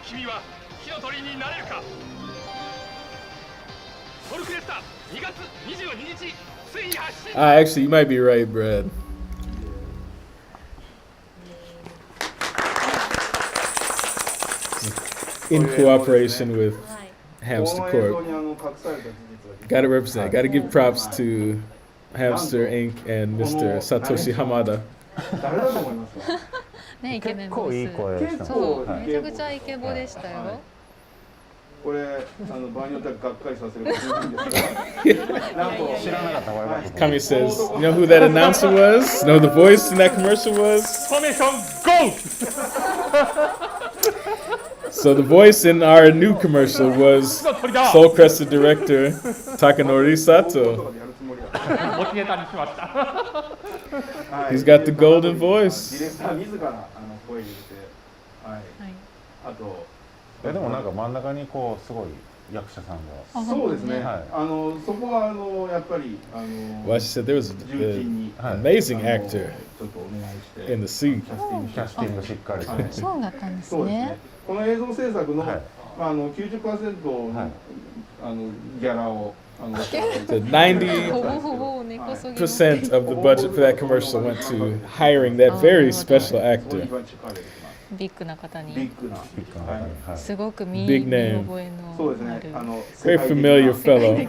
君は火の鳥になれるかソルクレスタ2月22日ついに発信 Actually, you might be right, Brad. In cooperation with Hamster Corp. Gotta represent, gotta give props to Hamster Inc. and Mr. Satoshi Hamada. ね、イケメンボイス。そう、めちゃくちゃイケボでしたよ。これ場合によってはがっかりさせることなんですが、なんと知らなかったわよ。 Kami says, you know who that announcer was? You know who the voice in that commercial was? Formation go! So the voice in our new commercial was Soul Cresta director Takanori Sato. えたりしました。はい、 He's got the golden ディレ voice. クター自ら声入れて、はい、あとでもなんか真ん中にこうすごい役者さんが。そうですね。はい。そこはやっぱりWell, she said there was an amazing actor ちょっとお願いして in the suit. キャスティングしっかりと。そうだったんですそうですねね。。この映像制作の、90% の、ギャラをThe 90%ほぼほぼ根こそぎの of the budget for that commercial went to hiring that very special actor. ビッグな方にビッグな、すごく見 Big name. 覚えのそうですね。ある Very familiar fellow.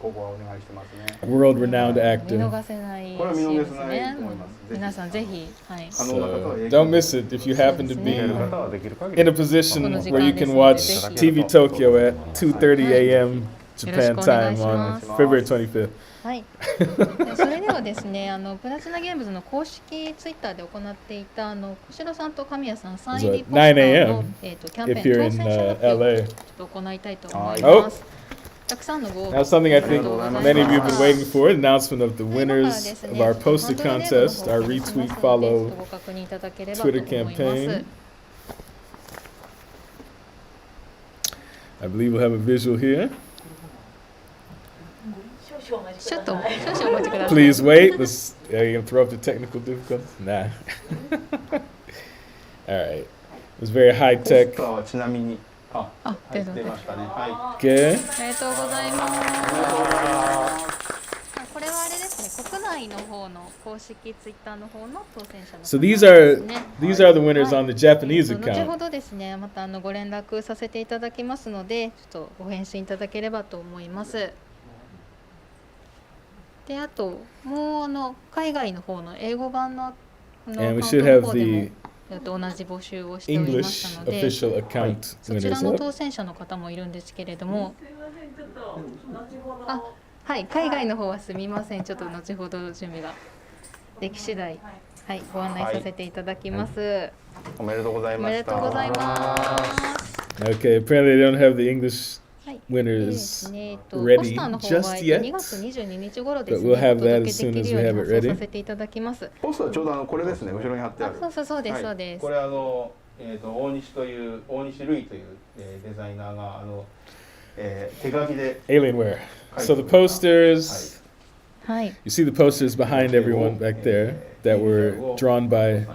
ここはお願いしてますね。 World-renowned 見 actor. 逃せないこれは見シーン逃せですねないと思います。皆さんぜひ、はい、So don't miss it if you happen to be in a position where you can watch TV Tokyo at 2:30 a.m. Japan time on February 25th. はい、それではですね、プラチナゲームズの公式ツイッターで行っていた小城さんと神谷さんサイン入りポスターの、キャンペーン当選者発表をちょっと行いたいと思います。たくさんのご応募 Now something I think many of you have been waiting for, an announcement of the winners of our poster contest, our retweet, follow, Twitter campaign. I believe we'll have a visual here. ちょっと少々お待ちください。 Please wait. Let's. Are you gonna throw up the technical difficulties? Nah. All right. It was very high ポス tech. ターはちなみに入ってましたね。はい。 Okay. ありがとうございます。これはあれですね、国内の方の公式ツイッターの方の当選者の方ですね。 So these are the winners on the Japanese 後ほ account. どですね、またご連絡させていただきますので、ちょっとご返信いただければと思います。で、あともう海外の方の英語版のアカウント And we の should 方 have でも the 同じ募集をしておりまし English たので、 official account そちら winners の up. 当選者の方もいるんですけれども、あ、はい、海外の方はすみません、ちょっと後ほど準備ができ次第、はい、ご案内させていただきます。おめでとうございおました。めでとうございます。 Okay. Apparently they don't have the English はい、 winners ポ ready スターの方は just yet. 2月22日頃です But ね、 we'll have お届 that け as soon で as き we るよう have に it 発送 ready. させていただきます。ポスターちょうどこれですね、後ろに貼ってある。そうです、はいそうです。これ大西という大西瑠衣という、デザイナーが手書きで Alienware. So the posters. はい。 You see the posters behind everyone back there that were drawn by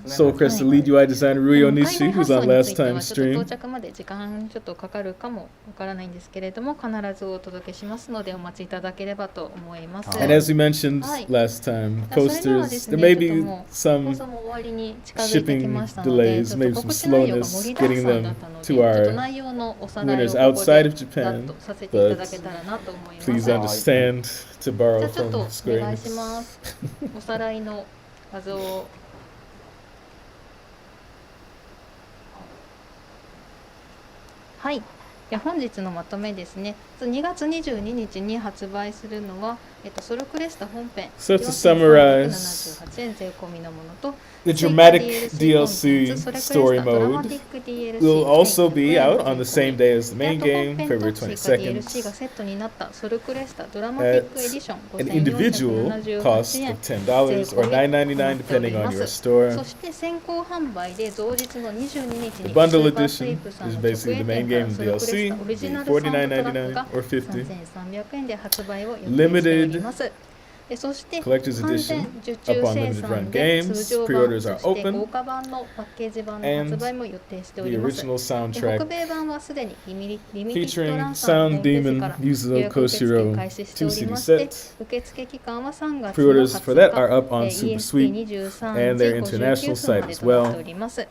Seoul CRESTA lead UI designer Rui Onishi, who's on last time's 到 stream. 着まで時間ちょっとかかるかもわからないんですけれども、必ずお届けしますのでお待ちいただければと思います。 And as we mentioned はい。 last time, それではで posters, す there ね、 may ちょっと be もう放 some 送も終わりに近づいてき shipping ましたので、 delays, ちょっ maybe と some 告知内容が slowness 盛りだく getting さんだ them ったので、 to ちょっと our 内容のおさらいを winners ここ outside で of ざっ Japan, とさせていただ but けたらなと思います。 please understand to じゃ borrow あちょっ from とお Square 願いしま Enix. す。おさらいの画像を。はい。で本日のまとめですね。2月22日に発売するのは、ソルクレスタ本編 So to summarize 4378円税込みのものと、 The dramatic 追加 DLC コンテンツ、ソレクレスタ story ドラマ mode ティック DLC will also be 100 out on the same day as the であ main と game, 本編と February 追加 DLC が 22nd, セットになったソルクレスタドラマティックエディション an individual 5478 cost 円 of $10 or $9.99 depending on your store. そして先行販売で同日の22日 The に bundle スーパー edition スイープさん is の basically 直 the 営 main 店 game から and ソルクレス DLC, タオリジナ be ルサウンドトラック $49.99が or $50. 3300円で発売を予定しておりますでそして Collector's 完 edition 全受注 up on 生 limited 産 run で games. 通常版 Pre-orders そ are して open. 豪華版のパッケージ版の発売も予定してお The ります original で soundtrack 北米版はすでにリミテッドラ featuring ンさんのホーム Sound ページ Demon から予 Yuzo 約受付 Koshiro 開始しており 2CD まして set. 受付期間は3月の Pre-orders for that are 20 up on 日 Super Sweet 23 and 時 their 59 international 分 site まで as となって well. おります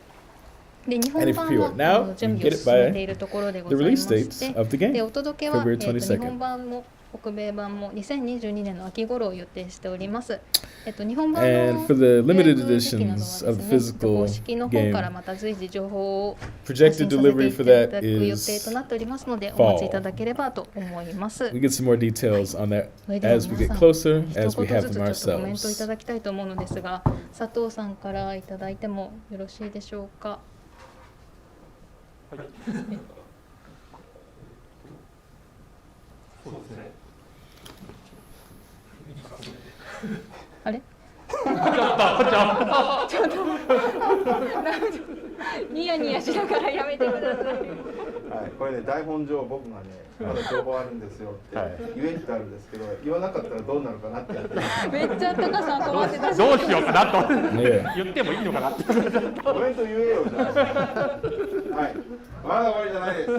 で日本 And if you 版 pre-order も now, 準 you can 備を get it 進めて by いるところでご the ざいま release して dates of the で game, お届けは、 February 日本 22nd. 版も北米版も2022年の秋頃を予定しております。日本版 And の for the 予 limited 約時期など editions は of で the すね、 physical 公式の方から game, また随時情報を発 projected 信させて delivery い for ただ that く予定 is となっておりますので、お fall. 待ちいただければと思います。 We get some more details on that それでは as we 皆 get さん、 closer, 一 as we 言 have ず them つちょっとコメントいた ourselves. だきたいと思うのですが、佐藤さんからいただいてもよろしいでしょうか。はい。そうですね。あれちょっとニヤニヤしながらやめてください。はい、これね台本上僕がねまだ情報あるんですよって言えってあるんですけど、言わなかったらどうなるかなってやってめっちゃタカさん困ってたし。どうしようかなと言ってもいいのかなって。コメント言えよじゃあ。はい、まだ終わりじゃないです。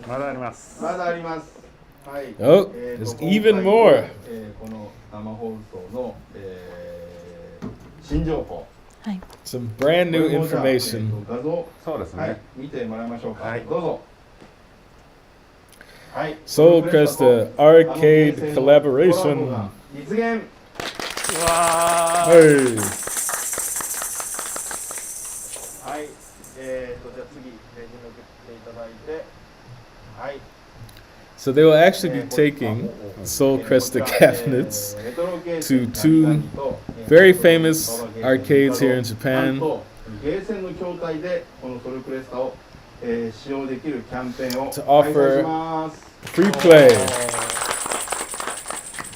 まだあります。まだあります。はい。Oh, there's even more. この生放送の、新情報。はい。 Some brand new information. 画像そうですね。はい、見てもらいましょうか。はい、どうぞ。はい。 Soul Cresta arcade collaboration. 実現。わー。Hey. はい。じゃあ次レジ抜けていただいて。はい。 So they will actually be taking Soul Cresta cabinets to two very famous arcades here in Japan ゲーセンの筐体でこのソルクレスタを使用できるキャンペーンを to 開催 offer します。 free play.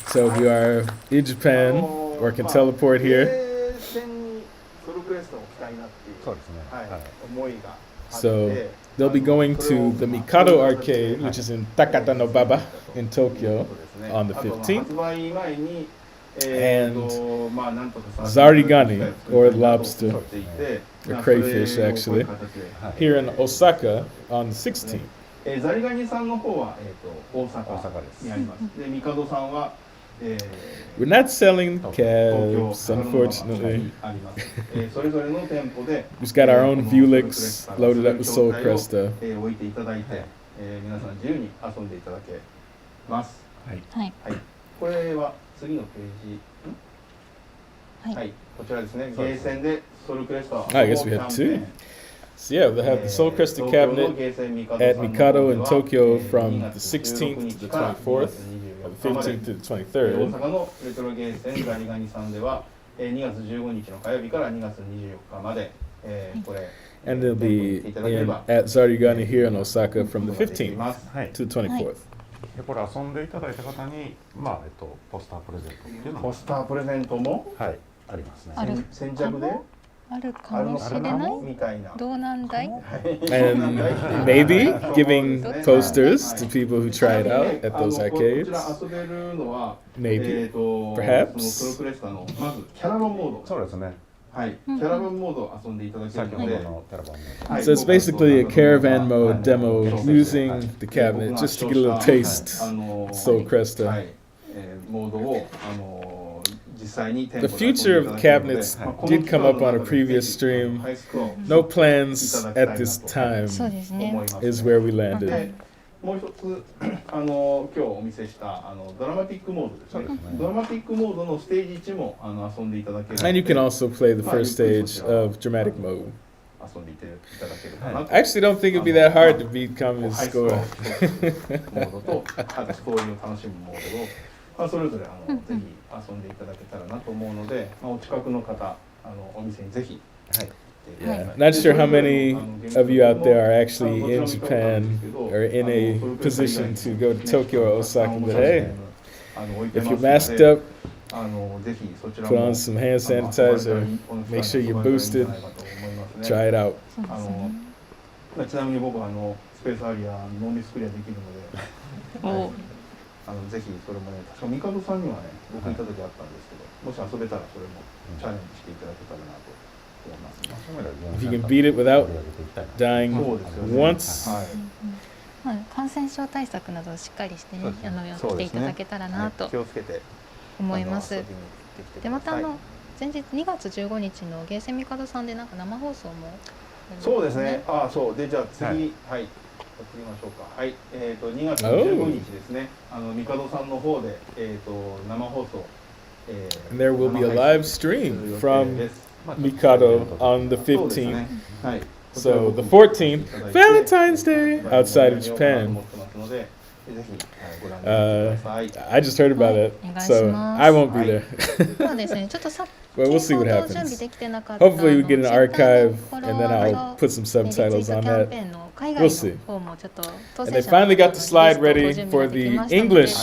So if you are in Japan or can teleport ゲ here, ーセンにソルクレスタを置きたいなっていうそうですね。はい思いがあっ so て they'll be going to the Mikado arcade, which is in Takata no Baba in Tokyo on the 15th. 発売前に And まあなんとか Zarigani, or lobster, 取っていて or crayfish actually, here in Osaka on the 16th. ザリガニさんの方は大阪ですにあります。で、ミカドさんは We're not selling 東 cabs, 京 unfortunately. あります。それぞれの店舗で We've got our own Vuelix loaded up with Soul Cresta. 置いていただいて、皆さん自由に遊んでいただけます。はい。はい。はい。これは次のページ。はい。こちらですね。ゲーセンでソルクレスタ I guess we have two. So yeah, they'll have the Soul Cresta cabinet at Mikado in Tokyo from the 16th to the 24th, or the 15th to the 大 23rd. 阪のレトロゲーセンザリガニさんでは2月15日の火曜日から2月24日までこれ And they'll be in, at Zarigani here in Osaka from the 15th to the 24th. でこれ遊んでいただいた方にまあポスタープレゼントっていうのもポスタープレゼントもはいありますね。ある先着であるかもしれないみたいな。どうなんだい And maybe giving posters to people who try it out at those こ arcades. ちら遊べるのは Maybe. その Perhaps. ソルクレスタのまずキャラバンモード。そうですね。はい。キャラバンモードを遊んでいただけるので。 So it's basically a caravan mode demo using the cabinet just to get a little taste of Soul Cresta. はい。モードを実際に The future of the cabinets did come up on a previous stream. No plans at this time そうですね。 is where we landed. もう一つ今日お見せしたドラマティックモードですね。ドラマティックモードのステージ1も遊んでいただけるので。 And you can also play the first stage of dramatic mode. 遊んでいただけるかなと。 I actually don't think it'd be that hard to beat Kamiya's ハイス score. コアモードとあとストーリーを楽しむモードを、それぞれぜひ遊んでいただけたらなと思うので、お近くの方お店にぜひ。はい。 Yeah, not sure how many of you out there are actually in Japan or in a position to go to Tokyo or Osaka, but hey, if you're masked up, put on some hand sanitizer, make sure you're boosted, try it out. ちなみに僕はスペースアリアノーミスクリアできるので、ぜひそれもね、確かミカドさんにはね、僕いた時あったんですけど、もし遊べたらそれもチャレンジしていただけたらなと。 If you can beat it without dying once. 感染症対策などをしっかりしてね、やっていただけたらなと思います。でまた前日2月15日のゲーセンミカドさんでなんか生放送も、そうですね。そうでじゃあ次はい、やってみましょうか。はい、2月15日ですね。ミカドさんの方で生放送。 And there will be a live stream from Mikado on the 15th. So the 14th, Valentine's Day, outside of Japan. I just heard about it, so I won't be there. But we'll see what happens. Hopefully we get an archive, and then I'll put some subtitles on that. We'll see. And they finally got the slide ready for the English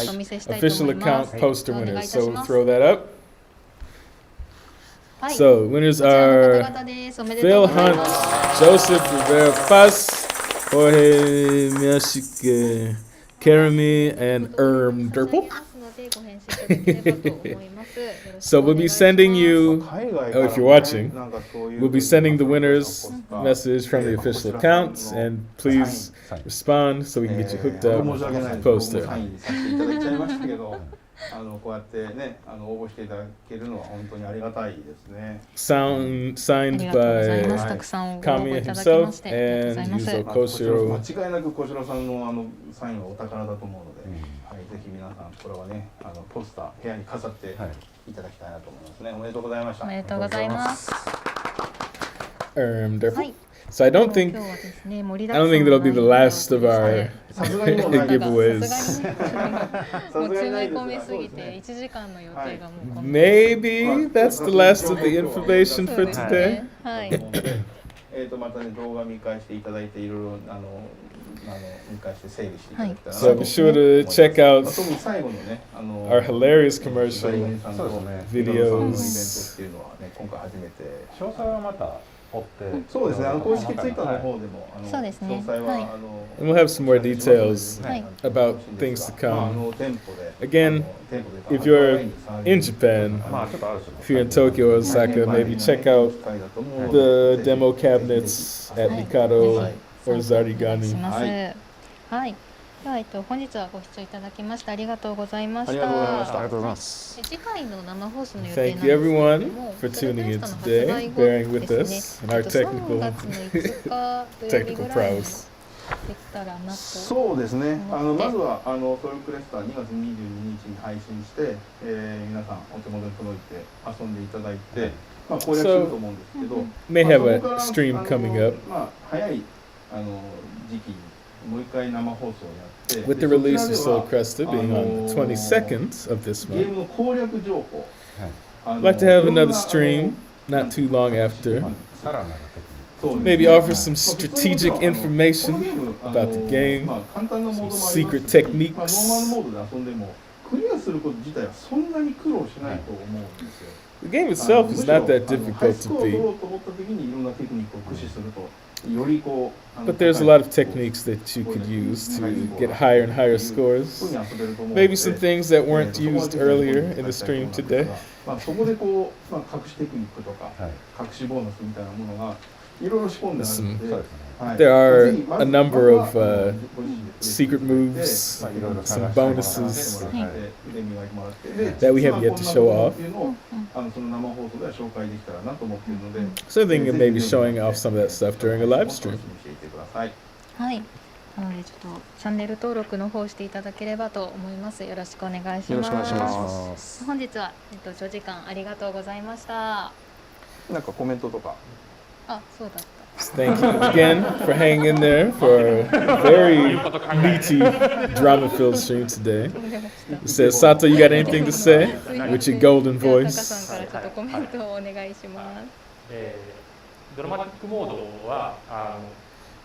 official account poster winners, so throw that up. So winners こちらの are 方々です。おめでとう Phil ござい Hunt, ます。 Joseph Rivera Paz, Jorge Miyashike, Karami, and 差し上 Erm げ Derpel. ますのでご返信いただければと思います。よろし So くお we'll 願い be します。 sending you, 海外 oh, から if も you're ね watching, なんかそういう we'll be sending the ポ winners スター message from the official accounts, and please respond so we can get you hooked up 申し訳ない and ですけど post 僕も there. サインさせていただいちゃいましたけどこうやってね応募していただけるのは本当にありがたいですね。 Signed ありがとうございます。 by たくさんご応募 Kamiya いただきま himself してありがとうござい and ます。 Yuzo 間 Koshiro. 違いなく小城さんのサインはお宝だと思うので、はい、ぜひ皆さんこれはねポスター部屋に飾っていただきたいなと思いますね。おめでとうございました。おめでとうございます。 Derpel. はい。 So I don't think 今日はですね、盛り I だく don't さん think の that'll be the last of our さすがにもうない giveaways. さすがにねもう詰め込みすぎて1時間の予定がもうこんな Maybe that's the last of the information そう for ですね today. はい。またね動画見返していただいていろいろ見返して整理していただけたらな So be sure to check out 特に最後のね our hilarious commercial そうですね videos. イベントっていうのはね今回初めて詳細はまた追ってそうですね公式ツイッターの方でもそうですね詳細は、はい And we'll have some more details はい about things to まあ come. 店舗で Again, 店舗で if you're in Japan, まあちょっとある種の if you're in Tokyo or Osaka, maybe check out the demo cabinets at Mikado はい or 参考にし Zarigani. ます。はいはい。では本日はご視聴いただきましてありがとうございました。ありがとうございましたありがとうございます。次回の生放送の予定 Thank なん you ですけれど everyone も、 for それ tuning テ in ストの発 today, 売後 bearing with です us ね in our 3 technical 月の5日土曜日 technical ぐらいに prowess. できたらなと。そうですねま思ってずはソルクレスタ2月22日に配信して、皆さんお手元に届いて遊んでいただいて、まあ、攻略すると思うんですけど、 May まあ have そこから a stream coming up まあ、早い時期にもう一回生放送をやって、 with the で release そ of ちら Soul では Cresta being on the 22nd of this ゲー month. ムの攻略情報、I'd like to have another stream not too long after. さらなる Maybe offer some strategic information about the game, まあ簡単なモードもあります some し secret まあ techniques. ノーマルモードで遊んでもクリアすること自体はそんなに苦労しないと思うんですよ。 The game itself is not that ハイ difficult スコアを to 取ろ beat, うと思った時にいろんなテクニックを駆使するとよりこう but there's a lot of techniques that you could use to get higher and higher scores. Maybe some things that weren't used earlier in the stream today. まあそこでこう、まあ、隠しテクニックとか、隠しボーナスみたいなものがいろいろ仕込んであるので、はい、 There are ぜひまず a number of まずはご自身で secret moves, まあいろいろ some 探 bonuses してもらって腕磨いてもらってで that we have yet to show off. っていうのをその生放送では紹介できたらなと思っているので、 So I think of maybe showing off some of that stuff during a live stream. していてください。はい。なのでちょっとチャンネル登録の方していただければと思います。よろしくお願いします。よろしくお願いします。本日は長時間ありがとうございました。なんかコメントとか。あ、そうだった。Thank you again for hanging in there for a very meaty, drama-filled stream today. It says, Sato, you got anything to say with your golden タカ voice? さんからちょっとコメントをお願いします。ドラマティックモードは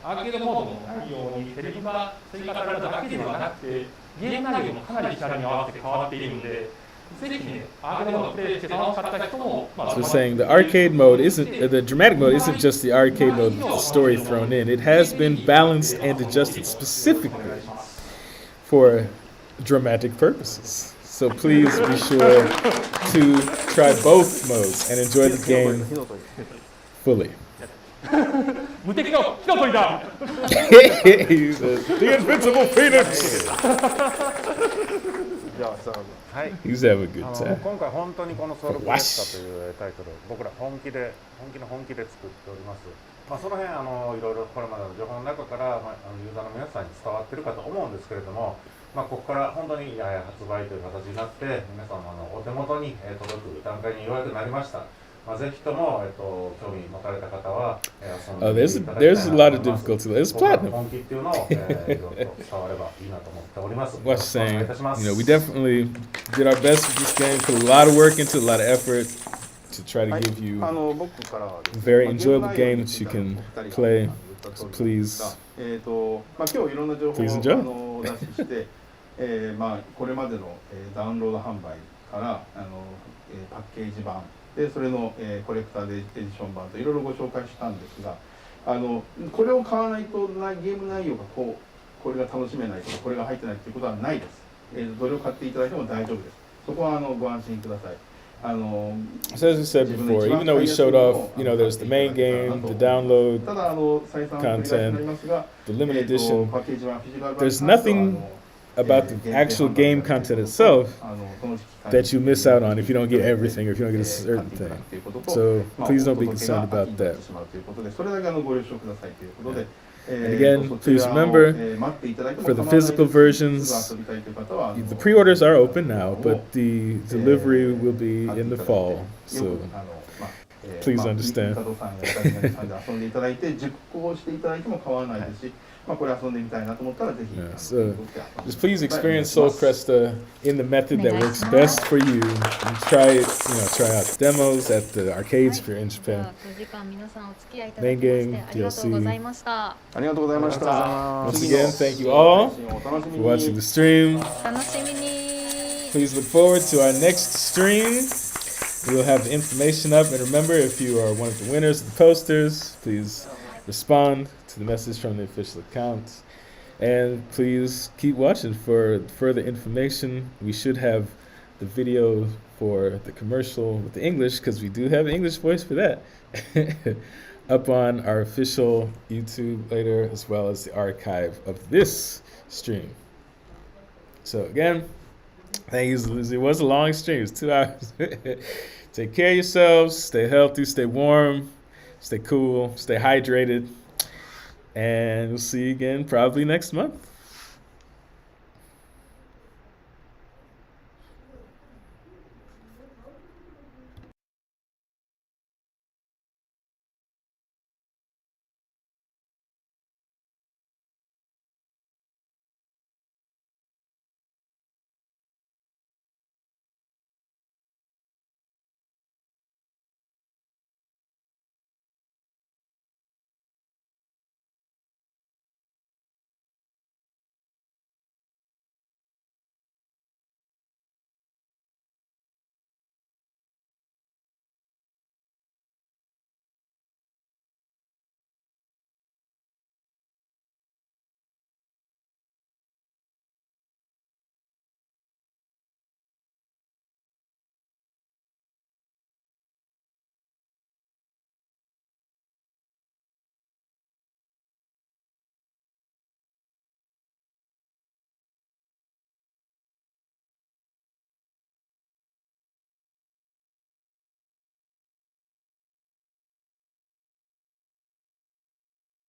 アーケードモードの内容にセリフが追加されるだけではなくてゲーム内容もかなりキャラに合わせて変わっているのでぜひねアーケードモードをプレイして楽しかった人も So saying the arcade mode isn't, the dramatic mode isn't just the arcade mode with the story thrown in. It has been balanced and adjusted specifically for dramatic purposes. So please be sure to try both modes and enjoy the game fully. 無敵の火の鳥だ He says, the invincible phoenix! じゃあさ はい、 He's having a good 今 time. 回本当にこのソウルクレスタというタイトル僕ら本気で作っております。まあその辺いろいろこれまでの情報の中から、ユーザーの皆さんに伝わってるかと思うんですけれども、まあここから本当に発売という形になって皆さんのお手元に届く段階にようやくなりました。まあぜひとも興味持たれた方は遊んでいただきたいなと思います。 there's a lot of difficulty. It's 僕らの platinum. 本気っていうのをいろいろと伝わればいいなと思っております。 Watch saying, お願いいたします we definitely did our best with this game, put a lot of work into it, a lot of effort to try to give you 僕からはですね a very enjoyable game that you can play. So please, まあ今日いろんな情報 please を enjoy. お出しして、まあこれまでのダウンロード販売からパッケージ版でそれの、コレクターでエディション版といろいろご紹介したんですが、これを買わないとゲーム内容がこれが楽しめないとかこれが入ってないということはないです。どれを買っていただいても大丈夫です。そこはご安心ください。So as we said before, even though we showed off, there's the main game, the download content, the limited edition, there's nothing about the actual game content itself that you miss out on if you don't get everything or if you don't get a certain thing. So please don't be concerned about that. And again, please remember, for the physical versions, the pre-orders are open now, but the delivery will be in the fall. So please understand. So just please experience Soul Cresta in the method that works best for you. And try out demos at the arcades if you're in Japan. Main game, DLC. Once again, thank you all for watching the stream. Please look forward to our next stream. We'll have the information up, and remember, if you are one of the winners of the posters, please respond to the message from the official account. And please keep watching for further information. We should have the video for the commercial with the English, because we do have an English voice for that, up on our official YouTube later, as well as the archive of this stream. So again, thank you. It was a long stream. It was 2 hours. Take care of yourselves. Stay healthy. Stay warm. Stay cool. Stay hydrated. And we'll see you again probably next month.